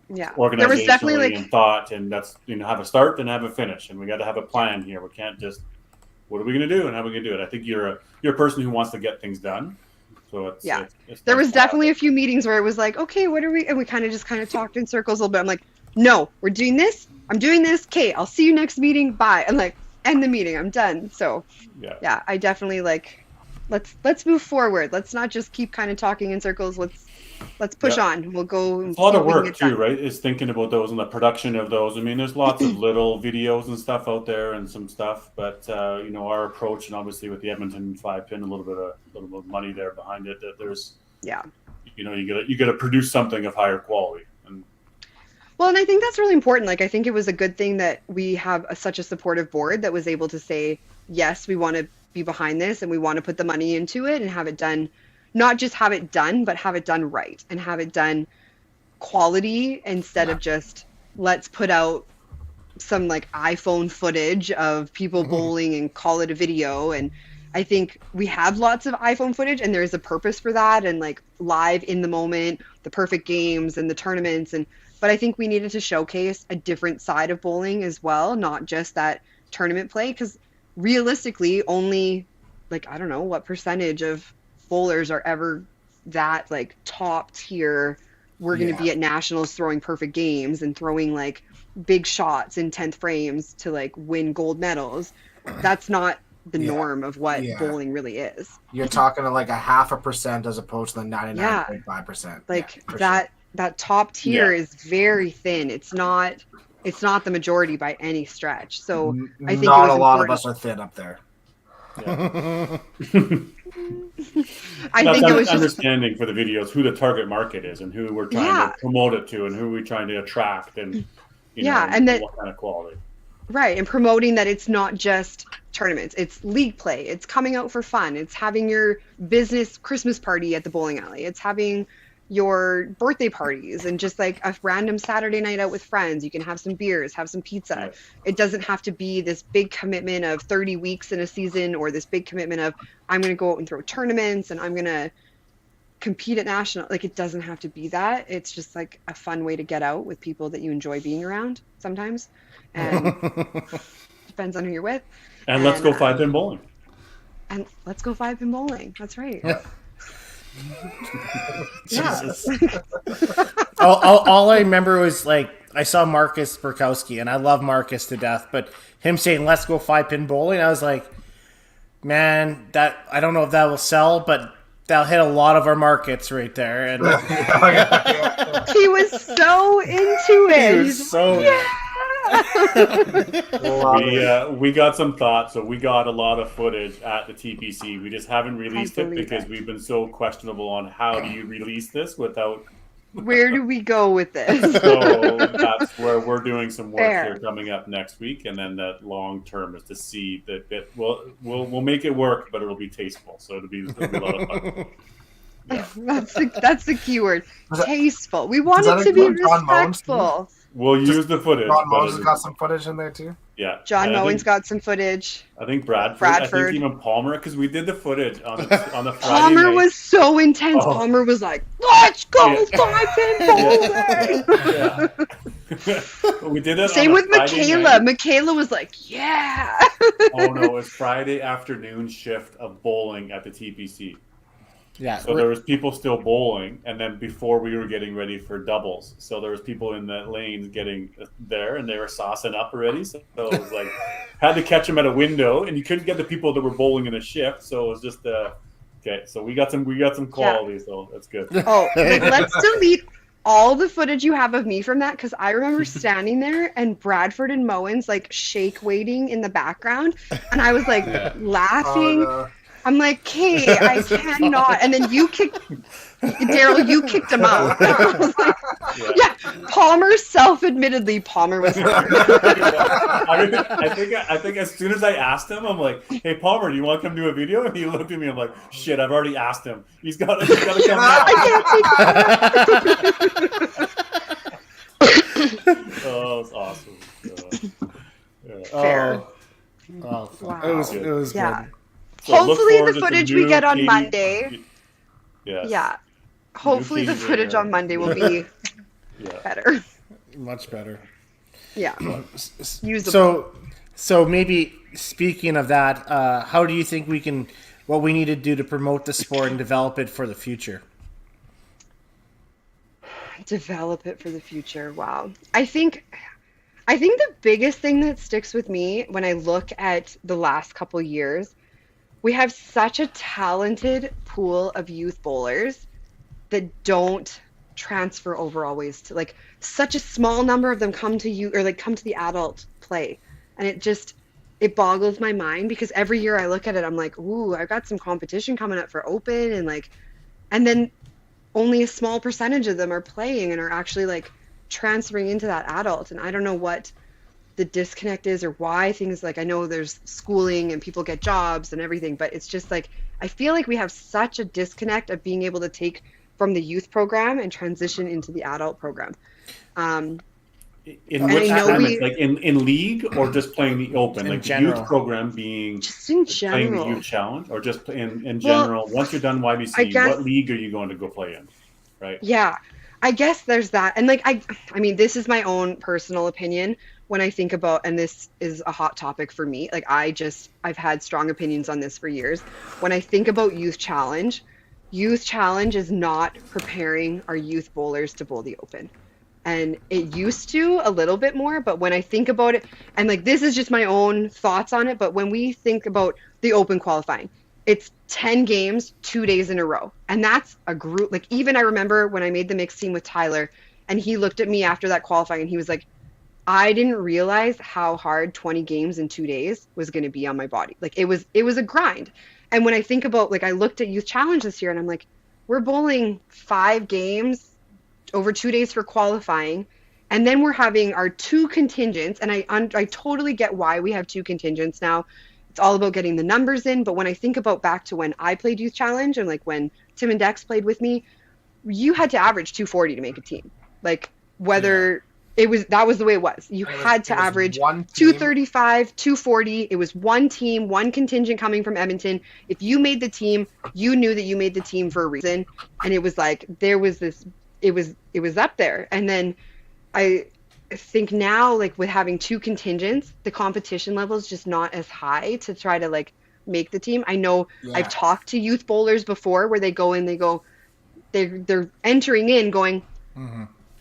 Yeah. There was definitely Organizationally and thought, and that's have a start and have a finish, and we got to have a plan here. We can't just, what are we going to do and how are we going to do it? I think you're a person who wants to get things done. So it's there nice was to have definitely it. a few meetings where it was like, okay, what are we? And we kind of talked in circles a little bit. I'm like, no, we're doing this. I'm doing this. Okay, I'll see you next meeting. Bye. And like, end the meeting. I'm done. So yeah, I definitely let's move forward. Let's not just keep kind of talking in circles. Let's push on. We'll go. It's a lot of work too, right? Is thinking about those and the production of those. I mean, there's lots of little videos and stuff out there and some stuff, but our approach, and obviously with the Edmonton 5-pin, a little bit of money there behind it. That there's you got to produce something of higher quality. And well, and I think that's really important. Like, I think it was a good thing that we have such a supportive board that was able to say, yes, we want to be behind this and we want to put the money into it and have it done. Not just have it done, but have it done right and have it done quality instead of just let's put out some like iPhone footage of people bowling and call it a video. And I think we have lots of iPhone footage and there is a purpose for that, and like live in the moment, the perfect games and the tournaments. But I think we needed to showcase a different side of bowling as well, not just that tournament play, because realistically only I don't know what percentage of bowlers are ever that like top tier. We're going to be at nationals throwing perfect games and throwing like big shots in 10th frames to like win gold medals. That's not the norm of what bowling really is. You're talking to like 0.5% as opposed to the 99.5%. Like that top tier is very thin. It's not the majority by any stretch. So I think not it was a lot important. of us are thin up there. I think it was just understanding for the videos who the target market is and who we're trying to promote it to and who we're trying to attract and and that, what kind of quality. Right, and promoting that it's not just tournaments, it's league play, it's coming out for fun, it's having your business Christmas party at the bowling alley, it's having your birthday parties and just like a random Saturday night out with friends. You can have some beers, have some pizza. Yes. It doesn't have to be this big commitment of 30 weeks in a season or this big commitment of I'm going to go out and throw tournaments and I'm going to compete at national. Like, it doesn't have to be that. It's just like a fun way to get out with people that you enjoy being around sometimes. And depends on who you're with. And let's go 5-pin bowling. And let's go 5-pin bowling. That's right. Jesus. all I remember was like I saw Marcus Burkowski, and I love Marcus to death, but him saying let's go 5-pin bowling, I was like, man, that I don't know if that will sell, but that'll hit a lot of our markets right there. And he was so into it. He was so we got some thoughts, so we got a lot of footage at the TPC. We just haven't released it because we've been so questionable on how do you release this without. Where do we go with this? So that's where we're doing some work here coming up next week, and then that long term is to see that we'll make it work, but it'll be tasteful. So it'll be a lot of fun. Yeah. That's the key word. Tasteful. We want it to be respectful. We'll use the footage. John Moen's got some footage in there too. Yeah, John Moen's got some footage. I think Bradford. I think even Palmer, because we did the footage on the Friday Palmer night. was so intense. Oh. Palmer was like, "Let's go 5-pin bowling." We did it. Same with Michaela. Night. Michaela was like, "Yeah." Oh no, it was Friday afternoon shift of bowling at the TPC. Yeah. So there was people still bowling, and then before we were getting ready for doubles, so there was people in the lanes getting there, and they were saucing up already. So it was like had to catch them at a window, and you couldn't get the people that were bowling in a shift. So it was just okay. So we got some quality, so that's good. Oh, like, let's delete all the footage you have of me from that, because I remember standing there and Bradford and Moen's like shake waiting in the background, and I was like laughing. no. I'm like, Kay, I cannot. And then you kicked Daryl. You kicked him out. I was like, yeah. Palmer self-admittedly, Palmer was wrong. I think as soon as I asked him, I'm like, "Hey Palmer, do you want to come do a video?" And he looked at me. I'm like, "Shit, I've already asked him. He's got to come now." Oh, it's awesome. Fair. Wow. Wow. It was Yeah. good. So look Hopefully forward the to some footage new we get on Katie- Monday. Yes. Yeah. Hopefully the Katie footage Rayner. on Monday will be Yeah. better. Much better. Yeah. Usable. So maybe speaking of that, how do you think what we need to do to promote the sport and develop it for the future? Develop it for the future. Wow. I think the biggest thing that sticks with me when I look at the last couple years, we have such a talented pool of youth bowlers that don't transfer over always to, like, such a small number of them come to you, or like come to the adult play. And it boggles my mind, because every year I look at it, I'm like, ooh, I've got some competition coming up for open, and then only a small percentage of them are playing and are actually like transferring into that adult. And I don't know what the disconnect is, or why things, like, I know there's schooling and people get jobs and everything, but it's just like, I feel like we have such a disconnect of being able to take from the youth program and transition into the adult program. In And which I know tournaments? Like in league, or just playing the open? In Like general. the youth program being Just in playing the general. youth challenge, or just in general? Once you're done I YBC, guess- what league are you going to go play in? Right. Yeah, I guess there's that. And like, I mean, this is my own personal opinion when I think about, and this is a hot topic for me. Like, I've had strong opinions on this for years. When I think about youth challenge is not preparing our youth bowlers to bowl the open. And it used to a little bit more, but when I think about it, and like, this is just my own thoughts on it, but when we think about the open qualifying, it's 10 games, 2 days in a row. And that's a group. Like, even I remember when I made the mixed team with Tyler, and he looked at me after that qualifying, and he was like, I didn't realize how hard 20 games in 2 days was going to be on my body. Like, it was a grind. And when I think about, like, I looked at Youth Challenge this year, and I'm like, we're bowling 5 games over 2 days for qualifying. And then we're having our 2 contingents. And I totally get why we have 2 contingents now. It's all about getting the numbers in. But when I think about back to when I played Youth Challenge, and like when Tim and Dex played with me, you had to average 240 to make a team. Like, whether that was the way it was. You had to average 235, 240. It was one team, one contingent coming from Edmonton. If you made the team, you knew that you made the team for a reason. And it was like, there was this, it was up there. And then I think now, like, with having 2 contingents, the competition level is just not as high to try to like make the team. I know I've talked to youth bowlers before where they're entering in going,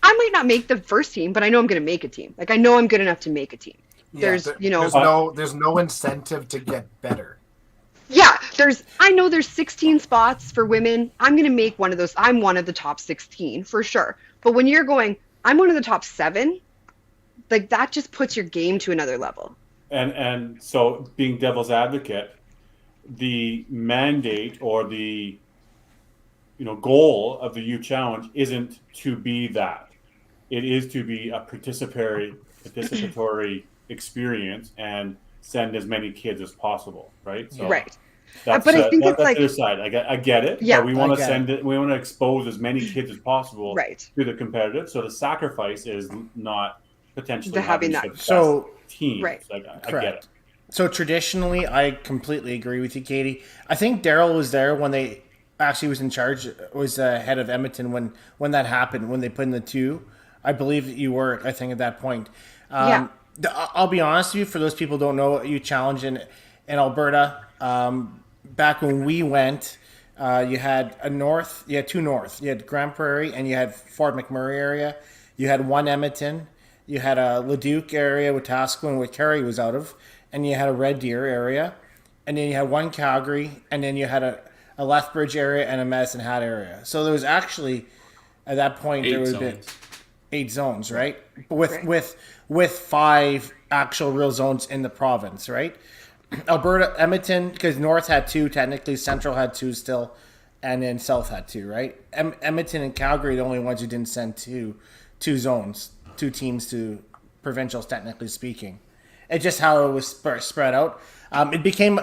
I might not make the first team, but I know I'm going to make a team. Like, I know I'm good enough to make a team. There's no incentive to get better. Yeah, I know there's 16 spots for women. I'm going to make one of those. I'm one of the top 16 for sure. But when you're going, I'm one of the top 7, like, that just puts your game to another level. And so, being devil's advocate, the mandate or the goal of the youth challenge isn't to be that. It is to be a participatory experience and send as many kids as possible, right? So right. That's, but I think it's that's like the other side. I get it. Yeah, but we want to send it. We want to expose as many kids as possible Right. to the competitive. So the sacrifice is not potentially having having that. the best teams. Right. Like, I get it. So traditionally, I completely agree with you, Katie. I think Daryl was there when they actually was in charge, was head of Edmonton when that happened, when they put in the 2. I believe that you were, I think, at that point. Yeah. I'll be honest with you, for those people who don't know, you challenge in Alberta. Back when we went, You had a north. You had two north. You had Grand Prairie and you had Fort McMurray area. You had one Edmonton. You had a Leduc area with Wetaskiwin, where Kerry was out of, and you had a Red Deer area, and then you had one Calgary, and then you had a Lethbridge area and a Medicine Hat area. So there was actually at that point there would have been 8 zones, right? With 5 actual real zones in the province, right? Alberta, Edmonton, because North had 2 technically, Central had 2 still, and then South had 2, right? Edmonton and Calgary are the only ones who didn't send two zones, 2 teams to provincials, technically speaking. It's just how it was spread out. It became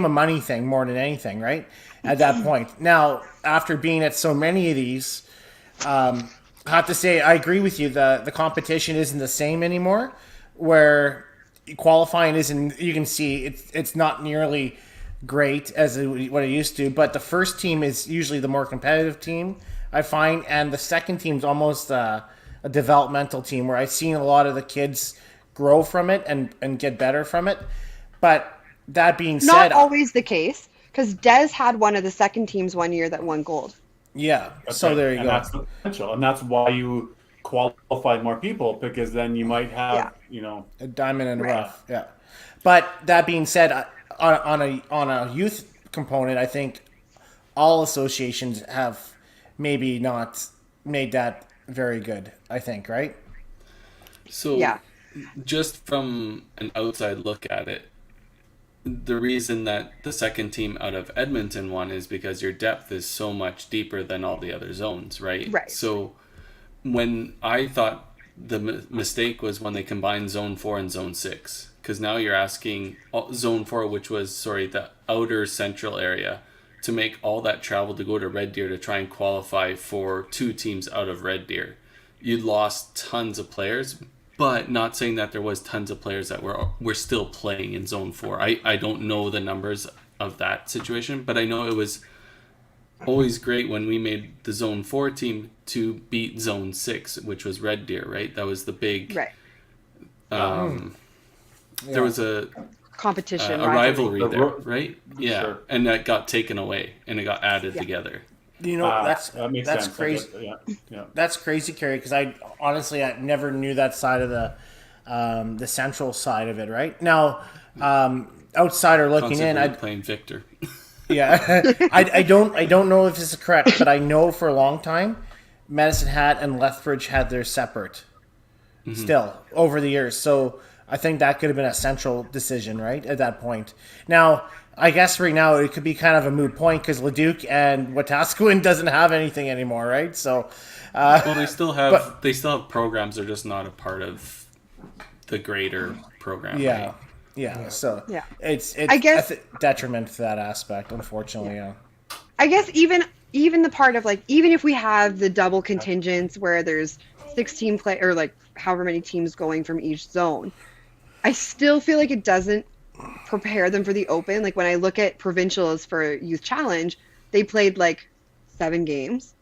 a money thing more than anything, right? At that point. Now, after being at so many of these, I have to say I agree with you. The competition isn't the same anymore. Where qualifying isn't, you can see it's not nearly great as what it used to. But the first team is usually the more competitive team, I find, and the second team's almost a developmental team where I've seen a lot of the kids grow from it and get better from it. But that being said, not always the case, because Des had one of the second teams one year that won gold. Yeah, That's so right. there you and go. That's the potential, and that's why you qualify more people, because then you might have, A diamond in the rough. Yeah, but that being said, on a youth component, I think all associations have maybe not made that very good. I think, right? So, Yeah. just from an outside look at it, the reason that the second team out of Edmonton won is because your depth is so much deeper than all the other zones, right? Right. So, when I thought the mistake was when they combined Zone 4 and Zone 6, because now you're asking Zone 4, which was, the outer central area, to make all that travel to go to Red Deer to try and qualify for 2 teams out of Red Deer. You'd lost tons of players, but not saying that there was tons of players that were still playing in Zone 4. I don't know the numbers of that situation, but I know it was always great when we made the Zone 4 team to beat Zone 6, which was Red Deer, right? That was the big... Right. There was a Competition. rivalry there, right? Yeah, Sure. and that got taken away, and it got added together. You know, that makes that's sense. crazy. Yeah. That's crazy, Kerry, because I never knew that side of the central side of it. Right now, outsider looking in, Constantly playing Victor. yeah, I don't know if this is correct, but I know for a long time, Medicine Hat and Lethbridge had their separate still over the years. So I think that could have been a central decision, right, at that point. Now, I guess right now it could be kind of a moot point because Leduc and Wetaskiwin doesn't have anything anymore, right? So, Well, they still have programs. They're just not a part of the greater program. yeah, right? yeah. So Yeah. it's I guess- a detriment to that aspect, unfortunately. Yeah. I guess even the part of even if we have the double contingents where there's 16 play or however many teams going from each zone, I still feel like it doesn't prepare them for the open. Like when I look at provincials for Youth Challenge, they played 7 games.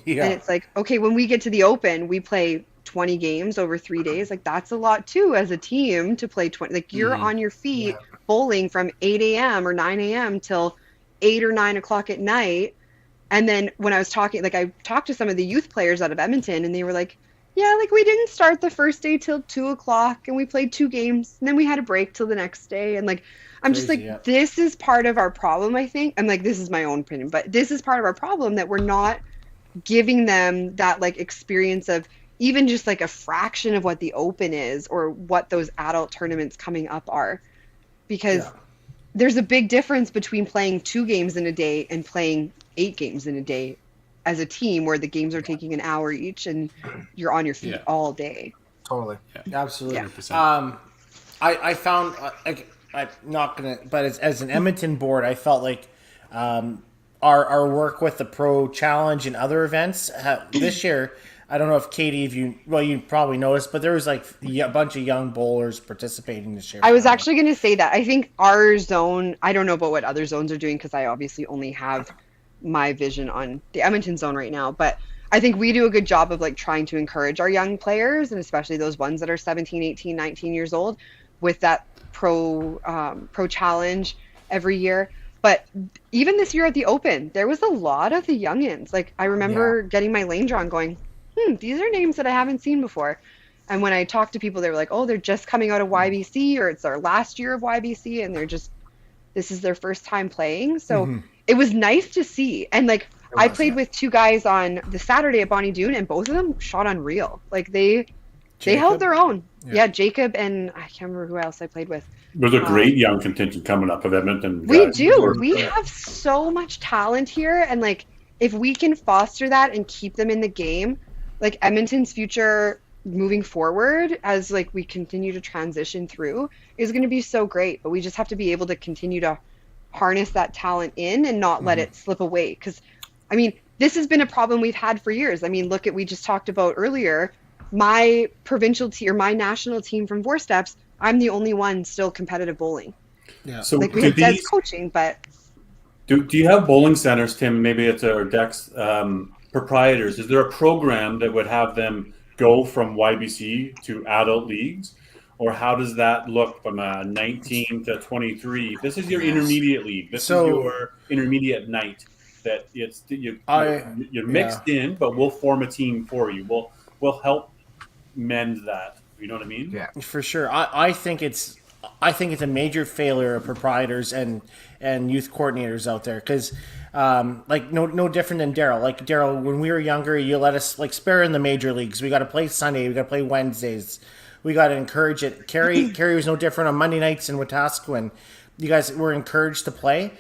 Yeah. And it's okay, when we get to the open, we play 20 games over 3 days. That's a lot too as a team to play 20. You're on your feet bowling from 8 a.m. or 9 a.m. till 8 or 9 o'clock at night. And then when I was talking, I talked to some of the youth players out of Edmonton, and they were like, yeah, we didn't start the first day till 2 o'clock, and we played 2 games, and then we had a break till the next day. And I'm just Crazy, yeah. this is part of our problem, I think. And this is my own opinion, but this is part of our problem that we're not giving them that experience of even just a fraction of what the open is or what those adult tournaments coming up are. Because there's a big difference between playing 2 games in a day and playing 8 games in a day as a team where the games are taking an hour each and you're on your feet all day. Totally. Absolutely. Yeah. 100%. I found I'm not gonna, but as an Edmonton board, I felt like our work with the Pro Challenge and other events this year. I don't know if Katie, you probably noticed, but there was a bunch of young bowlers participating this year. I was actually going to say that. I think our zone, I don't know about what other zones are doing because I obviously only have my vision on the Edmonton zone right now, but I think we do a good job of trying to encourage our young players, and especially those ones that are 17, 18, 19 years old with that pro challenge every year. But even this year at the Open, there was a lot of the youngins. Like I remember getting my lane draw and going, these are names that I haven't seen before. And when I talked to people, they were like, oh, they're just coming out of YBC, or it's their last year of YBC, and this is their first time playing. So it was nice to see. And like I played with two guys on the Saturday at Bonnie Doon, and both of them shot unreal. Like they held their own. Yeah, Jacob, and I can't remember who else I played with. There's a great young contingent coming up of Edmonton. We do. We have so much talent here, and like if we can foster that and keep them in the game, like Edmonton's future moving forward as like we continue to transition through is going to be so great. But we just have to be able to continue to harness that talent in and not let it slip away. Because I mean, this has been a problem we've had for years. I mean, look at, we just talked about earlier, my provincial team or my national team from Four Steps, I'm the only one still competitive bowling. Yeah. So like we have Des coaching, but do you have bowling centers, Tim? Maybe it's or Dex proprietors. Is there a program that would have them go from YBC to adult leagues, or how does that look from a 19 to 23? This is your intermediate league. This is your intermediate night. That you're mixed in, but we'll form a team for you. We'll help mend that. You know what I mean? Yeah, for sure. I think it's a major failure of proprietors and youth coordinators out there, because like no different than Daryl. Like Daryl, when we were younger, you let us like spare in the major leagues. We got to play Sunday. We got to play Wednesdays. We got to encourage it. Carrie was no different on Monday nights in Wetaskiwin. You guys were encouraged to play.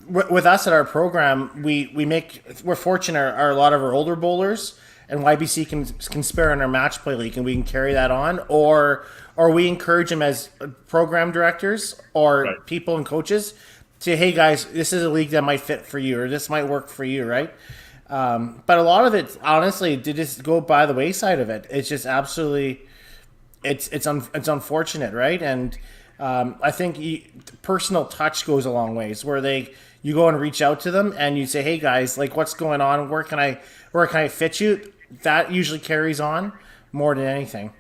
With us at our program, we're fortunate. A lot of our older bowlers and YBC can spare in our match play league, and we can carry that on, or we encourage them as program directors or people and coaches to, hey guys, this is a league that might fit for you, or this might work for you, right? But a lot of it, honestly, did just go by the wayside of it. It's just absolutely, it's unfortunate, right? And I think personal touch goes a long ways, where you go and reach out to them and you say, hey guys, like what's going on? Where can I fit you? That usually carries on more than anything.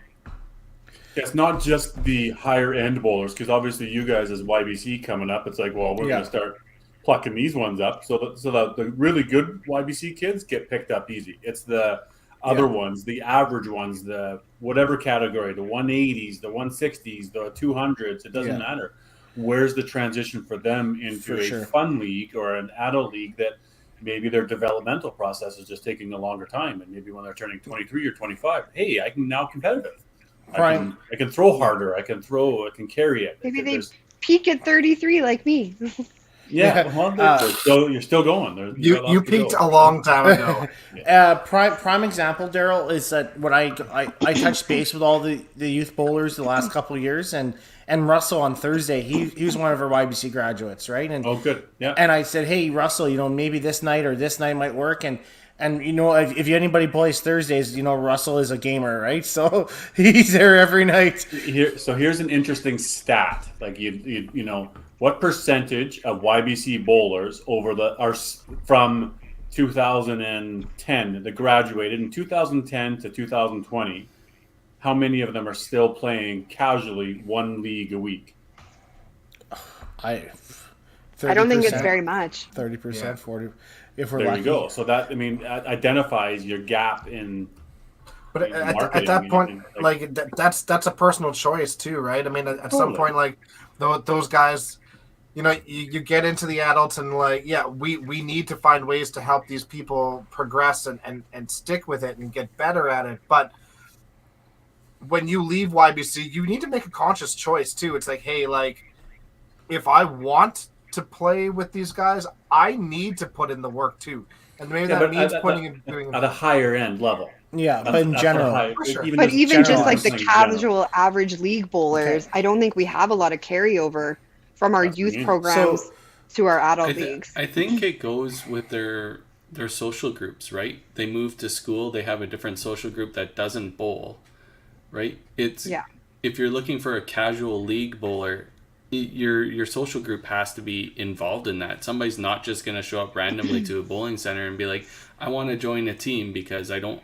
It's not just the higher end bowlers, because obviously you guys as YBC coming up, it's like, well, we're going to start plucking these ones up. So the really good YBC kids get picked up easy. It's the other ones, the average ones, the whatever category, the 180s, the 160s, the 200s, it doesn't matter. Where's the transition for them into a fun league or an adult league that maybe their developmental process is just taking a longer time, and maybe when they're turning 23 or 25, hey, I can now competitive. I can throw harder. I can carry it. Maybe they peak at 33 like me. Yeah, well, you're still going. You peaked a long time ago. Prime example, Daryl, is that when I touched base with all the youth bowlers the last couple of years, and Russell on Thursday, he was one of our YBC graduates, right? And good, yeah. And I said, hey Russell, maybe this night or this night might work, and if anybody plays Thursdays, Russell is a gamer, right? So he's there every night. Here's an interesting stat. Like what percentage of YBC bowlers are from 2010 that graduated in 2010 to 2020? How many of them are still playing casually one league a week? I don't think it's very much. 30%, 40%. If we're there lucky. You go. So that identifies your gap in. But at that point, like that's a personal choice too, right? I mean, at some point, like those guys, you get into the adults and we need to find ways to help these people progress and stick with it and get better at it. But when you leave YBC, you need to make a conscious choice too. It's like, hey, like if I want to play with these guys, I need to put in the work too, and maybe that means doing at a higher end level. Yeah, but in general, but even just like the casual average league bowlers, I don't think we have a lot of carryover from our youth programs to our adult leagues. I think it goes with their social groups, right? They move to school, they have a different social group that doesn't bowl, right? If you're looking for a casual league bowler, your social group has to be involved in that. Somebody's not just going to show up randomly to a bowling center and be like, I want to join a team because I don't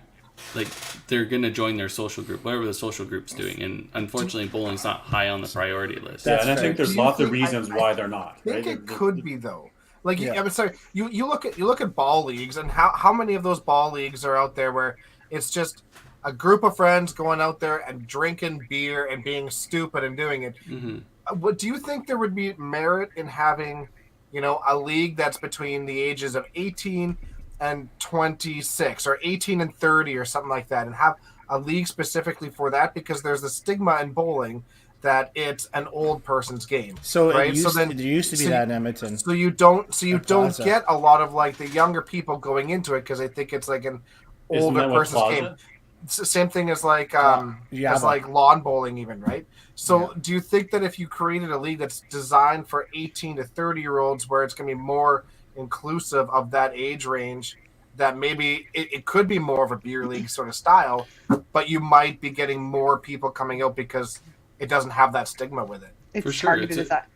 like they're gonna join their social group, whatever the social group's doing, and unfortunately, bowling's not high on the priority list. Yeah, and I think there's Do you lots of think- reasons why they're not. I think Right? it could be though. Like Yeah. I'm sorry, you look at ball leagues, and how many of those ball leagues are out there where it's just a group of friends going out there and drinking beer and being stupid and doing it. Hmm. What do you think there would be merit in having, a league that's between the ages of 18 and 26 or 18 and 30 or something like that, and have a league specifically for that? Because there's a stigma in bowling that it's an old person's game. So right? it used to be so that in Edmonton. So you don't Plaza. get a lot of like the younger people going into it because they think it's like an Isn't older that what person's Plaza? game. It's the same thing as like yeah, as like lawn bowling even, right? So do you think that if you created a league that's designed for 18 to 30-year-olds where it's going to be more inclusive of that age range, that maybe it could be more of a beer league sort of style, but you might be getting more people coming out because it doesn't have that stigma with it? It's For sure, targeted as that.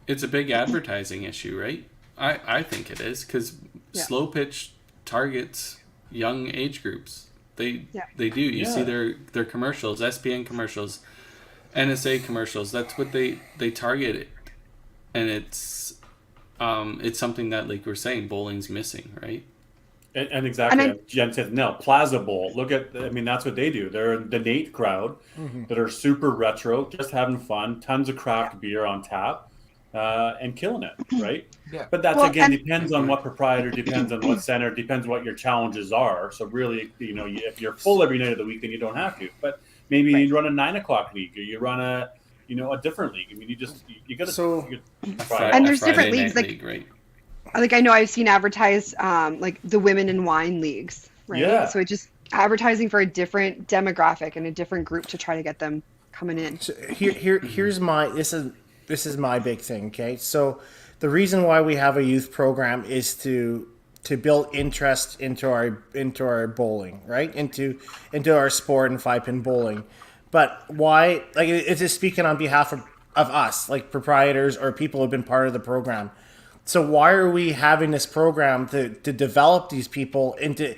it's a big advertising issue, right? I think it is because Yeah. slow pitch targets young age groups. They do. You see Yeah. their commercials, SPN commercials, NSA commercials. That's what they target it, and it's something that, like we're saying, bowling's missing, right? And exactly, And Jen said, no, Plaza Bowl. Look at, I mean, that's what they do. They're the Nate crowd that are super retro, just having fun, tons of craft beer on tap, and killing it, right? Yeah. But that's, Well, again, and- depends on what proprietor, depends on what center, depends what your challenges are. So really, if you're full every night of the week, then you don't have to. But maybe you run a 9 o'clock league, or you run a different league. I mean, you got to So- try And it. there's different Friday leagues, night like- right? Like I know I've seen advertised like the women in wine leagues, right? Yeah. So it's just advertising for a different demographic and a different group to try to get them coming in. So here's my this is my big thing. Okay, so the reason why we have a youth program is to build interest into our bowling, right? Into our sport and 5-pin bowling. But why? Like, it's just speaking on behalf of us, like proprietors or people who've been part of the program. So why are we having this program to develop these people into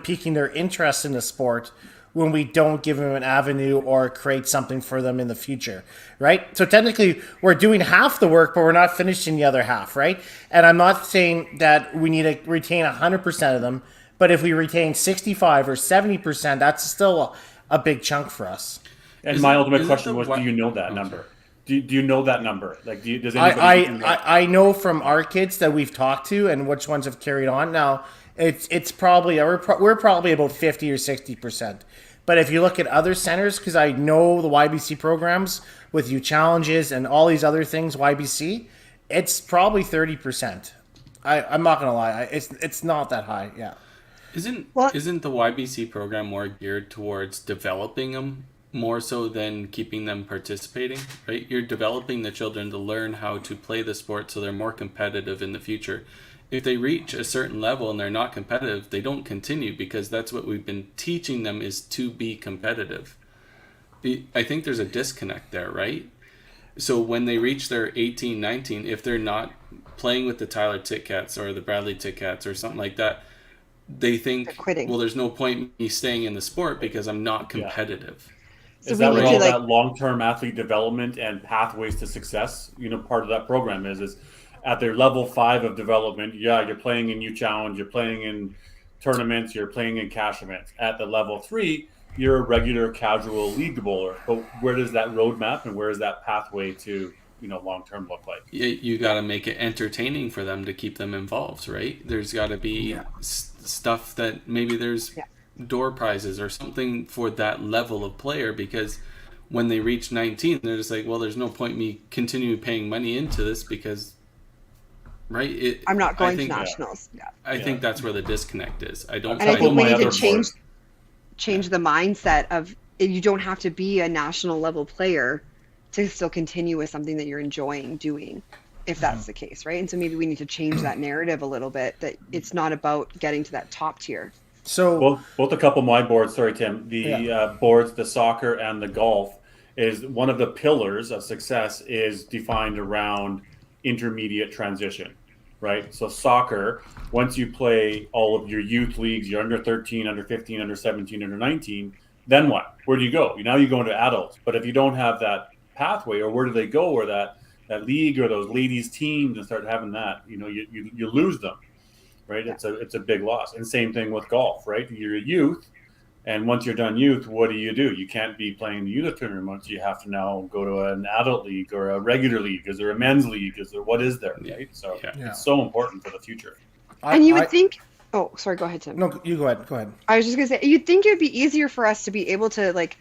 piquing their interest in the sport when we don't give them an avenue or create something for them in the future, right? So technically we're doing half the work, but we're not finishing the other half, right? And I'm not saying that we need to retain 100% of them, but if we retain 65 or 70%, that's still a big chunk for us. And my ultimate is it question the was, wa- do you know that Okay. number? Do you know that number? Like, does anybody? I know from our kids that we've talked to and which ones have carried on. Now it's probably we're probably about 50 or 60%. But if you look at other centers, because I know the YBC programs with you challenges and all these other things, YBC, it's probably 30%. I'm not gonna lie, it's not that high. Yeah. Isn't Well- the YBC program more geared towards developing them more so than keeping them participating, right? You're developing the children to learn how to play the sport so they're more competitive in the future. If they reach a certain level and they're not competitive, they don't continue because that's what we've been teaching them, is to be competitive. I think there's a disconnect there, right? So when they reach their 18, 19, if they're not playing with the Tyler Titcats or the Bradley Titcats or something like that, they think, They're quitting. well, there's no point me staying in the sport because I'm not competitive. So Is we that need where to all like that long-term athlete development and pathways to success, part of that program is at their level 5 of development. Yeah, you're playing in U Challenge, you're playing in tournaments, you're playing in cash events. At the level 3, you're a regular casual league bowler. But where does that roadmap and where does that pathway to long-term look like? You got to make it entertaining for them to keep them involved, right? There's got to be stuff that maybe there's door prizes or something for that level of player, because when they reach 19, they're just like, well, there's no point me continue paying money into this because, right? I'm not going I to think, nationals. Yeah. I think that's where the disconnect is. I don't. And I couple think of we my need to other change the mindset of you don't have to be a national level player to still continue with something that you're enjoying doing, if that's the case, right? And so maybe we need to change that narrative a little bit, that it's not about getting to that top tier. So Both a couple of my boards, sorry, Tim, the boards, the soccer and the golf, is one of the pillars of success is defined around intermediate transition, right? So soccer, once you play all of your youth leagues, you're under 13, under 15, under 17, under 19, then what? Where do you go? Now you go into adults. But if you don't have that pathway, or where do they go, or that league or those ladies teams and start having that, you lose them, right? It's a big loss. And same thing with golf, right? You're a youth, and once you're done youth, what do? You can't be playing the youth tournament. You have to now go to an adult league or a regular league. Is there a men's league? What is there, right? So it's so important for the future. And you would think. Oh, sorry. Go ahead, Tim. No, you go ahead. Go ahead. I was just gonna say, you'd think it would be easier for us to be able to like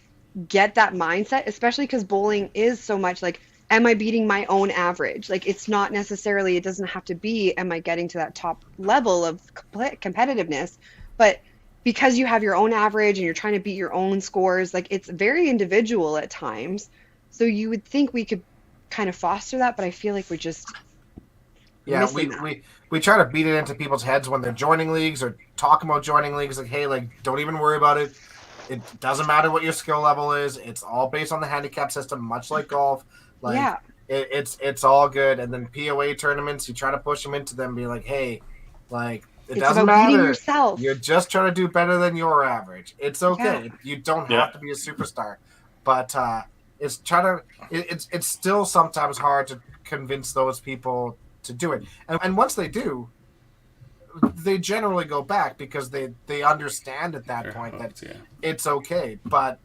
get that mindset, especially because bowling is so much like, am I beating my own average? Like, it's not necessarily. It doesn't have to be, am I getting to that top level of competitiveness? But because you have your own average and you're trying to beat your own scores, like it's very individual at times. So you would think we could kind of foster that, but I feel like we're just we try to beat it into people's heads when they're joining leagues or talking about joining leagues. Like, hey, like don't even worry about it. It doesn't matter what your skill level is. It's all based on the handicap system, much like golf. Like it's all good. And then POA tournaments, you try to push them into them, be like, hey, like. It doesn't matter. Yourself. You're just trying to do better than your average. It's okay. Yeah. You don't have to be a superstar, but it's still sometimes hard to convince those people to do it. And once they do, they generally go back because they understand at that point that it's okay. But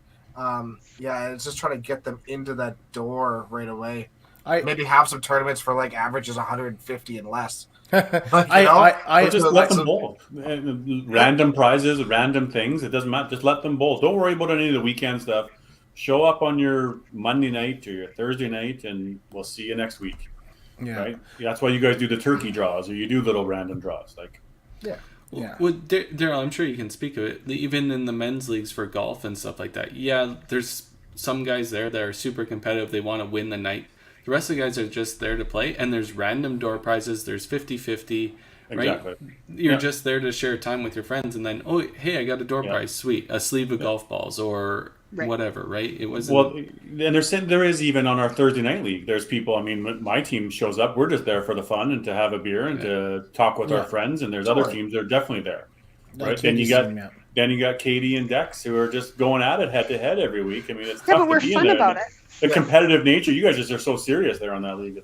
it's just trying to get them into that door right away. Maybe have some tournaments for like averages 150 and less. I just let them bowl. Random prizes, random things. It doesn't matter. Just let them bowl. Don't worry about any of the weekend stuff. Show up on your Monday night or your Thursday night, and we'll see you next week. Yeah. Right. That's why you guys do the turkey draws, or you do little random draws. Like, Well, Daryl, I'm sure you can speak of it. Even in the men's leagues for golf and stuff like that. Yeah, there's some guys there that are super competitive. They want to win the night. The rest of the guys are just there to play, and there's random door prizes. There's 50-50, right? Exactly. You're just there to share time with your friends, and then, oh, hey, I got a door prize. Sweet. A sleeve of golf balls or whatever, right? It wasn't... Well, and there is even on our Thursday night league, there's people, I mean, my team shows up. We're just there for the fun and to have a beer and to talk with our friends, and there's other teams that are definitely there, right? Then you got Katie and Dex who are just going at it head-to-head every week. I mean, it's tough but we're to be fun in there. about it. The competitive nature, you guys just are so serious there on that league. We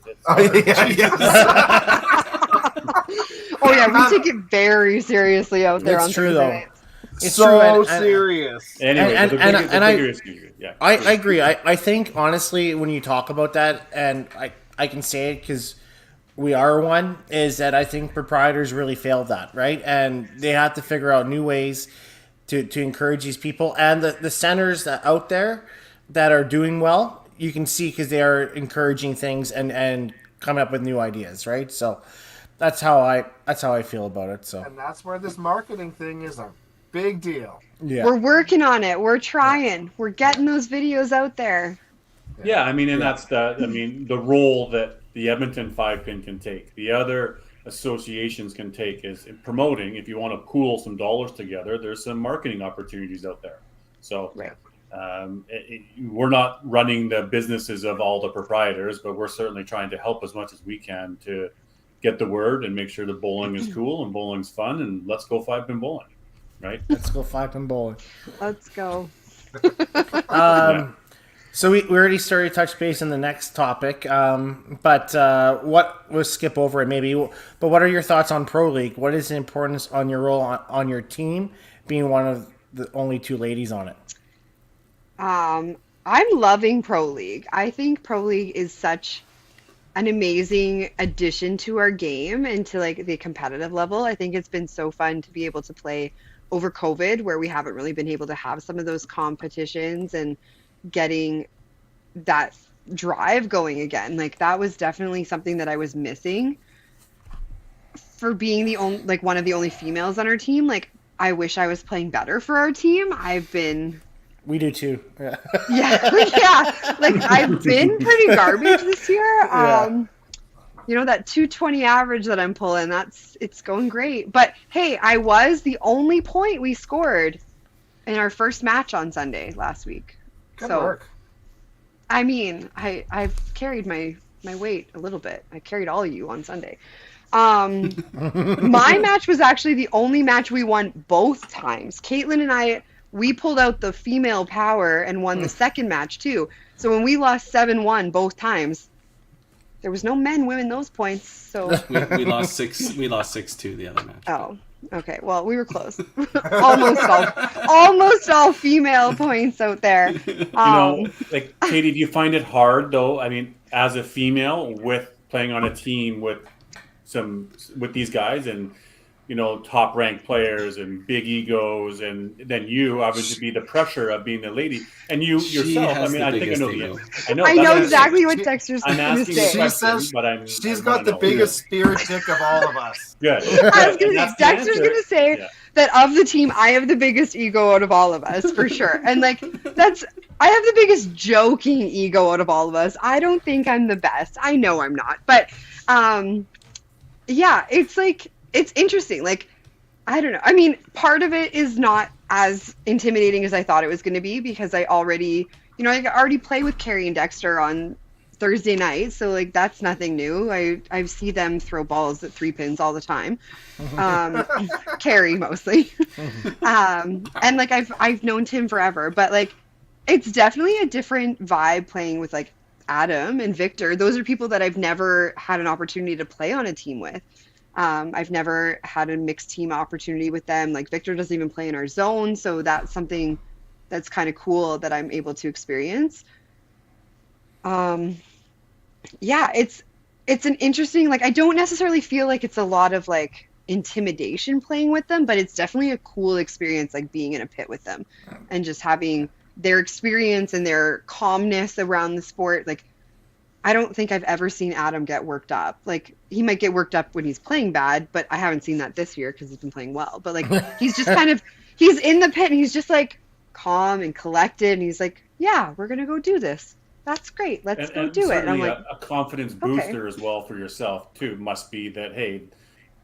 take it very seriously out there. It's on true Thursday. though. It's so serious. Anyway, I agree. I think honestly, when you talk about that, and I can say it because we are one, is that I think proprietors really failed that, right? And they have to figure out new ways to encourage these people, and the centers that out there that are doing well. You can see because they are encouraging things and coming up with new ideas, right? So that's how I feel about it. So, and that's where this marketing thing is a big deal. Yeah, we're working on it. We're trying. We're getting those videos out there. Yeah, I mean, and that's the role that the Edmonton 5-pin can take. The other associations can take is promoting. If you want to pool some dollars together, there's some marketing opportunities out there. So. Right. We're not running the businesses of all the proprietors, but we're certainly trying to help as much as we can to get the word and make sure that bowling is cool and bowling's fun, and let's go 5-pin bowling, right? Let's go 5-pin bowling. Let's go. So we already started to touch base on the next topic, but we'll skip over it maybe. But what are your thoughts on Pro League? What is the importance on your role on your team, being one of the only two ladies on it? I'm loving Pro League. I think Pro League is such an amazing addition to our game and to like the competitive level. I think it's been so fun to be able to play over COVID, where we haven't really been able to have some of those competitions and getting that drive going again. Like that was definitely something that I was missing for being the only, like one of the only females on our team. Like I wish I was playing better for our team. We do too. Yeah. yeah. Like I've been pretty garbage this year. That 220 average that I'm pulling, it's going great. But hey, I was the only point we scored in our first match on Sunday last week. Good work. I mean, I've carried my weight a little bit. I carried all of you on Sunday. My match was actually the only match we won both times. Caitlin and I, we pulled out the female power and won the second match too. So when we lost 7-1 both times, there was no men winning those points. So We lost 6. We lost 6-2 the other match. oh, okay. Well, we were close. almost all female points out there. You know, like Katie, do you find it hard though? I mean, as a female with playing on a team with these guys and top ranked players and big egos, and then you obviously be the pressure of being the lady, and you yourself. I mean, I think I know ego. I know exactly what Dexter's I'm going to asking say. She questions, says but she's got the biggest spirit dick of all of us. Good. I was going to say, Dexter's going to say that of the team, I have the biggest ego out of all of us, for sure. And I have the biggest joking ego out of all of us. I don't think I'm the best. I know I'm not. But, yeah, it's it's interesting. I don't know. I mean, part of it is not as intimidating as I thought it was going to be because I already play with Carrie and Dexter on Thursday night, so that's nothing new. I see them throw balls at 3 pins all the time. Carrie mostly. And I've known Tim forever, but it's definitely a different vibe playing with Adam and Victor. Those are people that I've never had an opportunity to play on a team with. I've never had a mixed team opportunity with them. Victor doesn't even play in our zone, so that's something that's kind of cool that I'm able to experience. Yeah, it's an interesting, I don't necessarily feel like it's a lot of intimidation playing with them, but it's definitely a cool experience being in a pit with them and just having their experience and their calmness around the sport. I don't think I've ever seen Adam get worked up. He might get worked up when he's playing bad, but I haven't seen that this year because he's been playing well. But he's just he's in the pit and he's just calm and collected. And he's yeah, we're going to go do this. That's great. Let's go do it. And I'm a confidence booster as well for yourself too must be that, hey,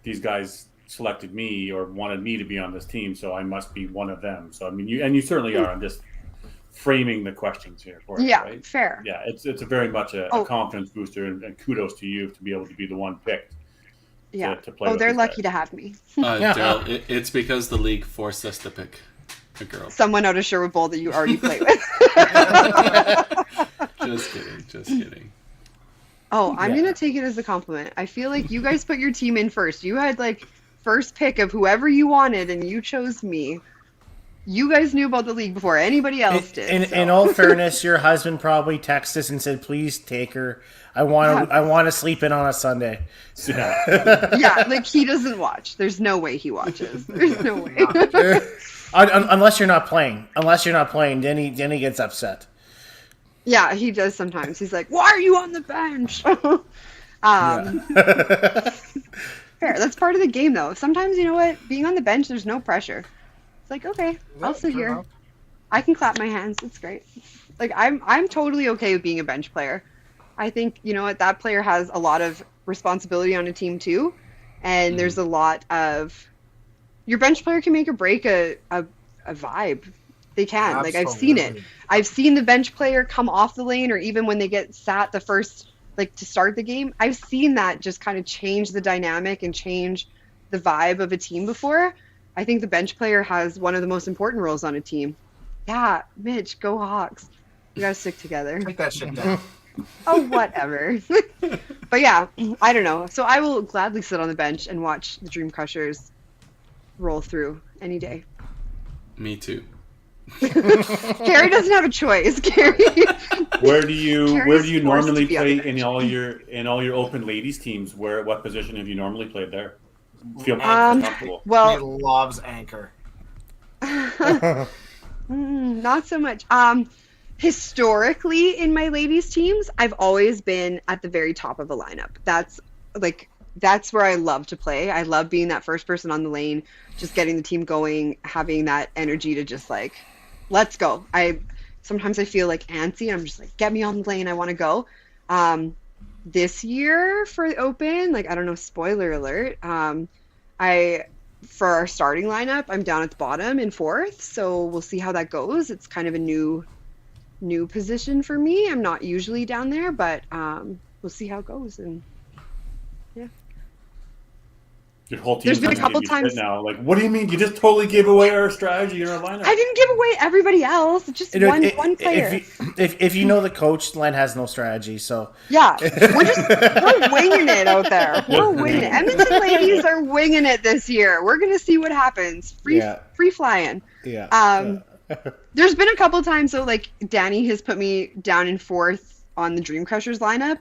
these guys selected me or wanted me to be on this team, so I must be one of them. So I mean, you certainly are. I'm just framing the questions here for you. Yeah, right? Fair. Yeah, it's a very much a confidence booster, and kudos to you to be able to be the one picked. Yeah. To play with they're these lucky guys. to have me. Daryl, it's because the league forced us to pick a girl. Someone out of Sherwood Bowl that you already play with. Just kidding. Oh, I'm going to take it as a compliment. I feel like you guys put your team in first. You had first pick of whoever you wanted and you chose me. You guys knew about the league before anybody else did. In all fairness, your husband probably texted us and said, "Please take her. I want to sleep in on a Sunday." Yeah. Yeah, he doesn't watch. There's no way he watches. There's no way. Unless you're not playing. Then he gets upset. Yeah, he does sometimes. He's like, "Why are you on the bench?" Fair. That's part of the game, though. Sometimes, you know what? Being on the bench, there's no pressure. It's okay, I'll sit here. Enough. I can clap my hands. It's great. I'm totally okay with being a bench player. I think, you know what, that player has a lot of responsibility on a team too. And there's a lot of, your bench player can make or break a vibe. They can. I've seen it. Absolutely. I've seen the bench player come off the lane, or even when they get sat the first, to start the game. I've seen that just kind of change the dynamic and change the vibe of a team before. I think the bench player has one of the most important roles on a team. Yeah, Mitch, go Hawks. You gotta stick together. Take that shit down. Oh, whatever. But yeah, I don't know. So I will gladly sit on the bench and watch the Dream Crushers roll through any day. Me too. Carrie doesn't have a choice. Carrie. Where do you Carrie's forced normally to be on play the in all your open ladies teams? What position have you normally played there? Feel comfortable. Well, He loves anchor. not so much. Historically, in my ladies' teams, I've always been at the very top of a lineup. That's where I love to play. I love being that first person on the lane, just getting the team going, having that energy to just let's go. Sometimes I feel antsy. I'm just get me on the lane. I want to go. This year for the Open, I don't know, spoiler alert. For our starting lineup, I'm down at the bottom in 4th, so we'll see how that goes. It's kind of a new position for me. I'm not usually down there, but we'll see how it goes. And yeah. Your whole team There's been a trying to couple give you shit times- now. Like, what do you mean? You just totally gave away our strategy and our lineup. I didn't give away everybody else. Just one player. If you know the coach, Len has no strategy. So Yeah, we're winging it out there. We're winging it. Edmonton ladies are winging it this year. We're gonna see what happens. Free flying. yeah. There's been a couple times though, like Danny has put me down in fourth on the Dream Crushers lineup.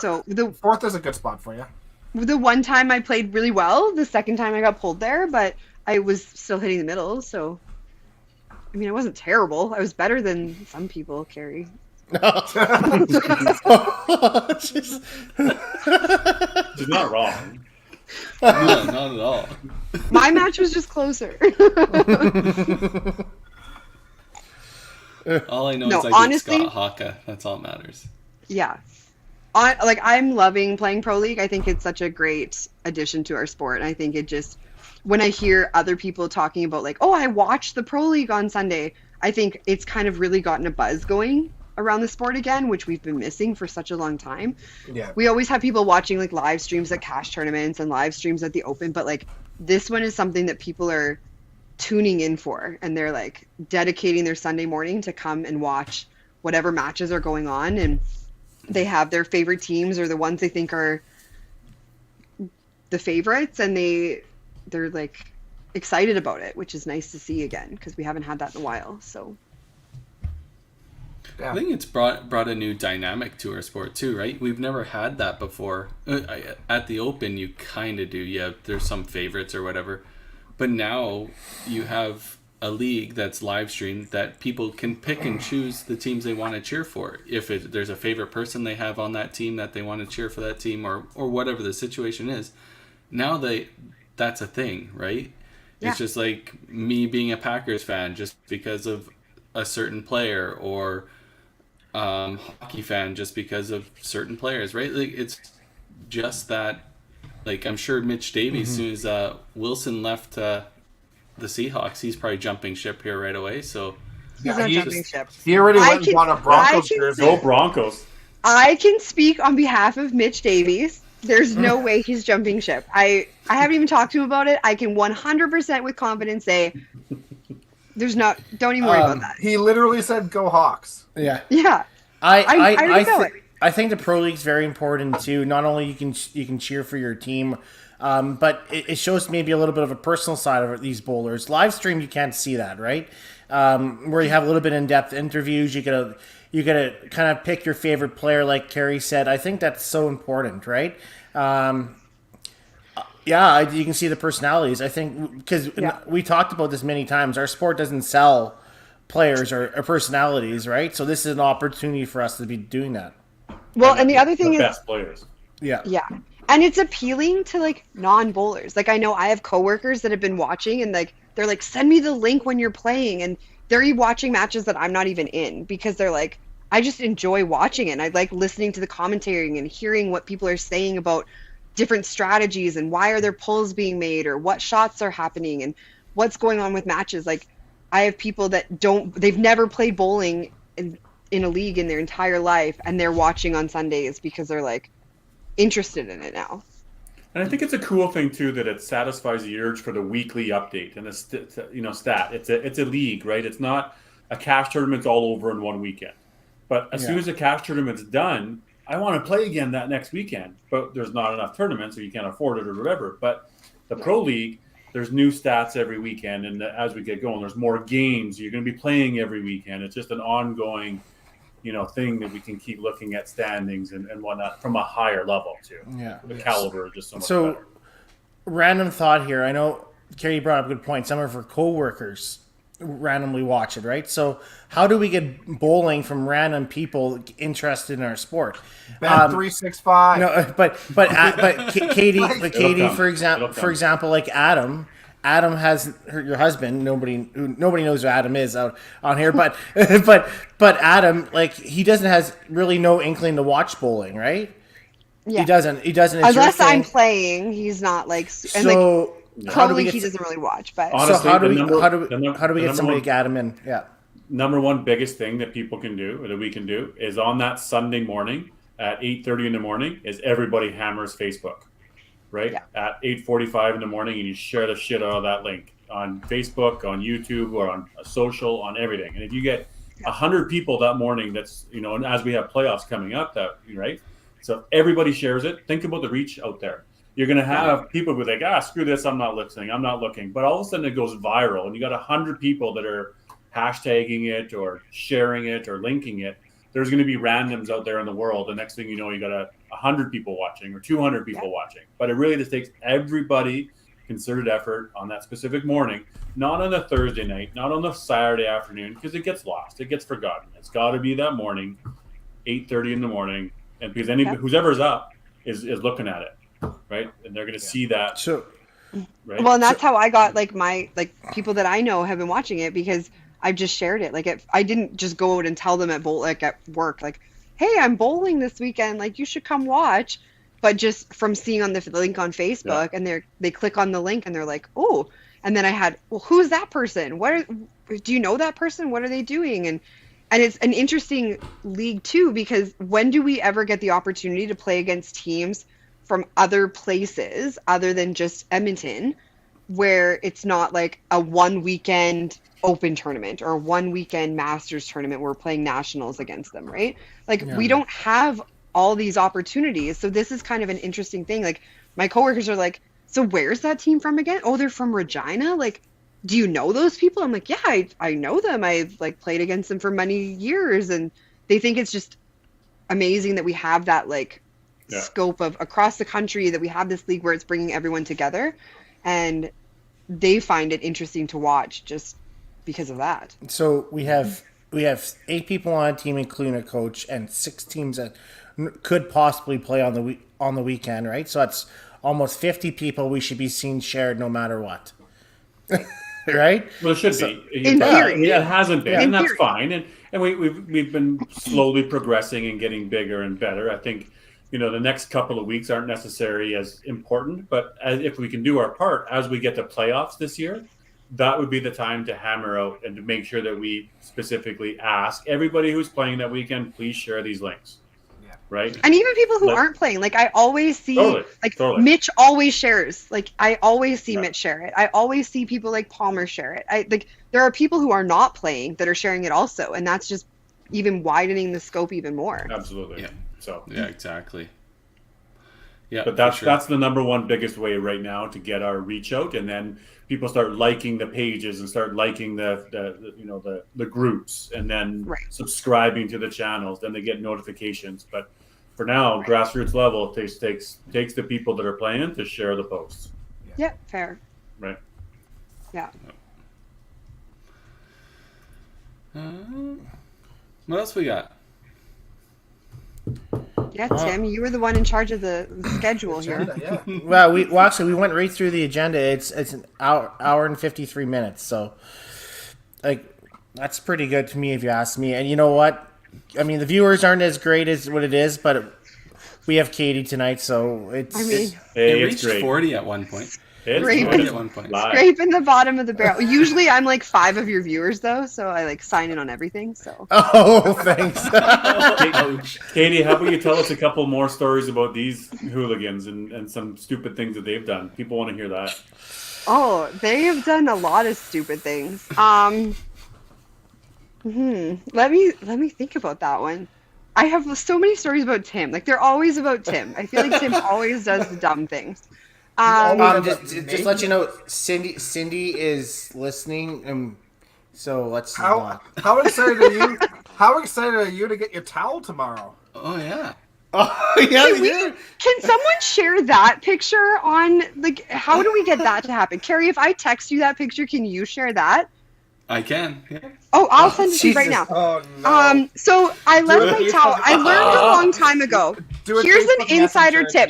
So the Fourth is a good spot for you. The one time I played really well, the second time I got pulled there, but I was still hitting the middle. So I mean, I wasn't terrible. I was better than some people, Carrie. She's not wrong. No, not at all. My match was just closer. All I know No, is I honestly- beat Scott Haka. That's all that matters. Yeah. I'm loving playing Pro League. I think it's such a great addition to our sport. And I think it just, when I hear other people talking about like, oh, I watched the Pro League on Sunday, I think it's kind of really gotten a buzz going around the sport again, which we've been missing for such a long time. Yeah. We always have people watching like live streams at cash tournaments and live streams at the Open, but like this one is something that people are tuning in for, and they're like dedicating their Sunday morning to come and watch whatever matches are going on, and they have their favorite teams or the ones they think are the favorites, and they're like excited about it, which is nice to see again because we haven't had that in a while. So I think it's brought a new dynamic to our sport too, right? We've never had that before. At the Open, you kind of do. Yeah, there's some favorites or whatever, but now you have a league that's live streamed that people can pick and choose the teams they want to cheer for. If there's a favorite person they have on that team that they want to cheer for that team, or whatever the situation is, now that's a thing, right? Yeah. It's just like me being a Packers fan just because of a certain player, or hockey fan just because of certain players, right? Like it's just that. Like I'm sure Mitch Davies, as soon as Wilson left the Seahawks, he's probably jumping ship here right away. So he's not jumping ship. He already I went and can- bought a Broncos I can jersey. Go Broncos. I can speak on behalf of Mitch Davies. There's no way he's jumping ship. I haven't even talked to him about it. I can 100% with confidence say there's not. Don't even worry about that. He literally said, "Go Hawks." Yeah. Yeah. I think the Pro League's very important too. Not only you can cheer for your team, but it shows maybe a little bit of a personal side of these bowlers. Live stream, you can't see that, right? Where you have a little bit in-depth interviews, you gotta kind of pick your favorite player, like Carrie said. I think that's so important, right? Yeah, you can see the personalities. I think because we talked about this many times. Our sport doesn't sell players or personalities, right? So this is an opportunity for us to be doing that. Well, and the other thing is, best players. Yeah. yeah, and it's appealing to like non-bowlers. Like I know I have coworkers that have been watching, and like they're like, send me the link when you're playing, and they're watching matches that I'm not even in because they're like, I just enjoy watching it. And I like listening to the commentary and hearing what people are saying about different strategies and why are their pulls being made or what shots are happening and what's going on with matches. Like I have people that they've never played bowling in a league in their entire life, and they're watching on Sundays because they're like interested in it now. And I think it's a cool thing too that it satisfies the urge for the weekly update and stat. It's a league, right? It's not a cash tournament all over in one weekend. But as soon as the cash tournament's done, I want to play again that next weekend. But there's not enough tournaments, or you can't afford it, or whatever. But the Pro League, there's new stats every weekend, and as we get going, there's more games. You're going to be playing every weekend. It's just an ongoing, thing that we can keep looking at standings and whatnot from a higher level too. Yeah. The caliber is just so much So, better. random thought here. I know Carrie brought up a good point. Some of her coworkers randomly watch it, right? So, how do we get bowling from random people interested in our sport? Bet 365. No, but Katie, It'll come. for It'll come. example, like Adam. Adam has your husband. Nobody knows who Adam is out on here, but but Adam, like he has really no inkling to watch bowling, right? Yeah. He doesn't. It's Unless your I'm thing. playing, he's not like. And So like how do we Crowley, get? he doesn't really watch, but Honestly, So how do the we number- how the do num- we the get number somebody one- to get Adam in? Yeah. Number one biggest thing that people can do, or that we can do, is on that Sunday morning at 8:30 in the morning, is everybody hammers Facebook. right? Yeah. At 8:45 in the morning, and you share the shit out of that link on Facebook, on YouTube, or on social, on everything. And if you get 100 people that morning, that's, you know, and as we have playoffs coming up, that, right? So everybody shares it. Think about the reach out there. You're going to have people who are like, screw this, I'm not listening, I'm not looking. But all of a sudden it goes viral, and you got 100 people that are hashtagging it or sharing it or linking it. There's going to be randoms out there in the world. The next thing you know, you got 100 people watching or 200 people watching. But it really just takes everybody concerted effort on that specific morning, not on a Thursday night, not on the Saturday afternoon, because it gets lost, it gets forgotten. It's got to be that morning, 8:30 in the morning, and because whoever's up is looking at it, right? And they're going to see that. So, right? Well, and that's how I got people that I know have been watching it, because I've just shared it. I didn't just go out and tell them at work, like, hey, I'm bowling this weekend, like, you should come watch. But just from seeing on the link on Facebook, and they click on the link and they're like, oh, and then I had, well, who's that person? Do you know that person? What are they doing? And it's an interesting league too, because when do we ever get the opportunity to play against teams from other places other than just Edmonton, where it's not like a one weekend open tournament or one weekend Masters tournament where we're playing nationals against them, right? Like, we don't have all these opportunities. So this is kind of an interesting thing. Like, my coworkers are like, so where's that team from again? Oh, they're from Regina? Like, do you know those people? I'm like, yeah, I know them. I've played against them for many years. And they think it's just amazing that we have that scope of across the country, that we have this league where it's bringing everyone together. And they find it interesting to watch just because of that. So we have 8 people on a team, including a coach, and 6 teams that could possibly play on the weekend, right? So that's almost 50 people we should be seeing shared no matter what. Right? Well, it should be. In theory. It hasn't been, and that's theory. fine. And we've been slowly progressing and getting bigger and better. I think, you know, the next couple of weeks aren't necessarily as important, but if we can do our part as we get to playoffs this year, that would be the time to hammer out and to make sure that we specifically ask everybody who's playing that weekend, please share these links. Right. And even people who aren't playing, I always see, Mitch always shares. I always see Mitch share it. I always see people like Palmer share it. There are people who are not playing that are sharing it also, and that's just even widening the scope even more. Absolutely. Yeah. So. Yeah, exactly. Yeah. But that's the number one biggest way right now to get our reach out, and then people start liking the pages and start liking the groups, and then subscribing to the channels. Then they get notifications. But for now, grassroots level, it takes the people that are playing to share the posts. Yeah, fair. Right. Yeah. What else we got? Yeah, Tim, you were the one in charge of the schedule here. Yeah. Well, we went right through the agenda. It's an hour and 53 minutes. So, that's pretty good to me if you ask me. And you know what? I mean, the viewers aren't as great as what it is, but we have Katie tonight, so it's. I mean, It reached 40 at one point. It's Great. 40 at one point. Scraping the bottom of the barrel. Usually I'm 5 of your viewers though, so I sign in on everything. So. Oh, thanks. Katie, how about you tell us a couple more stories about these hooligans and some stupid things that they've done? People want to hear that. Oh, they have done a lot of stupid things. Let me think about that one. I have so many stories about Tim. They're always about Tim. I feel like Tim always does the dumb things. Just let you know, Cindy is listening, so let's. How excited are you? How excited are you to get your towel tomorrow? Oh, yeah. Oh yeah, Can someone share that picture on how do we get that to happen? Carrie, if I text you that picture, can you share that? I can. Yeah. Oh, I'll send it to you right now. Oh no. So I left my towel. I learned a long time ago. Here's an insider tip.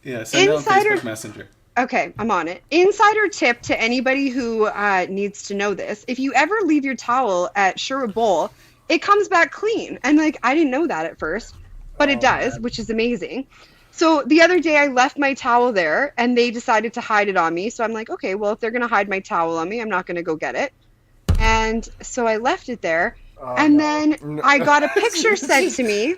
Yeah, send it on Facebook Messenger. Okay, I'm on it. Insider tip to anybody who needs to know this. If you ever leave your towel at Sherwood Bowl, it comes back clean. And I didn't know that at first, but it does, which is amazing. So the other day I left my towel there and they decided to hide it on me. So I'm like, okay, well, if they're going to hide my towel on me, I'm not going to go get it. And so I left it there. Then I got a picture sent to me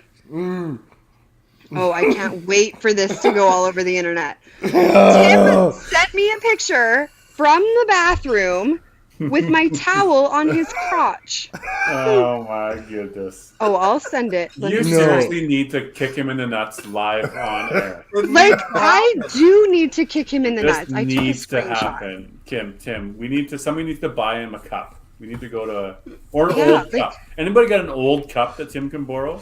Oh, I can't wait for this to go all over the internet. Oh. Tim sent me a picture from the bathroom with my towel on his crotch. Oh my goodness. Oh, I'll send it. Let You me seriously need to kick him in the nuts live on air. Like, I do need to kick him in the This nuts. I took a needs to screenshot. happen. Tim, somebody needs to buy him a cup. We need to go to an old like- cup. Anybody got an old cup that Tim can borrow?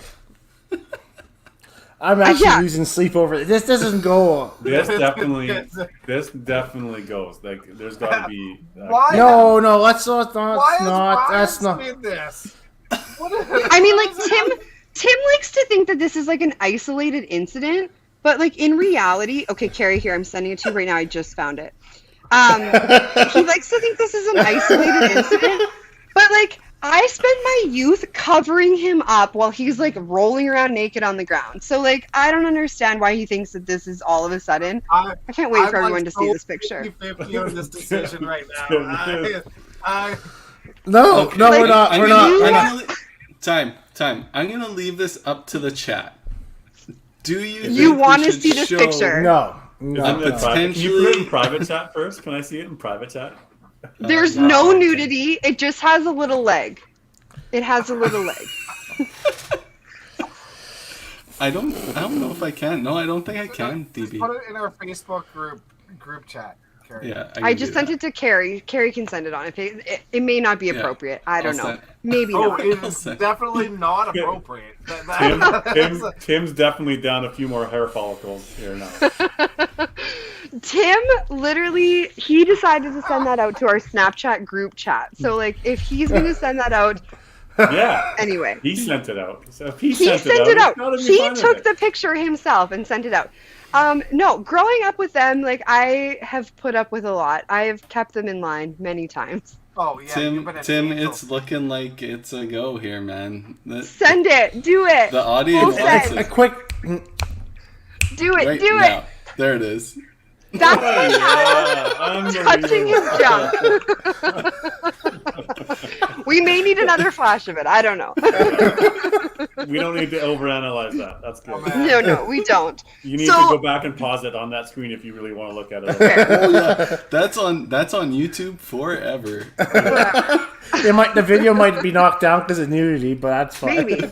I'm actually Yeah. losing sleep over it. This doesn't go. This definitely goes. Like, there's got to be. Why? No, let's not. Why is That's Ryan not. doing this? I mean, like, Tim likes to think that this is like an isolated incident, but like in reality, okay, Carrie, here, I'm sending it to you right now. I just found it. He likes to think this is an isolated incident, but like, I spend my youth covering him up while he's like rolling around naked on the ground. So like, I don't understand why he thinks that this is all of a sudden. I can't wait for everyone to see this picture. 50 on this decision right now. No, Okay. no, Like, we're not. I'm We're gonna- not. We're I'm not. gonna- Time. I'm gonna leave this up to the chat. Do you? You want wanna see this picture? No. Is No. it in private? Can you put it in Potentially- private chat first? Can I see it in private chat? There's no nudity. It just has a little leg. It has a little leg. I don't know if I can. No, I don't think I can, Just DB. put it in our Facebook group chat, Carrie. Yeah, I just sent it to Carrie. Carrie can send it on. If it may not be Yeah. appropriate. I don't I'll know. send- Maybe Oh, not. it's definitely not appropriate. That's Tim's definitely down a few more hair follicles here now. Tim literally, he decided to send that out to our Snapchat group chat. So like, if he's gonna send that out, Yeah, anyway, he sent it out. So if he he sent sent it it's out. gotta be He fine with took it. the picture himself and sent it out. No, growing up with them, like I have put up with a lot. I have kept them in line many times. oh yeah. you've been an Tim, angel. it's looking like it's a go here, man. Send it. Do it. The audience Full wants send. A it quick. Do it. right do now. it. There it is. That's my towel touching his junk. We may need another flash of it. I don't know. We don't need to overanalyze that. That's good. Oh, man. No, we don't. You need So- to go back and pause it on that screen if you really want to look at it. Oh yeah, that's on YouTube forever. The video might be knocked down because of nudity, but that's fine. Maybe.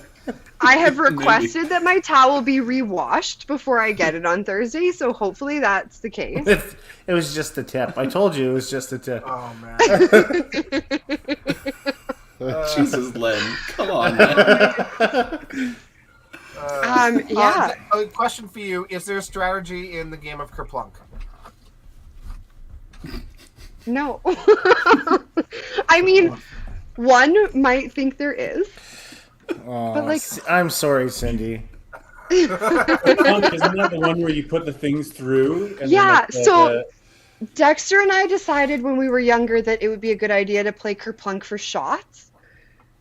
I have requested that my towel be rewashed before I get it on Thursday, so hopefully that's the case. It was just a tip. I told you it was just a tip. Oh man. Jesus, Len, come on, man. Yeah. A question for you: is there a strategy in the game of Kerplunk? No. I mean, one might think there is. Oh, But, like- I'm sorry, Cindy. Isn't that the one where you put the things through? And Yeah, then so- Dexter and I decided when we were younger that it would be a good idea to play Kerplunk for shots.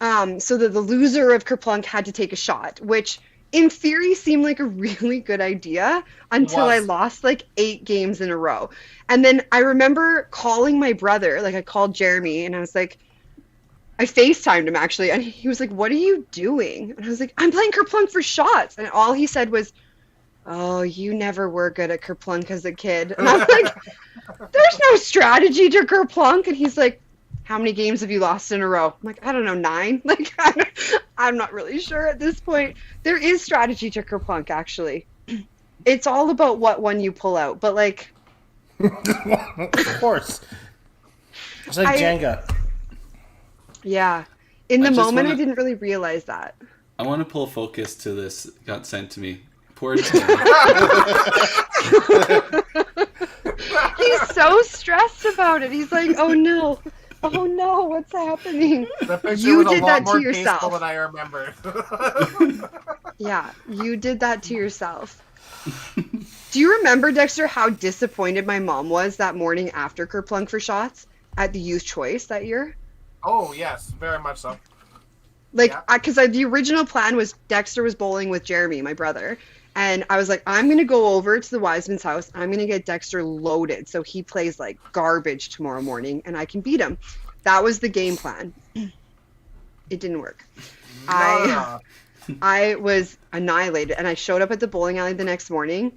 So that the loser of Kerplunk had to take a shot, which in theory seemed like a really good idea until I Was. lost like 8 games in a row. And then I remember calling my brother, like I called Jeremy and I was like, I FaceTimed him actually, and he was like, "What are you doing?" And I was like, "I'm playing Kerplunk for shots." And all he said was, "Oh, you never were good at Kerplunk as a kid." And I'm like, "There's no strategy to Kerplunk." And he's like, "How many games have you lost in a row?" I'm like, "I don't know, 9." Like, I'm not really sure at this point. There is strategy to Kerplunk, actually. It's all about what one you pull out. But like, Of course. It's like I- Jenga. yeah, in the I just moment, I wanna- didn't really realize that. I want to pull focus to this. Got sent to me. Poor Tim. He's so stressed about it. He's like, "Oh no, what's happening?" The picture You was a did lot that to more yourself. tasteful than I remember. Yeah, you did that to yourself. Do you remember, Dexter, how disappointed my mom was that morning after Kerplunk for shots at the Youth Choice that year? Oh yes, very much so. Like, Yeah. because the original plan was Dexter was bowling with Jeremy, my brother. And I was like, I'm going to go over to the Wiseman's house. I'm going to get Dexter loaded so he plays like garbage tomorrow morning and I can beat him. That was the game plan. It didn't work. No. I was annihilated, and I showed up at the bowling alley the next morning,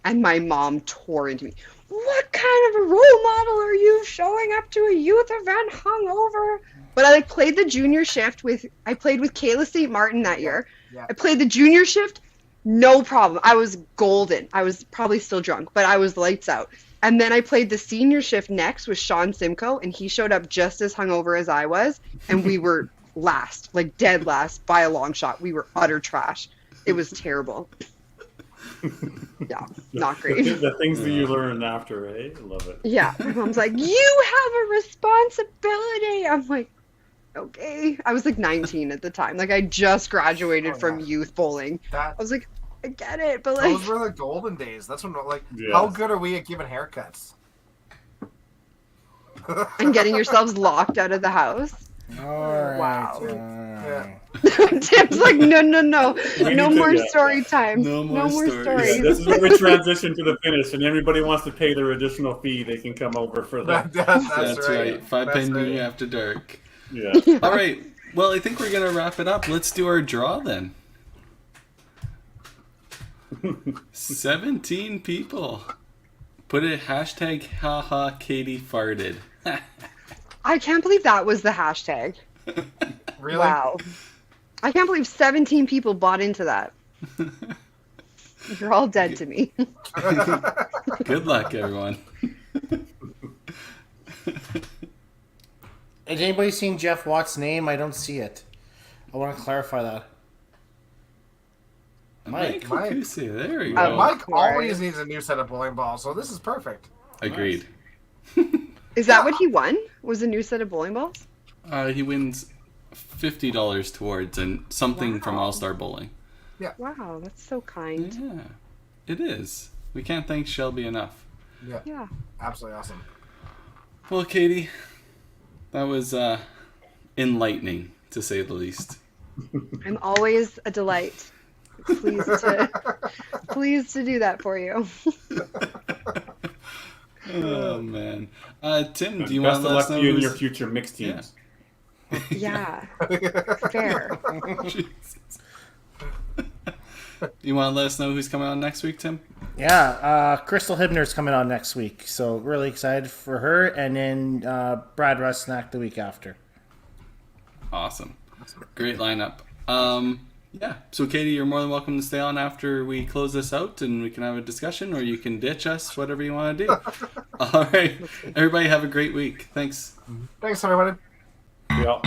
and my mom tore into me. What kind of a role model are you showing up to a youth event hungover? But I played the junior shift I played with Kayla St. Martin that year. Yeah. I played the junior shift, no problem. I was golden. I was probably still drunk, but I was lights out. And then I played the senior shift next with Sean Simcoe, and he showed up just as hungover as I was, and we were last, like dead last by a long shot. We were utter trash. It was terrible. Yeah, not great. The things that you learn after, eh? Love it. Yeah, my mom's like, you have a responsibility. I'm like, okay. I was like 19 at the time. Like I just graduated from youth bowling. I was like, I get it, but like Those were the golden days. That's when, like, Yes. how good are we at giving haircuts? and getting yourselves locked out of the house. All right. Wow. all right. Tim's like, no, no We need to- more yeah. story time. No more stories. stories. Yeah, this is where we transition to the finish, and everybody wants to pay their additional fee. They can come over for that. That's right. 5 That's penny right. after dark. Yeah. All right. Well, I think we're gonna wrap it up. Let's do our draw then. 17 people. Put it hashtag haha Katie farted. I can't believe that was the hashtag. Really? Wow. I can't believe 17 people bought into that. You're all dead to me. Good luck, everyone. Has anybody seen Jeff Watt's name? I don't see it. I want to clarify that. Mike. Kukusi, there we go. Mike Right. always needs a new set of bowling balls, so this is perfect. Agreed. Is that what he won? Was a new set of bowling balls? He wins $50 towards and something from Wow. All Star Bowling. Wow, that's so kind. Yeah, it is. We can't thank Shelby enough. Yeah. Absolutely awesome. Well, Katie, that was enlightening, to say the least. I'm always a delight. Pleased to do that for you. Oh, man. Tim, do you Best want of to let luck us know to you in who's... your future mixed teams. Yeah. Fair. Jesus. You want to let us know who's coming on next week, Tim? Yeah, Crystal Hibner's coming on next week, so really excited for her. And then Brad Rusnak the week after. Awesome. Great lineup. Yeah, so Katie, you're more than welcome to stay on after we close this out and we can have a discussion, or you can ditch us, whatever you want to do. All right. Everybody have a great week. Thanks. Thanks, everybody. Yeah.